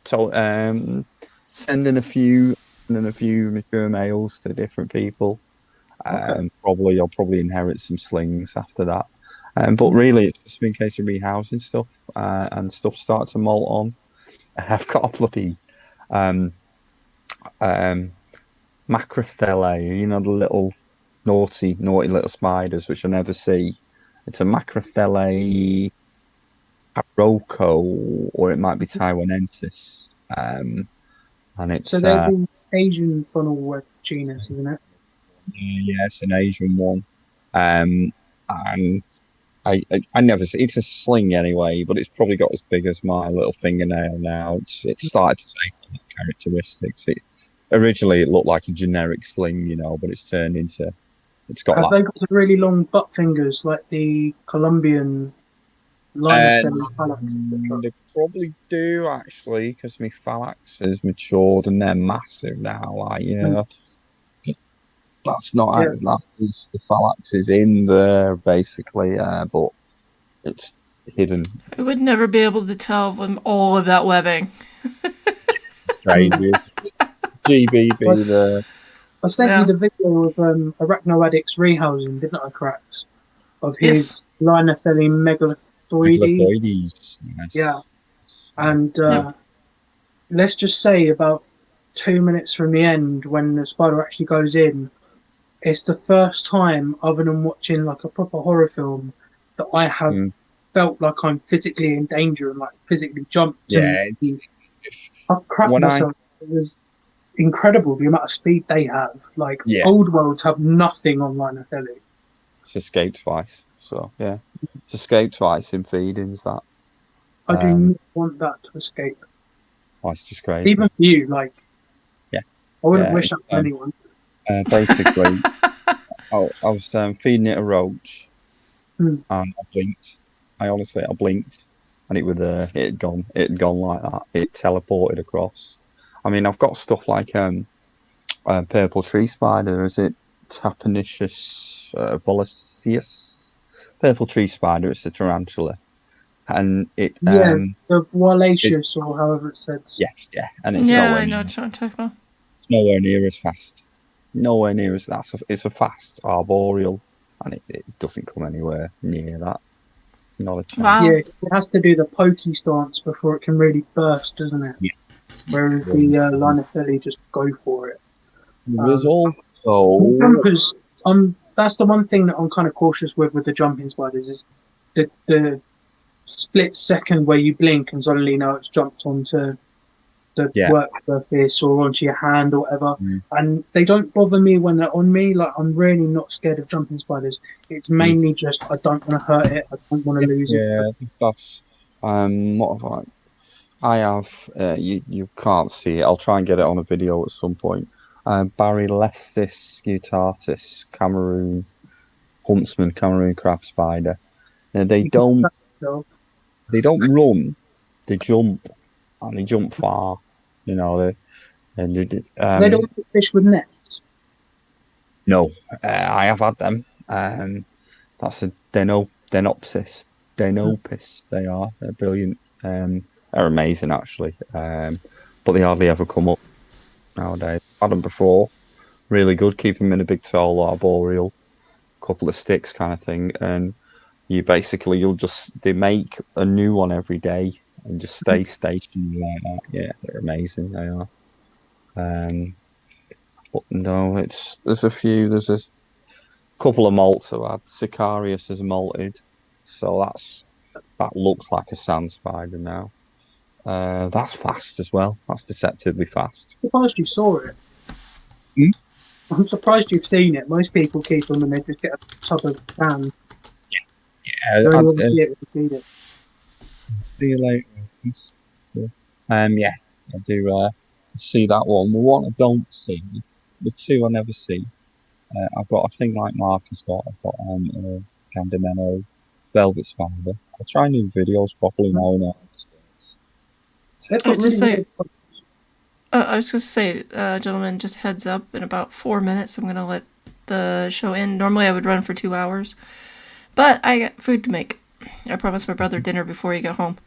D: told sending a few mature males to different people.
C: Okay.
D: I'll probably inherit some slings after that. But really, it's just been a case of rehousing stuff, and stuff start to molt on. I've got a bloody macrothelae, the little naughty little spiders, which I never see. It's a Macrothele Parroco, or it might be Taiwanensis. And it's
C: So they're the Asian funnel web genus, isn't it?
D: yeah, it's an Asian one. And I never see it's a sling anyway, but it's probably got as big as my little fingernail now. It's started to take on the characteristics. Originally it looked like a generic sling, but it's turned into it's got
C: Have
D: like
C: they got the really long butt fingers like the Colombian Linothele phalanx, etc.?
D: they probably do actually, because my phalanx has matured and they're massive now. Like, that's not
C: Yeah.
D: that is the phalanx is in there basically, but it's hidden.
A: I would never be able to tell from all of that webbing.
D: It's crazy. GBB there.
C: I sent
A: Yeah.
C: you the video of Arachno Addict's rehousing, didn't I, Cracks? Of his Linothele megalothoides.
D: Megalopoides. Yes.
C: Yeah. And
A: Yep.
C: let's just say about 2 minutes from the end, when the spider actually goes in, it's the first time, other than watching like a proper horror film, that I have felt like I'm physically in danger and like physically jumped.
D: Yeah,
C: I crapped
D: when
C: myself. It was incredible the amount of speed they have. Like
D: Yeah.
C: old worlds have nothing on Linothele.
D: It's escaped twice. So yeah, it's escaped twice in feedings. That
C: I do not want that to escape.
D: it's just crazy.
C: Even for you, like,
D: Yeah.
C: I wouldn't
D: Yeah,
C: wish that on anyone.
D: Basically, I was feeding it a roach,
C: Hmm.
D: and I blinked. I blinked, and it had gone. It had gone like that. It teleported across. I mean, I've got stuff like purple tree spider. Is it Tapanicius volicius? Purple tree spider. It's a tarantula, and it
C: Yeah, the Wallacious or however it says.
D: yes, yeah, and it's
A: Yeah,
D: nowhere
A: I know
D: near,
A: what you're talking about.
D: nowhere near as fast. Nowhere near as that. It's a fast arboreal, and it doesn't come anywhere near that. Not a chance.
A: Wow.
C: Yeah, it has to do the pokey stance before it can really burst, doesn't it?
D: Yeah.
C: Whereas the Linothele just go for it.
D: There's also
C: Jumpers, that's the one thing that I'm kind of cautious with the jumping spiders is the split second where you blink and suddenly know it's jumped onto the work surface or onto your hand or whatever. And they don't bother me when they're on me. Like, I'm really not scared of jumping spiders. It's mainly just I don't want to hurt it. I don't want to lose it.
D: Yeah, that's what I have. You can't see it. I'll try and get it on a video at some point. Barylestis scutatus, Cameroon huntsman, Cameroon crab spider. Now, they don't run. They jump, and they jump far. They don't
C: fish with nets.
D: No, I have had them. That's a Denopsis. Denopis. They're brilliant. They're amazing actually. But they hardly ever come up nowadays. Had them before. Really good. Keep them in a big tall arboreal, couple of sticks kind of thing, and they make a new one every day and just stay stationary like that. Yeah, they're amazing. They are. But no, there's a few. There's a couple of molts I've had. Sicarius is molted, so that looks like a sand spider now. That's fast as well. That's deceptively fast.
C: I'm surprised you saw it. I'm surprised you've seen it. Most people keep them and they just get a tub of sand.
D: Yeah,
C: See it.
D: See you later. Yeah, I do see that one. The one I don't see, the two I never see. I've got a thing like Mark has got. I've got Gandameno velvet spider. I'll try and do videos properly now.
A: I was going to say, gentlemen, just heads up, in about 4 minutes, I'm going to let the show end. Normally I would run for 2 hours, but I got food to make. I promised my brother dinner before he got home.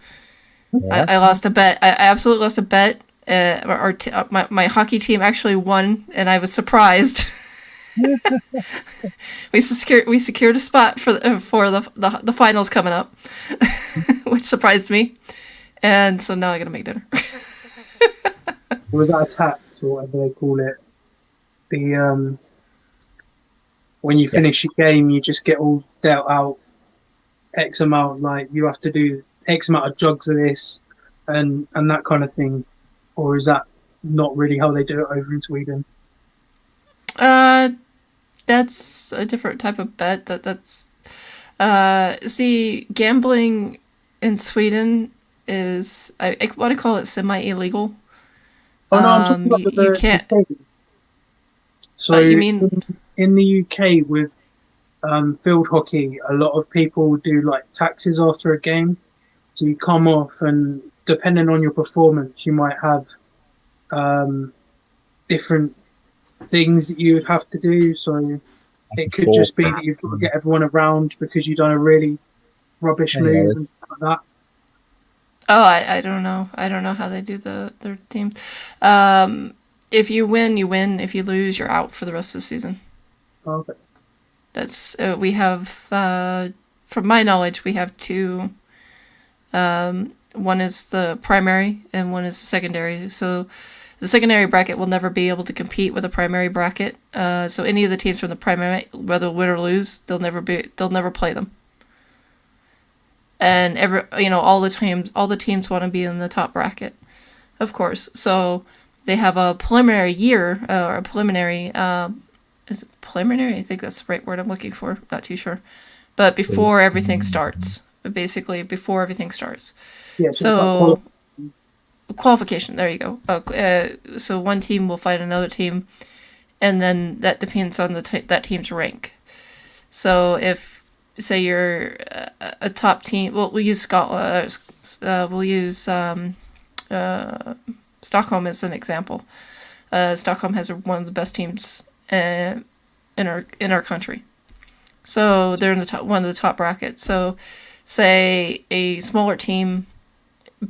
A: Yeah. I lost a bet. I absolutely lost a bet. My hockey team actually won, and I was surprised. We secured a spot for the finals coming up, which surprised me. And so now I got to make dinner.
C: Was that attacked or whatever they call it? The when you finish your game, you just get all dealt out X amount, like you have to do X amount of jugs of this and that kind of thing, or is that not really how they do it over in Sweden?
A: That's a different type of bet. See, gambling in Sweden is I want to call it semi-illegal.
C: Oh no, I'm talking about
A: You can't.
C: the game. So
A: You mean?
C: in the UK with field hockey, a lot of people do like taxes after a game. So you come off, and depending on your performance, you might have different things that you would have to do. So it could just be that you've got to get everyone around because you've done a really rubbish move and stuff like that.
A: Oh, I don't know. I don't know how they do their teams. If you win, you win. If you lose, you're out for the rest of the season.
C: Okay.
A: That's we have. From my knowledge, we have two. One is the primary and one is the secondary. So the secondary bracket will never be able to compete with the primary bracket. So any of the teams from the primary, whether win or lose, they'll never play them. And all the teams want to be in the top bracket, of course. So they have a preliminary year or a preliminary. Is it preliminary? I think that's the right word I'm looking for. Not too sure, but before everything starts, basically before everything starts.
C: Yeah.
A: So qualification. There you go. So one team will fight another team, and then that depends on that team's rank. So if say you're a top team, well, we'll use Scotland. We'll use Stockholm as an example. Stockholm has one of the best teams in our country. So they're in the one of the top brackets. So say a smaller team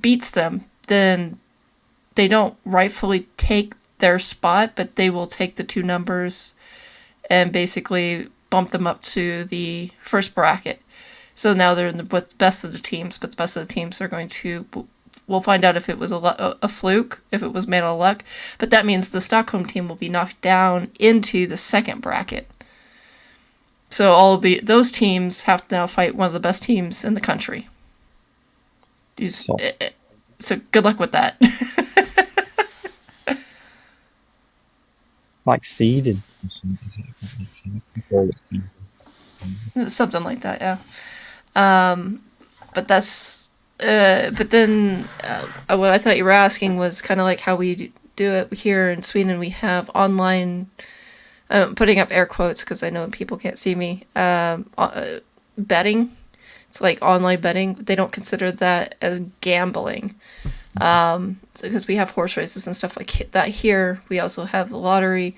A: beats them, then they don't rightfully take their spot, but they will take the two numbers and basically bump them up to the first bracket. So now they're with the best of the teams, but the best of the teams are going to. We'll find out if it was a fluke, if it was made out of luck. But that means the Stockholm team will be knocked down into the second bracket. So all those teams have to now fight one of the best teams in the country. So good luck with that.
E: Like seeding.
A: Something like that, yeah. But that's. But then, what I thought you were asking was kind of like how we do it here in Sweden. We have online, putting up air quotes because I know people can't see me. Betting, it's like online betting. They don't consider that as gambling, so because we have horse races and stuff like that here. We also have the lottery,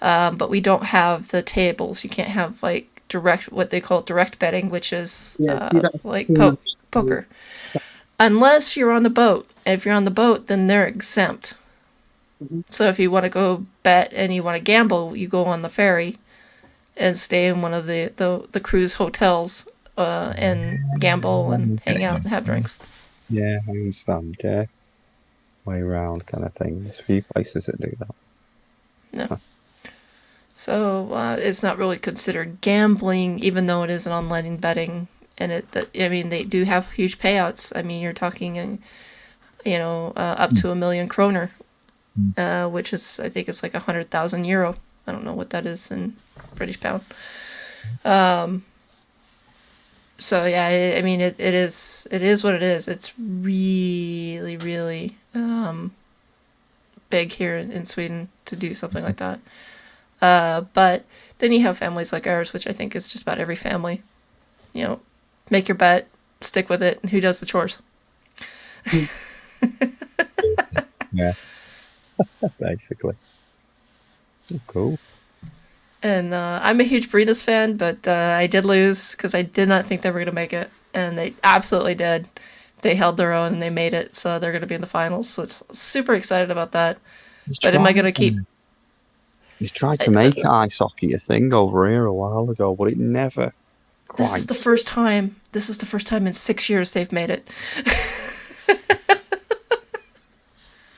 A: but we don't have the tables. You can't have like what they call direct betting, which is like poker. Unless you're on the boat. And if you're on the boat, then they're exempt. Mm-hmm. So if you want to go bet and you want to gamble, you go on the ferry and stay in one of the cruise hotels and gamble and hang out and have drinks.
E: Yeah, I understand. Yeah. Way around kind of thing. There's a few places that do that.
A: No. Huh. So it's not really considered gambling, even though it is an online betting. And they do have huge payouts. I mean, you're talking, up to €1 million kroner, which is, I think it's like 100,000 euro. I don't know what that is in British pound. So yeah, it is what it is. It's really, really big here in Sweden to do something like that. But then you have families like ours, which I think is just about every family. Make your bet, stick with it, and who does the chores?
E: Yeah. Basically. Oh, cool.
A: And I'm a huge Brina's fan, but I did lose because I did not think they were going to make it. And they absolutely did. They held their own and they made it, so they're going to be in the finals. So it's super excited about that. But am I going to keep...
E: They tried to make ice hockey a thing over here a while ago, but it never...
A: This is the first time in 6 years they've made it.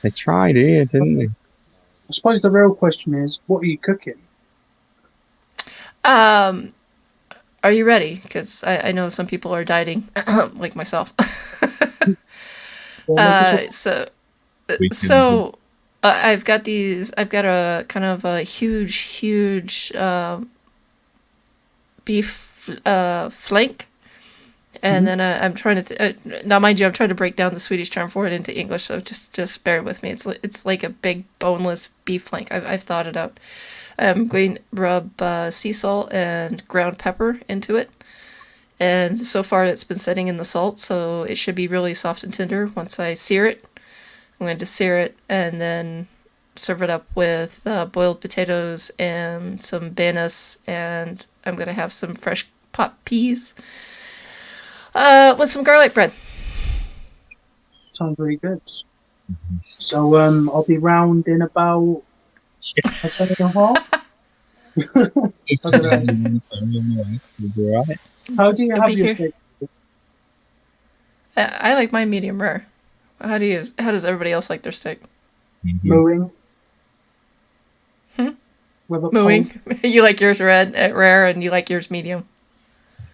E: They tried here, didn't they?
C: I suppose the real question is, what are you cooking?
A: Are you ready? Because I know some people are dieting, like myself.
C: Well, make us
A: So
E: We can
A: so I've got these. I've got a kind of a huge beef flank, and then I'm trying to. Now, mind you, I'm trying to break down the Swedish term for it into English, so just bear with me. It's like a big boneless beef flank. I've thought it out. I'm going to rub sea salt and ground pepper into it. And so far it's been sitting in the salt, so it should be really soft and tender once I sear it. I'm going to sear it and then serve it up with boiled potatoes and some bayones, and I'm going to have some fresh popped peas with some garlic bread.
C: sounds really good. So I'll be round in about a day and a half.
E: You'll be alright.
C: How do you
A: You'll
C: have
A: be
C: your
A: here.
C: steak?
A: I like mine medium rare. How does everybody else like their steak?
C: Mooing?
A: Hmm?
C: With a
A: Mooing. You like yours rare, and you like yours medium.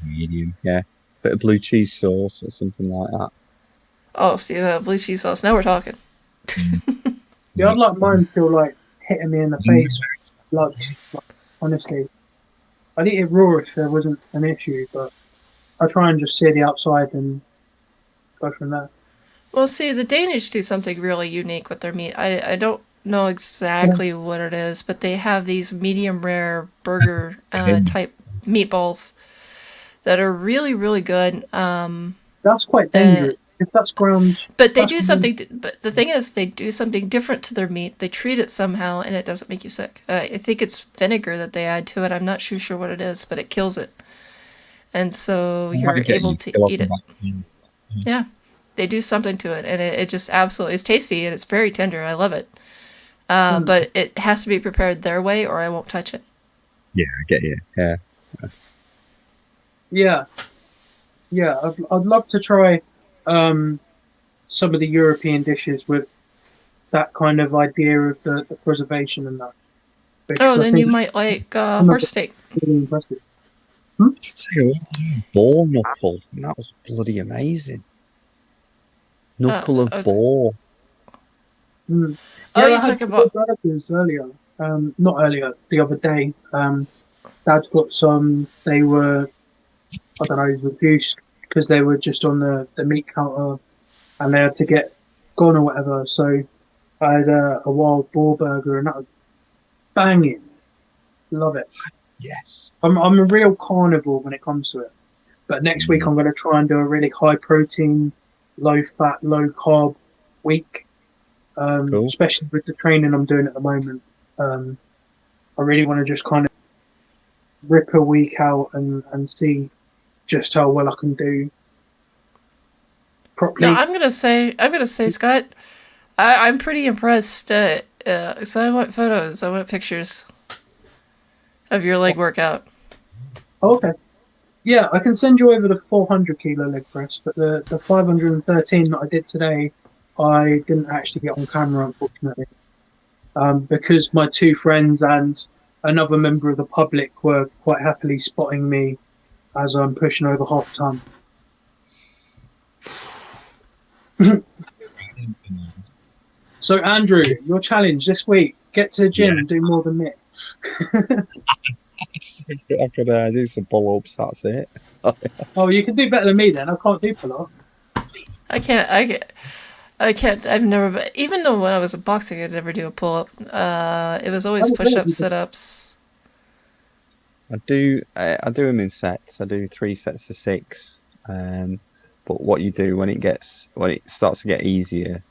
E: Medium, yeah. Bit of blue cheese sauce or something like that.
A: Oh, see the blue cheese sauce. Now we're talking.
C: Yeah, I'd like mine feel like hitting me in the face. Like, honestly. I'd eat it raw if there wasn't an issue, but I try and just sear the outside and go from there.
A: Well, see, the Danish do something really unique with their meat. I don't know exactly what it is, but they have these medium rare burger type meatballs that are really good.
C: That's quite dangerous. If that's ground,
A: But they
C: that's
A: do something. But the thing is, they do something different to their meat. They treat it somehow, and it doesn't make you sick. I think it's vinegar that they add to it. I'm not sure what it is, but it kills it, and so you're able to eat it. Yeah, they do something to it, and it just absolutely is tasty, and it's very tender. I love it. But it has to be prepared their way, or I won't touch it.
E: Yeah, I get you. Yeah.
C: yeah. I'd love to try some of the European dishes with that kind of idea of the preservation and that.
A: Oh,
C: Because I
A: then
C: think
A: you might like horse steak.
C: it's really impressive.
E: Tell you what, boar knuckle. That was bloody amazing. Knuckle
A: I
E: of
A: was-
E: boar.
C: Mm.
A: Oh,
C: Yeah,
A: you're
C: I had
A: talking about.
C: burgers earlier. Not earlier, the other day. Dad got some. They were, I don't know, reduced because they were just on the meat counter and they had to get gone or whatever. So I had a wild boar burger and that was banging. Love it.
E: Yes.
C: I'm a real carnivore when it comes to it. But next week I'm going to try and do a really high protein, low fat, low carb week.
E: Cool.
C: Especially with the training I'm doing at the moment. I really want to just kind of rip a week out and see just how well I can do properly.
A: No, I'm gonna say, Scott. I'm pretty impressed. So I want photos. I want pictures of your leg workout.
C: Oh, okay. Yeah, I can send you over the 400 kilo leg press, but the 513 that I did today, I didn't actually get on camera, unfortunately, because my two friends and another member of the public were quite happily spotting me as I'm pushing over half a ton. So, Andrew, your challenge this week: get to the gym and do more than me.
E: I could do some pull-ups. That's it.
C: Oh, you can do better than me then. I can't do pull-up.
A: I can't. I've never. Even though when I was in boxing, I'd never do a pull up. It was always push ups, sit ups.
E: I do them in sets. I do 3 sets of 6. But what you do when it starts to get easier,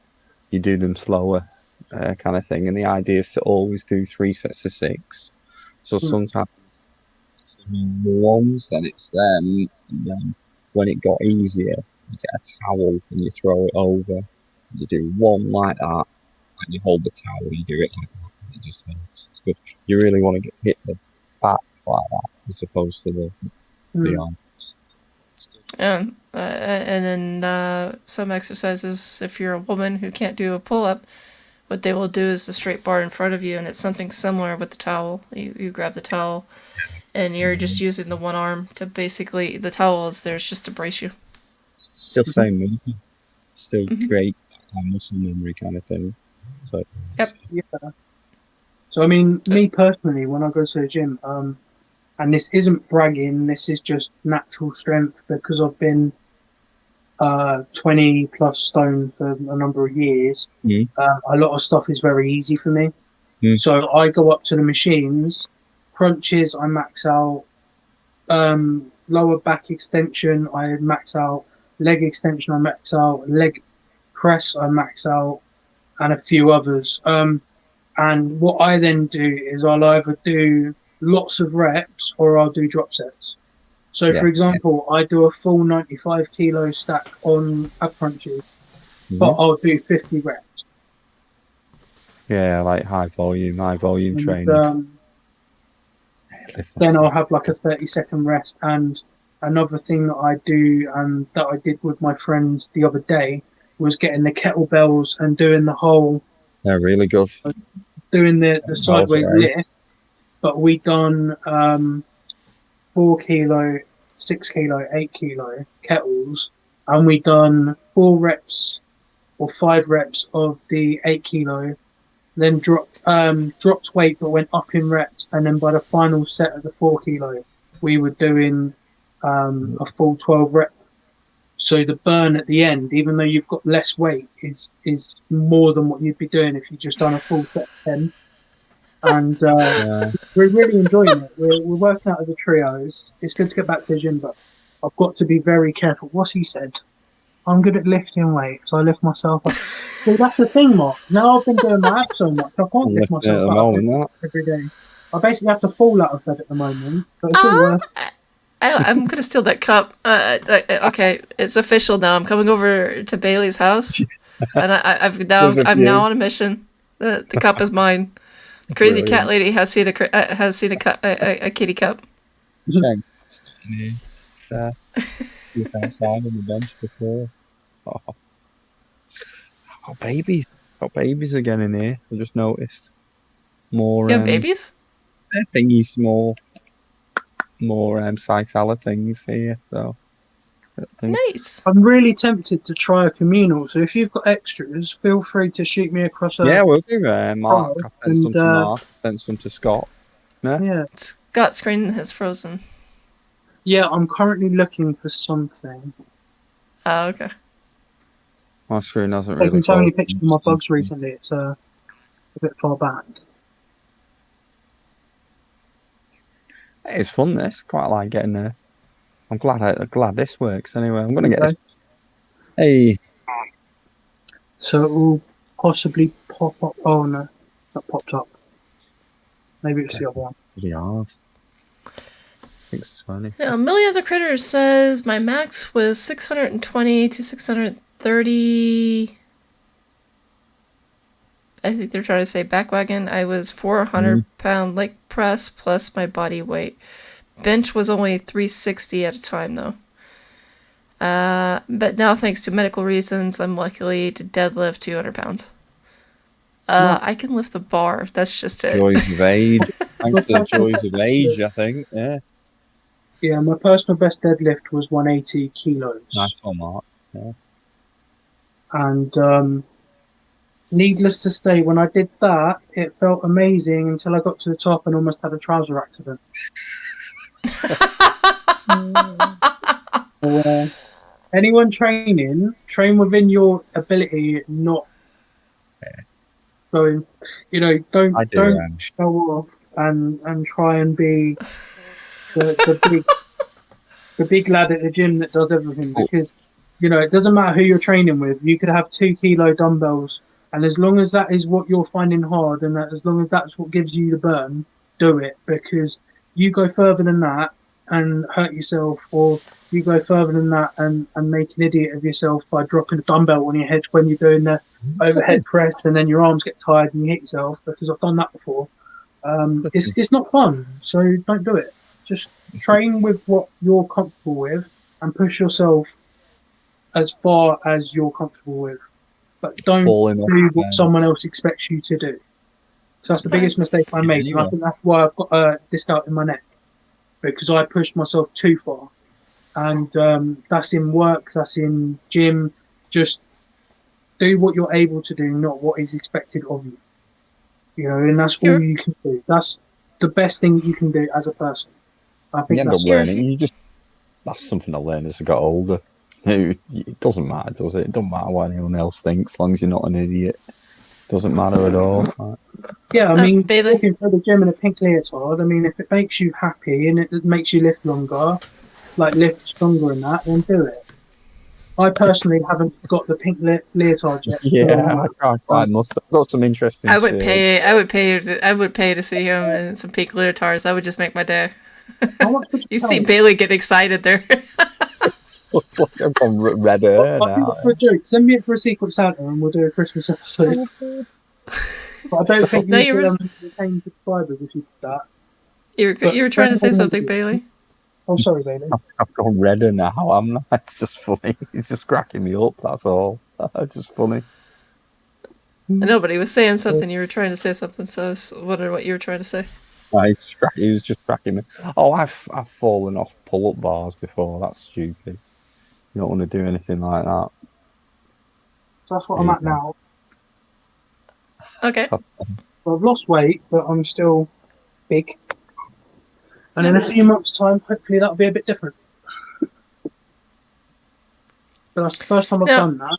E: you do them slower, kind of thing. And the idea is to always do 3 sets of 6. So sometimes it's the ones, then it's them, and then when it got easier, you get a towel and you throw it over. You do one like that, and you hold the towel. You do it like that, and it just helps. It's good. You really want to hit the back like that, as opposed to the arms.
A: Yeah, and then some exercises. If you're a woman who can't do a pull up, what they will do is the straight bar in front of you, and it's something similar with the towel. You grab the towel, and you're just using the one arm to basically, the towel is there's just to brace you.
E: Still same movie. Still
A: Mhm.
E: great muscle memory kind of thing. So
A: Yep.
C: Yeah. So I mean, me personally, when I go to the gym, and this isn't bragging, this is just natural strength because I've been 20 plus stone for a number of years.
E: Mm.
C: A lot of stuff is very easy for me.
E: Mm.
C: So I go up to the machines, crunches, I max out, lower back extension, I max out, leg extension, I max out, leg press, I max out, and a few others. And what I then do is I'll either do lots of reps or I'll do drop sets. So,
E: Yeah.
C: for example, I do a full 95 kilo stack on ab crunches, but
E: Mhm.
C: I'll do 50 reps.
E: Yeah, like high volume
C: And,
E: training.
C: then I'll have like a 30-second rest. And another thing that I do and that I did with my friends the other day was getting the kettlebells and doing the whole,
E: They're really good.
C: doing the sideways
E: yeah.
C: lift. But we done 4 kilo, 6 kilo, 8 kilo kettles, and we done 4 reps or 5 reps of the 8 kilo, then dropped weight but went up in reps, and then by the final set of the 4 kilo, we were doing a full 12 rep. So the burn at the end, even though you've got less weight, is more than what you'd be doing if you just done a full set of 10. And we're really enjoying it. We're working out as a trio. It's good to get back to the gym, but I've got to be very careful. What's he said? I'm good at lifting weights, so I lift myself up. See, that's the thing, Mark. Now I've been doing my abs so much, I can't lift myself up every day. I basically have to fall out of bed at the moment, but it's all worth it.
A: I'm gonna steal that cup. Okay, it's official now. I'm coming over to Bailey's house, and I'm now on a mission. The cup is mine. The crazy cat lady has seen a kitty cup.
E: Shame. He was outside on the bench before. Oh. Got babies again in here. I just noticed more.
A: You have babies?
E: Thingies, more Citala things here. So
A: nice.
C: I'm really tempted to try a communal, so if you've got extras, feel free to shoot me across a...
E: Yeah, we'll do. Mark, I sent some to Mark, sent some to Scott.
C: Yeah.
A: Scott's screen has frozen.
C: Yeah, I'm currently looking for something.
A: Oh, okay.
E: My screen hasn't
C: I've
E: really...
C: taken so many pictures of my bugs recently, it's a bit far back.
E: It's fun, this. Quite like getting there. I'm glad this works. Anyway, I'm going to get this. Hey.
C: So it will possibly pop up. Oh, no. That popped up. Maybe it's the other one.
E: Pretty hard. I think it's funny.
A: Yeah, Millions of Critters says my max was 620 to 630. I think they're trying to say back wagon. I was 400-pound leg press plus my body weight. Bench was only 360 at a time, though. But now, thanks to medical reasons, I'm lucky to deadlift 200 pounds. I can lift the bar. That's just it.
E: Joys of age. Thanks to the joys of age, I think. Yeah.
C: Yeah, my personal best deadlift was 180 kilos.
E: Nice one, Mark. Yeah.
C: And needless to say, when I did that, it felt amazing until I got to the top and almost had a trouser accident. So, anyone train within your ability, not going. Don't show off and try and be the big lad at the gym that does everything, because it doesn't matter who you're training with. You could have 2 kilo dumbbells, and as long as that is what you're finding hard, and as long as that's what gives you the burn, do it, because you go further than that and hurt yourself, or you go further than that and make an idiot of yourself by dropping a dumbbell on your head when you're doing the overhead press, and then your arms get tired and you hit yourself, because I've done that before. It's not fun, so don't do it. Just train with what you're comfortable with and push yourself as far as you're comfortable with, but don't do what someone else expects you to do. So that's the biggest mistake I made, and I think that's why I've got a disc out in my neck. because I pushed myself too far. And that's in work, that's in gym. Just do what you're able to do, not what is expected of you. You know, and that's all you can do. That's the best thing you can do as a person. I think
E: You end up
C: that's
E: learning. That's something I learned as I got older. It doesn't matter, does it? It doesn't matter what anyone else thinks, as long as you're not an idiot. Doesn't matter at all.
C: Yeah, I mean,
A: Bailey.
C: walking through the gym in a pink leotard, I mean, if it makes you happy and it makes you lift longer, like lift stronger and that, then do it. I personally haven't got the pink leotard yet.
E: Yeah, I must have got some interesting
A: I would
E: shit.
A: pay. I would pay to see him in some pink leotards. That would just make my day.
C: How much would
A: You
C: pay?
A: see Bailey get excited there.
E: It's like I've gone red hair
C: I'll do
E: now.
C: it for a joke. Send me it for a Secret Santa and we'll do a Christmas episode. But I don't think
A: No,
C: you
A: you
C: would
A: were-
C: retain subscribers if you did that.
A: You were trying to say something, Bailey.
C: Oh, sorry, Bailey.
E: I've gone redder now. I'm not. It's just funny. It's just cracking me up. That's all. It's just funny.
A: I know, but he was saying something. You were trying to say something, so I was wondering what you were trying to say.
E: He was just cracking me. Oh, I've fallen off pull-up bars before. That's stupid. You don't want to do anything like that.
C: So that's what I'm at now.
A: Okay.
C: Well, I've lost weight, but I'm still big. And in a few months' time, hopefully that'll be a bit different. But that's the first time I've
A: Now,
C: done that.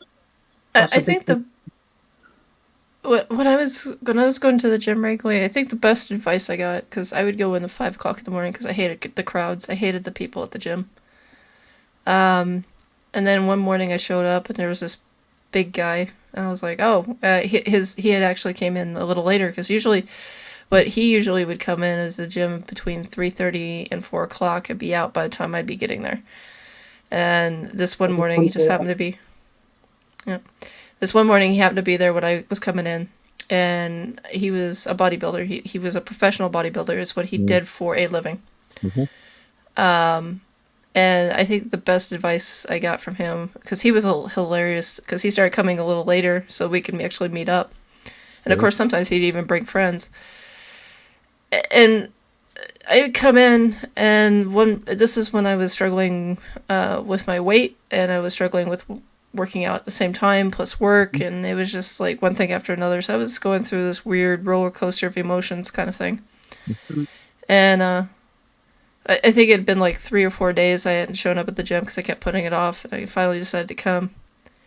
A: I
C: That's a
A: think
C: big
A: when I was going to the gym regularly, I think the best advice I got, because I would go in at 5 o'clock in the morning because I hated the crowds. I hated the people at the gym. And then one morning I showed up and there was this big guy. And I was like, oh, he had actually came in a little later because he usually would come in as the gym between 3:30 and 4 o'clock and be out by the time I'd be getting there. And this one morning he just happened to be, This one morning he happened to be there when I was coming in, and he was a bodybuilder. He was a professional bodybuilder is what he did for a living. And I think the best advice I got from him, because he was hilarious, because he started coming a little later so we could actually meet up. And of course, sometimes he'd even bring friends. And I would come in, and this is when I was struggling with my weight, and I was struggling with working out at the same time, plus work, and it was just like one thing after another. So I was going through this weird roller coaster of emotions kind of thing. And I think it had been like 3 or 4 days I hadn't shown up at the gym because I kept putting it off. And I finally decided to come.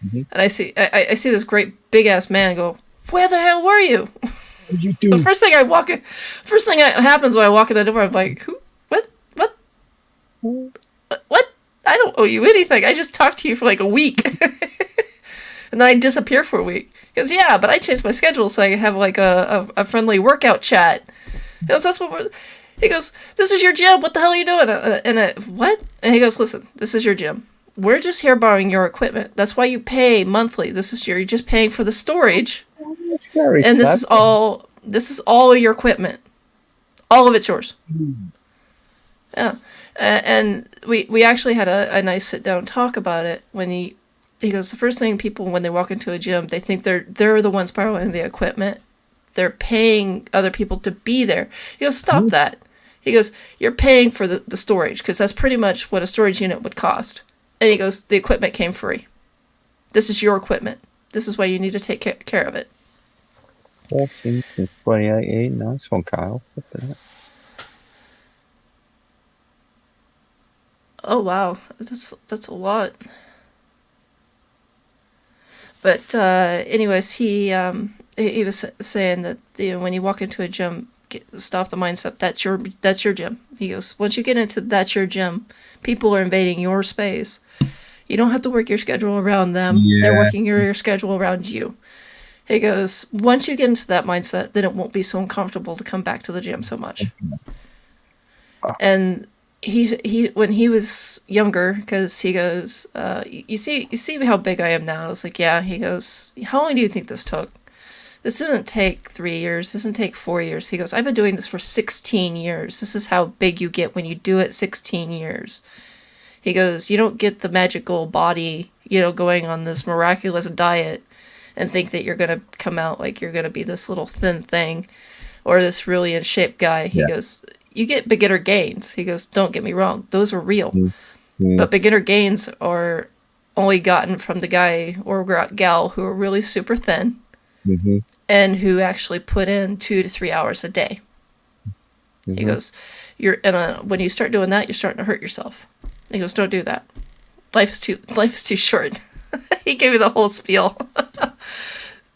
A: And I see this great big ass man go, "Where the hell were you?"
C: You do.
A: The first thing that happens when I walk in the door, I'm like, "Who? What? I don't owe you anything. I just talked to you for like a week." And then I disappear for a week. He goes, "Yeah, but I changed my schedule so I could have like a friendly workout chat." He goes, he goes, "This is your gym. What the hell are you doing?" What? And he goes, "Listen, this is your gym. We're just here borrowing your equipment. That's why you pay monthly. You're just paying for the storage. And this is all your equipment. All of it's yours." Yeah. And we actually had a nice sit down talk about it when he goes, the first thing people, when they walk into a gym, they think they're the ones borrowing the equipment. They're paying other people to be there. He goes, "Stop that." He goes, "You're paying for the storage, because that's pretty much what a storage unit would cost." And he goes, "The equipment came free. This is your equipment. This is why you need to take care of it."
E: Well, since 2018. Nice one, Kyle.
A: Oh wow, that's a lot. But anyways, he was saying that when you walk into a gym, stop the mindset that's your gym. He goes, once you get into that's your gym, people are invading your space. You don't have to work your schedule around them. Yeah. They're working your schedule around you. He goes, once you get into that mindset, then it won't be so uncomfortable to come back to the gym so much. And he when he was younger, because he goes, you see how big I am now. I was like, yeah. He goes, how long do you think this took? This doesn't take 3 years. This doesn't take 4 years. He goes, I've been doing this for 16 years. This is how big you get when you do it 16 years. He goes, you don't get the magical body, going on this miraculous diet and think that you're going to come out like you're going to be this little thin thing or this really in shape guy. He goes, you get beginner gains. He goes, don't get me wrong, those are real.
E: Mm.
A: But beginner gains are only gotten from the guy or gal who are really super thin
E: Mm-hmm.
A: and who actually put in 2 to 3 hours a day. He
E: Mm-hmm.
A: goes, when you start doing that, you're starting to hurt yourself. He goes, don't do that. Life is too short. He gave me the whole spiel.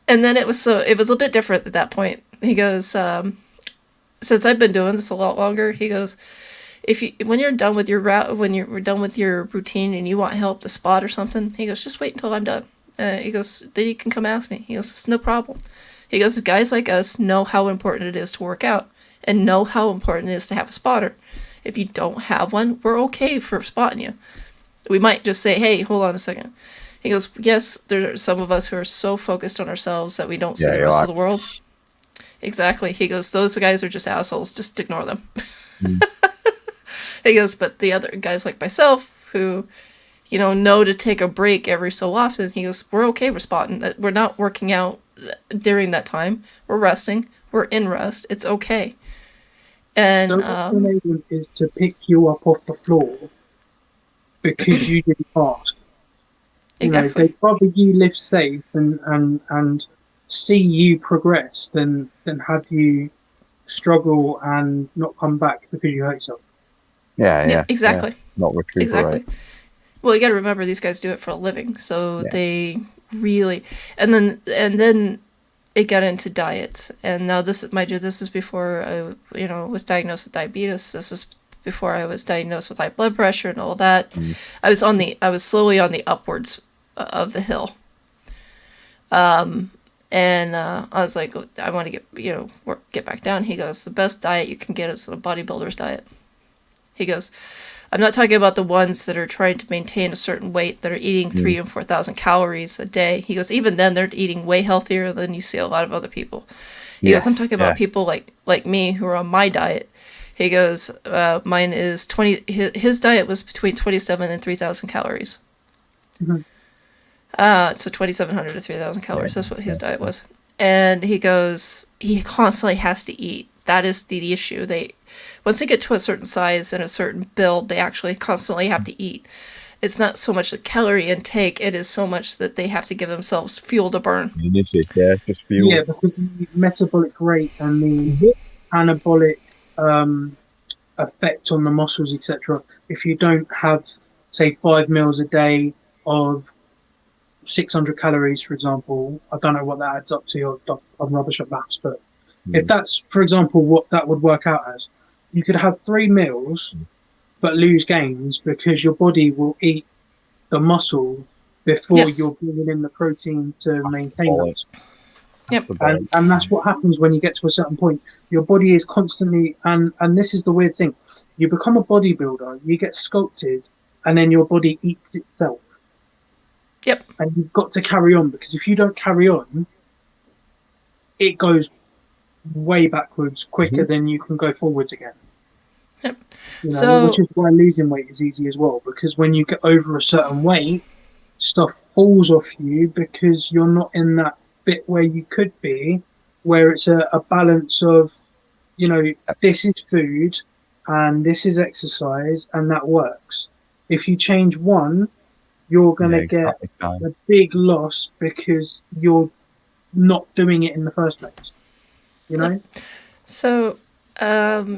A: And then it was a little bit different at that point. He goes, since I've been doing this a lot longer, he goes, when you're done with your routine and you want help to spot or something, he goes, just wait until I'm done. He goes, then you can come ask me. He goes, it's no problem. He goes, guys like us know how important it is to work out and know how important it is to have a spotter. If you don't have one, we're okay for spotting you. We might just say, hey, hold on a second. He goes, yes, there are some of us who are so focused on ourselves that we don't see the rest of the world. Exactly. He goes, those guys are just assholes. Just ignore them.
E: Mm.
A: He goes, but the other guys like myself who, know to take a break every so often, he goes, we're okay with spotting. We're not working out during that time. We're resting. We're in rest. It's okay. And
C: So what they want is to pick you up off the floor because you didn't ask.
A: exactly.
C: They'd rather you live safe and see you progress than have you struggle and not come back because you hurt yourself.
E: Yeah,
A: exactly.
E: Yeah. Not recuperate.
A: Exactly. Well, you got to remember these guys do it for a living, so
E: Yeah.
A: they really, and then it got into diets, and now this is before I was diagnosed with diabetes. This is before I was diagnosed with high blood pressure and all that.
E: Mm.
A: I was slowly on the upwards of the hill. And I was like, I want to get back down. He goes, the best diet you can get is a bodybuilder's diet. He goes, I'm not talking about the ones that are trying to maintain a certain weight that are eating 3,000 and 4,000 calories a day. He goes, even then they're eating way healthier than you see a lot of other people. He goes, I'm talking about people like me who are on my diet. He goes, mine is 20. His diet was between 27 and 3,000 calories.
C: Mhm.
A: So 2,700 to 3,000 calories. That's what his diet was. And he goes, he constantly has to eat. That is the issue. Once they get to a certain size and a certain build, they actually constantly have to eat. It's not so much the calorie intake, it is so much that they have to give themselves fuel to burn.
E: Yeah, just fuel.
C: Yeah, because the metabolic rate and the anabolic effect on the muscles, etc. If you don't have, say, 5 meals a day of 600 calories, for example, I don't know what that adds up to. I'm rubbish at maths, but if that's, for example, what that would work out as, you could have 3 meals but lose gains because your body will eat the muscle before you're bringing in the protein to maintain those.
A: Yep.
C: And that's what happens when you get to a certain point. Your body is constantly, and this is the weird thing, you become a bodybuilder, you get sculpted, and then your body eats itself.
A: Yep.
C: And you've got to carry on, because if you don't carry on, it goes way backwards quicker than you can go forwards again.
A: Yep.
C: Which is why losing weight is easy as well, because when you get over a certain weight, stuff falls off you because you're not in that bit where you could be, where it's a balance of, this is food and this is exercise, and that works. If you change one, you're going to get a big loss because you're not doing it in the first place.
A: So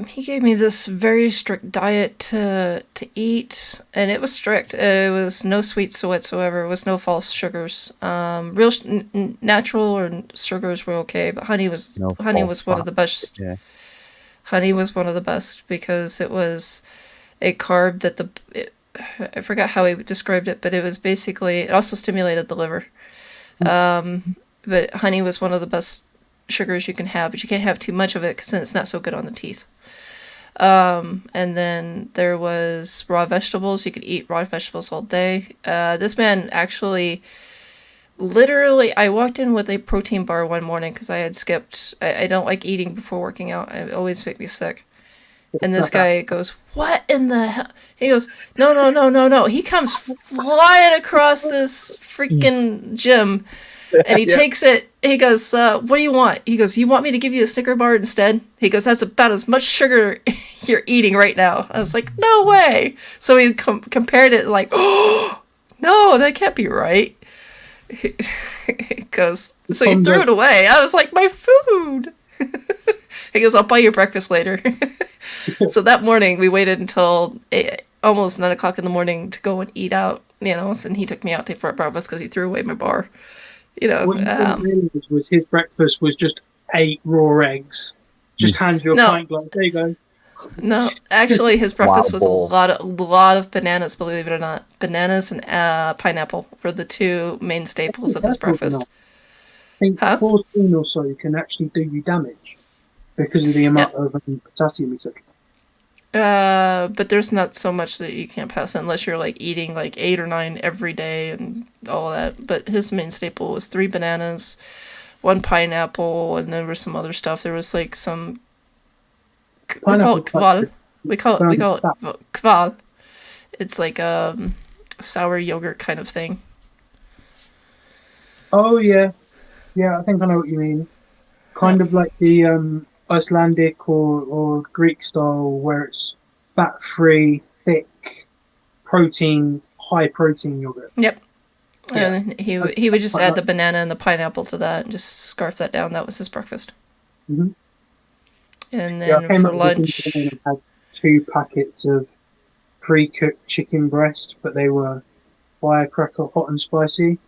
A: he gave me this very strict diet to eat, and it was strict. It was no sweets whatsoever. It was no false sugars. Real natural or sugars were okay, but honey was one of the best.
E: Yeah.
A: Honey was one of the best because it was a carb that I forgot how he described it, but it was basically, it also stimulated the liver. But honey was one of the best sugars you can have, but you can't have too much of it because then it's not so good on the teeth. And then there was raw vegetables. You could eat raw vegetables all day. This man actually, literally, I walked in with a protein bar one morning because I had skipped. I don't like eating before working out. It always makes me sick. And this guy goes, what in the hell? He goes, no. He comes flying across this freaking gym. And he takes it. He goes, "What do you want?" He goes, "You want me to give you a Snicker bar instead?" He goes, "That's about as much sugar you're eating right now." I was like, "No way!" So he compared it like, "Oh, no, that can't be right." He goes, "So you threw it away?" I was like, "My food." He goes, "I'll buy you breakfast later." So that morning we waited until almost 9 o'clock in the morning to go and eat out, and he took me out for breakfast because he threw away my bar.
C: What you didn't realize was his breakfast was just 8 raw eggs. Just hands you a pint glass. There you go.
A: No, actually, his breakfast was
E: Wow.
A: a lot of bananas. Believe it or not, bananas and pineapple were the two main staples of his breakfast.
C: I think 4 spoon or so can actually do you damage because of the amount of potassium, etc.
A: But there's not so much that you can't pass unless you're like eating like 8 or 9 every day and all that. But his main staple was 3 bananas, 1 pineapple, and there was some other stuff. There was like some. We call it kval. We call it kval. It's like a sour yogurt kind of thing.
C: Oh yeah, I think I know what you mean. Kind of like the Icelandic or Greek style, where it's fat-free, thick, high protein yogurt.
A: Yep.
C: Yeah.
A: And he would just add the banana and the pineapple to that and just scarf that down. That was his breakfast.
C: Mm-hmm.
A: And then for lunch,
C: I had 2 packets of pre-cooked chicken breast, but they were firecracker hot and spicy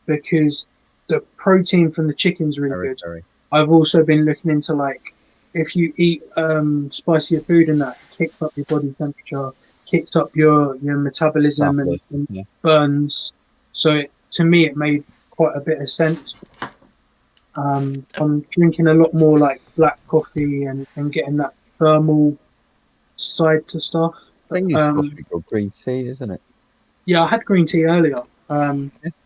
C: because the protein from the chicken's really good.
E: Sorry.
C: I've also been looking into like if you eat spicier food and that kicks up your body temperature, kicks up your metabolism and burns. So to me, it made quite a bit of sense. I'm drinking a lot more like black coffee and getting that thermal side to stuff.
E: I think it's supposed to be called green tea, isn't it?
C: Yeah, I had green tea earlier.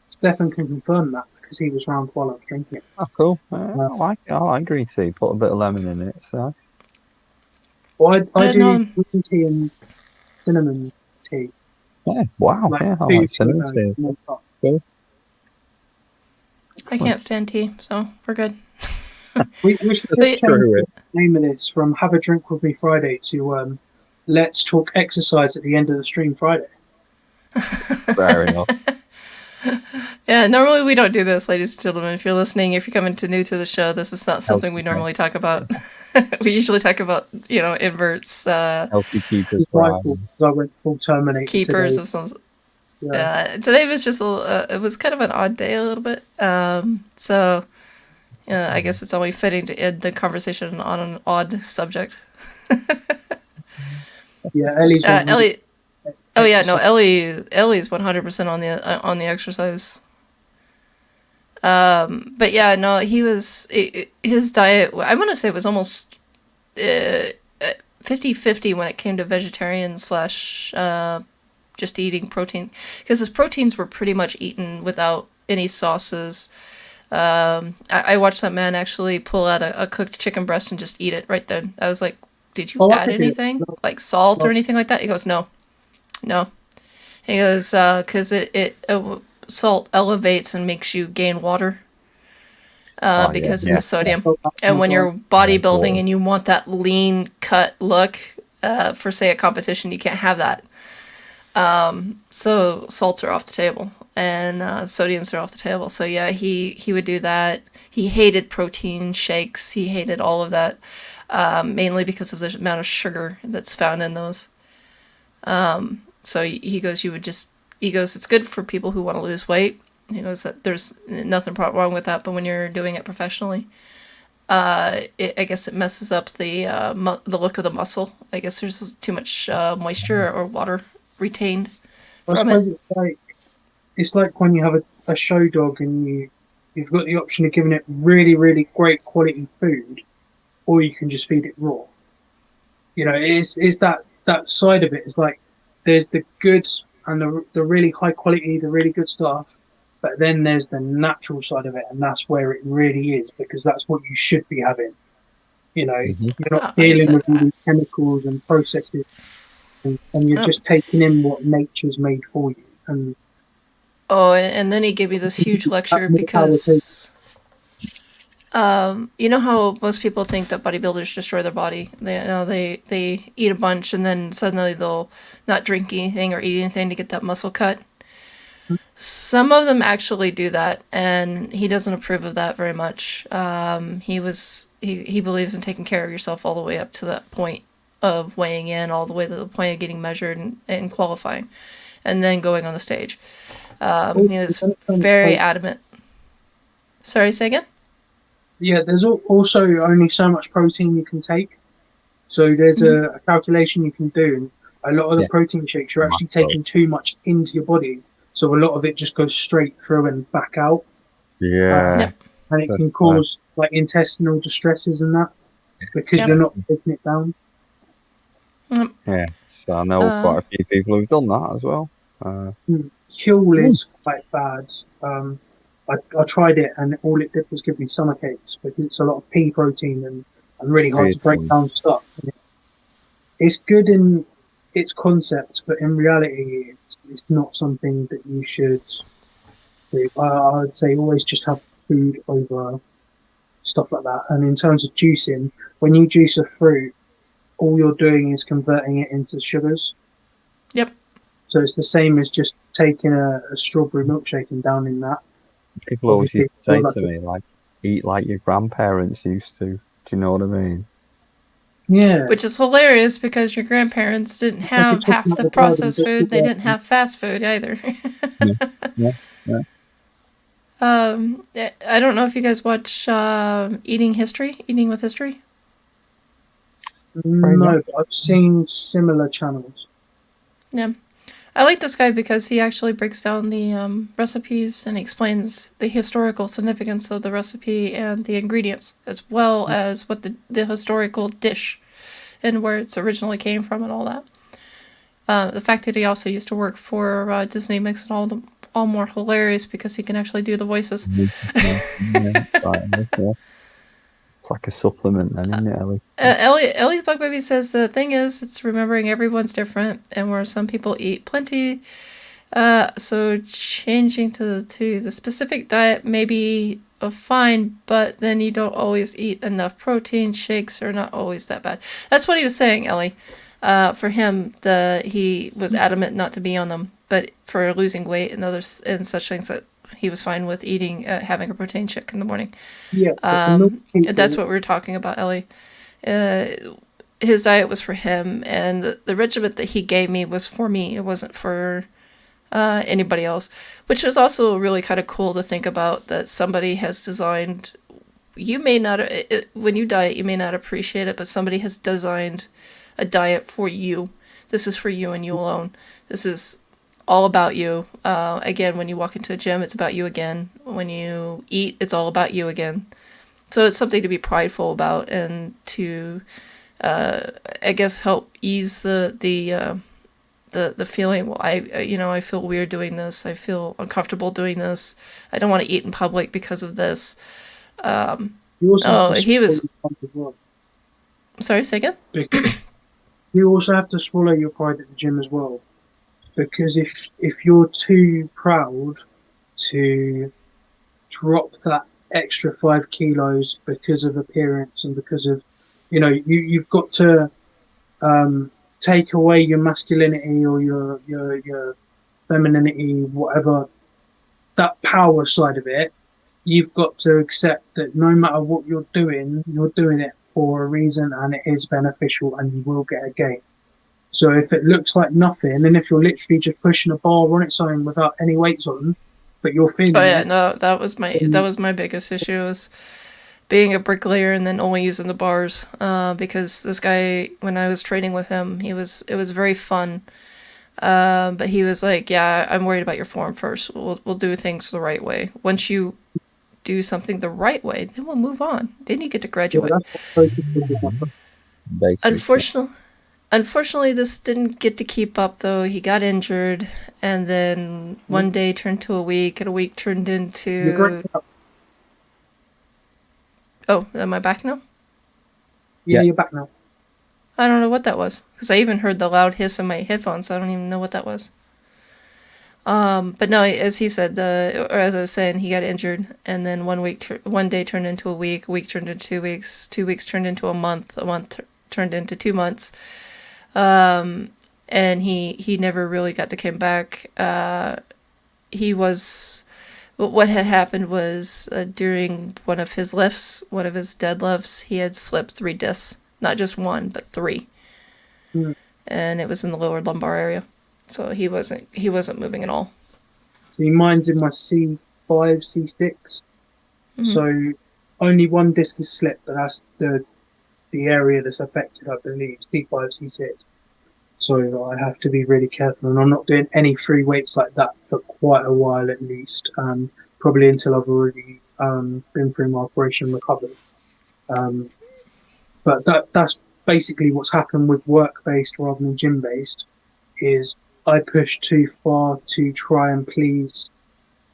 C: Stefan can confirm that because he was around while I was drinking it.
E: Oh, cool. I like green tea. Put a bit of lemon in it. It's nice.
C: Well, I do green tea and cinnamon tea.
E: Yeah. Wow.
C: Like
E: I like cinnamon tea. Cool.
A: I can't stand tea, so we're good.
C: We should change the name of this from Have a Drink With Me Friday to Let's Talk Exercise at the end of the stream Friday.
E: Fair enough.
A: Yeah, normally we don't do this, ladies and gentlemen. If you're listening, if you're coming new to the show, this is not something we normally talk about. We usually talk about, inverts.
E: Healthy keepers.
C: I went full Terminator.
A: Keepers
C: today.
A: of some.
C: Yeah.
A: Today was just it was kind of an odd day a little bit. So, I guess it's only fitting to end the conversation on an odd subject.
C: Yeah, Ellie's.
A: Ellie. Oh yeah, no, Ellie's 100% on the exercise. But yeah, no, his diet. I want to say it was almost 50-50 when it came to vegetarian / just eating protein, because his proteins were pretty much eaten without any sauces. I watched that man actually pull out a cooked chicken breast and just eat it right then. I was like, "Did you add anything like salt or anything like that?" He goes, "No." He goes, "'cause salt elevates and makes you gain water. Because it's a sodium. And when you're bodybuilding and you want that lean cut look, for say a competition, you can't have that. So salts are off the table and sodiums are off the table. So yeah, he would do that. He hated protein shakes. He hated all of that, mainly because of the amount of sugar that's found in those. So he goes, it's good for people who want to lose weight. He goes that there's nothing wrong with that, but when you're doing it professionally, I guess it messes up the look of the muscle. I guess there's too much moisture or water retained from it.
C: It's like when you have a show dog and you've got the option of giving it really, really great quality food, or you can just feed it raw. It's that side of it. It's like there's the good and the really high quality, the really good stuff, but then there's the natural side of it, and that's where it really is, because that's what you should be having. You're not dealing with all these chemicals and processes, and you're just taking in what nature's made for you. And
A: Oh, and then he gave me this huge lecture
C: That's how it
A: because, you know how most people think that bodybuilders destroy their body. They eat a bunch and then suddenly they'll not drink anything or eat anything to get that muscle cut. Some of them actually do that, and he doesn't approve of that very much. He believes in taking care of yourself all the way up to that point of weighing in, all the way to the point of getting measured and qualifying, and then going on the stage. He was very adamant. Sorry, say again?
C: Yeah, there's also only so much protein you can take. So there's a calculation you can do. A lot of the protein shakes, you're actually taking too much into your body. So a lot of it just goes straight through and back out.
E: Yeah.
A: Yep.
C: And it can cause like intestinal distresses and that because you're not taking it down.
E: Yeah. So I know quite a few people who've done that as well.
C: Fuel is quite bad. I tried it and all it did was give me stomach aches because it's a lot of pea protein and really hard to break down stuff. It's good in its concept, but in reality, it's not something that you should do. I would say always just have food over stuff like that. And in terms of juicing, when you juice a fruit, all you're doing is converting it into sugars.
A: Yep.
C: So it's the same as just taking a strawberry milkshake and downing that.
E: People always used to say to me, like, eat like your grandparents used to. Do you know what I mean?
C: Yeah.
A: Which is hilarious because your grandparents didn't have half the processed food. They didn't have fast food either.
E: Yeah.
A: I don't know if you guys watch Eating with History.
C: No, but I've seen similar channels.
A: Yeah. I like this guy because he actually breaks down the recipes and explains the historical significance of the recipe and the ingredients, as well as what the historical dish and where it's originally came from and all that. The fact that he also used to work for Disney makes it all more hilarious because he can actually do the voices.
E: It's like a supplement then, isn't it, Ellie?
A: Ellie's Bug Baby says the thing is, it's remembering everyone's different, and where some people eat plenty, so changing to the specific diet may be fine, but then you don't always eat enough protein. Shakes are not always that bad. That's what he was saying, Ellie. For him, he was adamant not to be on them, but for losing weight and others and such things that he was fine with eating, having a protein shake in the morning.
C: Yeah,
A: that's what we were talking about, Ellie. His diet was for him, and the regimen that he gave me was for me. It wasn't for anybody else, which is also really kind of cool to think about that somebody has designed. You may not, when you diet, you may not appreciate it, but somebody has designed a diet for you. This is for you and you alone. This is all about you. Again, when you walk into a gym, it's about you again. When you eat, it's all about you again. So it's something to be prideful about and to, I guess, help ease the feeling. Well, I feel weird doing this. I feel uncomfortable doing this. I don't want to eat in public because of this. He was. Sorry, say again.
C: You also have to swallow your pride at the gym as well. Because if you're too proud to drop that extra 5 kilos because of appearance and because of, you've got to take away your masculinity or your femininity, whatever, that power side of it, you've got to accept that no matter what you're doing it for a reason and it is beneficial and you will get a gain. So if it looks like nothing, and if you're literally just pushing a bar on its own without any weights on, but you're feeling
A: no, that was my biggest issue was being a bricklayer and then only using the bars. Because this guy, when I was training with him, it was very fun. But he was like, "Yeah, I'm worried about your form first. We'll do things the right way. Once you do something the right way, then we'll move on. Then you get to graduate." Unfortunately, this didn't get to keep up, though. He got injured, and then one day turned to a week, and a week turned into... Oh, am I back now?
C: Yeah, you're back now.
A: I don't know what that was, because I even heard the loud hiss in my headphones, so I don't even know what that was. But no, as he said, or as I was saying, he got injured, and then one day turned into a week turned into 2 weeks, 2 weeks turned into a month turned into 2 months, and he never really got to come back. He was, what had happened was during one of his lifts, one of his deadlifts, he had slipped 3 discs, not just one, but 3, and it was in the lower lumbar area. So he wasn't moving at all.
C: See, mine's in my C5, C6. So only one disc is slipped, but that's the area that's affected, I believe, C5, C6. So I have to be really careful, and I'm not doing any free weights like that for quite a while at least, probably until I've already been through my operation and recovered. But that's basically what's happened with work-based rather than gym-based, is I pushed too far to try and please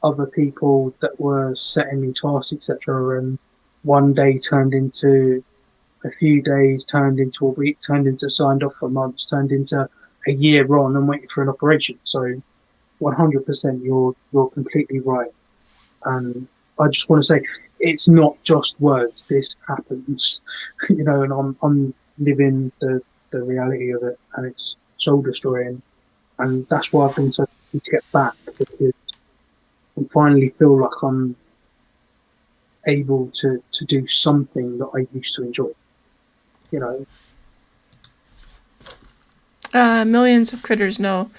C: other people that were setting me tasks, etc. And one day turned into a few days, turned into a week, turned into signed off for months, turned into a year on and waiting for an operation. So 100% you're completely right. And I just want to say, it's not just words. This happens, and I'm living the reality of it, and it's soul destroying. And that's why I've been so happy to get back, because I finally feel like I'm able to do something that I used to enjoy.
A: Millions of critters know.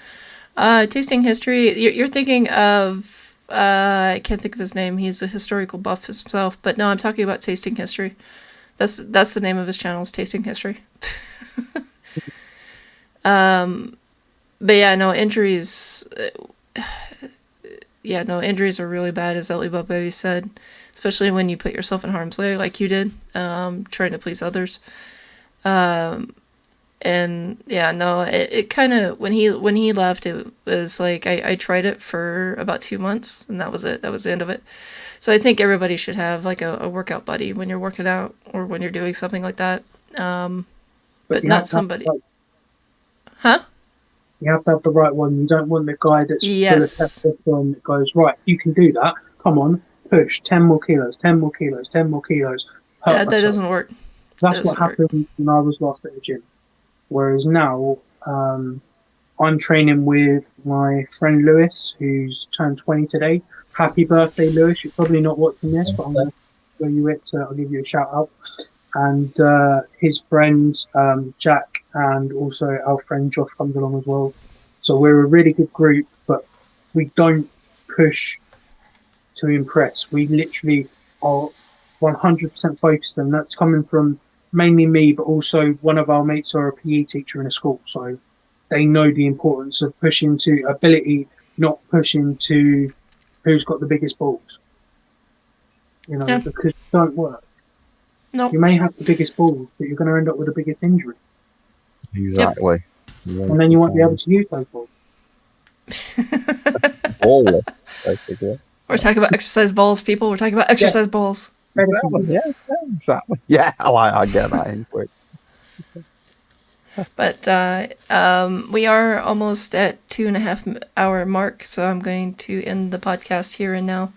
A: Tasting history. You're thinking of. I can't think of his name. He's a historical buff himself. But no, I'm talking about tasting history. That's the name of his channel. Is Tasting History. But yeah, no injuries. Injuries are really bad, as Ellie Baby said, especially when you put yourself in harm's way, like you did, trying to please others. And yeah, no, it kind of, when he left, it was like I tried it for about 2 months, and that was it. That was the end of it. So I think everybody should have like a workout buddy when you're working out or when you're doing something like that. But not somebody. Huh?
C: You have to have the right one. You don't want the guy that's full of testosterone that goes, right, you can do that. Come on, push 10 more kilos, 10 more kilos, 10 more kilos.
A: That doesn't work.
C: That's what happened when I was last at the gym. Whereas now, I'm training with my friend Lewis, who's turned 20 today. Happy birthday, Lewis. You're probably not watching this, but I'm going to show you it. I'll give you a shout out. And his friends, Jack, and also our friend Josh comes along as well. So we're a really good group, but we don't push to impress. We literally are 100% focused, and that's coming from mainly me, but also one of our mates are a PE teacher in a school, so they know the importance of pushing to ability, not pushing to who's got the biggest balls. Because it don't work.
A: No.
C: You may have the biggest balls, but you're going to end up with the biggest injury.
E: Exactly.
C: Yep. And then you won't be able to use those balls.
E: Ballless, basically.
A: We're talking about exercise balls, people. We're talking about exercise balls.
E: Yeah, exactly. Yeah, I get that input.
A: But we are almost at 2.5 hour mark, so I'm going to end the podcast here and now.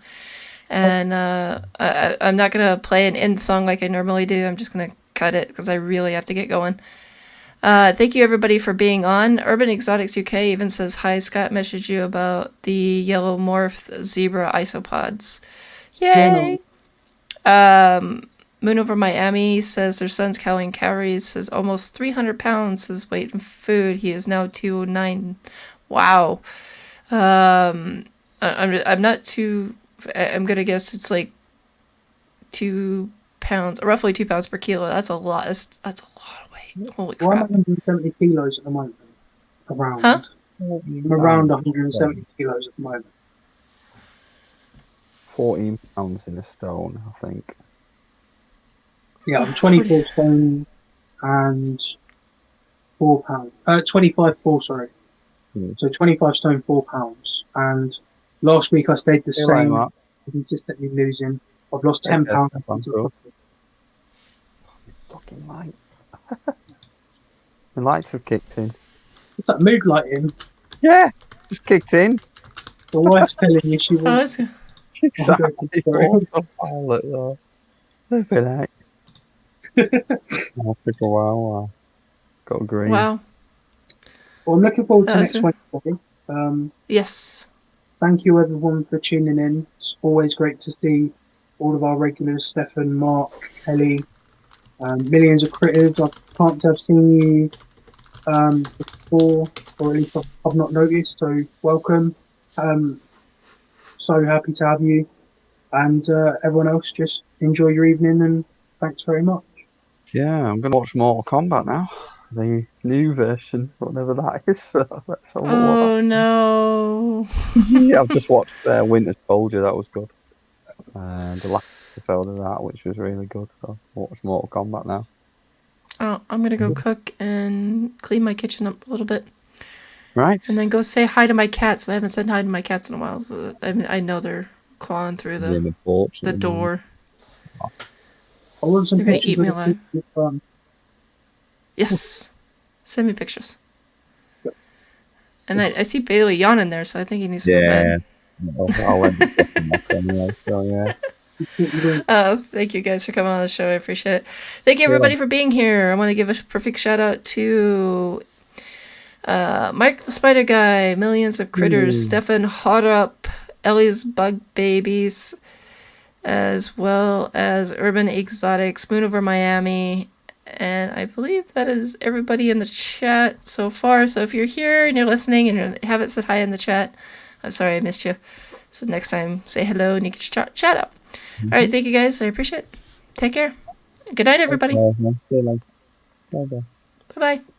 A: And I'm not going to play an end song like I normally do. I'm just going to cut it because I really have to get going. Thank you, everybody, for being on. Urban Exotics UK even says, hi, Scott messaged you about the yellow morph zebra isopods. Yay! Moon Over Miami says their son's calorie calories, says almost 300 pounds his weight in food. He is now 209. Wow. I'm not too... I'm gonna guess it's like 2 pounds, roughly 2 pounds per kilo. That's a lot. That's a lot of weight. Holy crap!
C: 170 kilos at the moment. Around.
A: Huh?
C: I'm around 170 kilos at the moment.
E: 14 pounds in a stone, I think.
C: Yeah, I'm 24 stone and 4 pounds. 25 sorry. So 25 stone, 4 pounds. And last week I stayed the same, consistently losing. I've lost 10 pounds.
E: Fucking light. The lights have kicked in.
C: What's that mood lighting?
E: Yeah, just kicked in.
C: The wife's telling you she
A: Oh,
C: wants.
A: that's-
E: Exactly. Autopilot though. Look at that. Africa, wow. Got green.
A: wow.
C: Well, I'm looking forward to
A: That was
C: next
A: a-
C: Wednesday.
A: Yes.
C: Thank you everyone for tuning in. It's always great to see all of our regulars, Stefan, Mark, Kelly, millions of critters. I can't say I've seen you before, or at least I've not noticed. So welcome. So happy to have you, and everyone else. Just enjoy your evening, and thanks very much.
E: Yeah, I'm gonna watch Mortal Kombat now. The new version, whatever that is. So let's have a look.
A: Oh no.
E: Yeah, I've just watched Winter Soldier. That was good. The last episode of that, which was really good. So I'll watch Mortal Kombat now.
A: Oh, I'm gonna go cook and clean my kitchen up a little bit,
E: Right.
A: and then go say hi to my cats. I haven't said hi to my cats in a while, so I know they're clawing through
E: You're in
A: the
E: the porch at
A: the
E: the
A: door.
C: I want some
A: They're gonna
C: pictures
A: eat me
C: of the
A: alive.
C: people.
A: Yes, send me pictures. And I see Bailey yawning there, so I think he needs to go to bed.
E: I'll end up getting back anyway. So yeah.
A: Thank you guys for coming on the show. I appreciate it. Thank you everybody for being here. I want to give a perfect shout out to Mike the Spider Guy, Millions of Critters, Stefan Hotup, Ellie's Bug Babies, as well as Urban Exotics, Moon Over Miami, and I believe that is everybody in the chat so far. So if you're here and you're listening and you haven't said hi in the chat, I'm sorry I missed you. So next time, say hello and you can chat out. All right, thank you guys. I appreciate it. Take care. Good night, everybody.
E: See you later. Bye bye.
A: Bye-bye.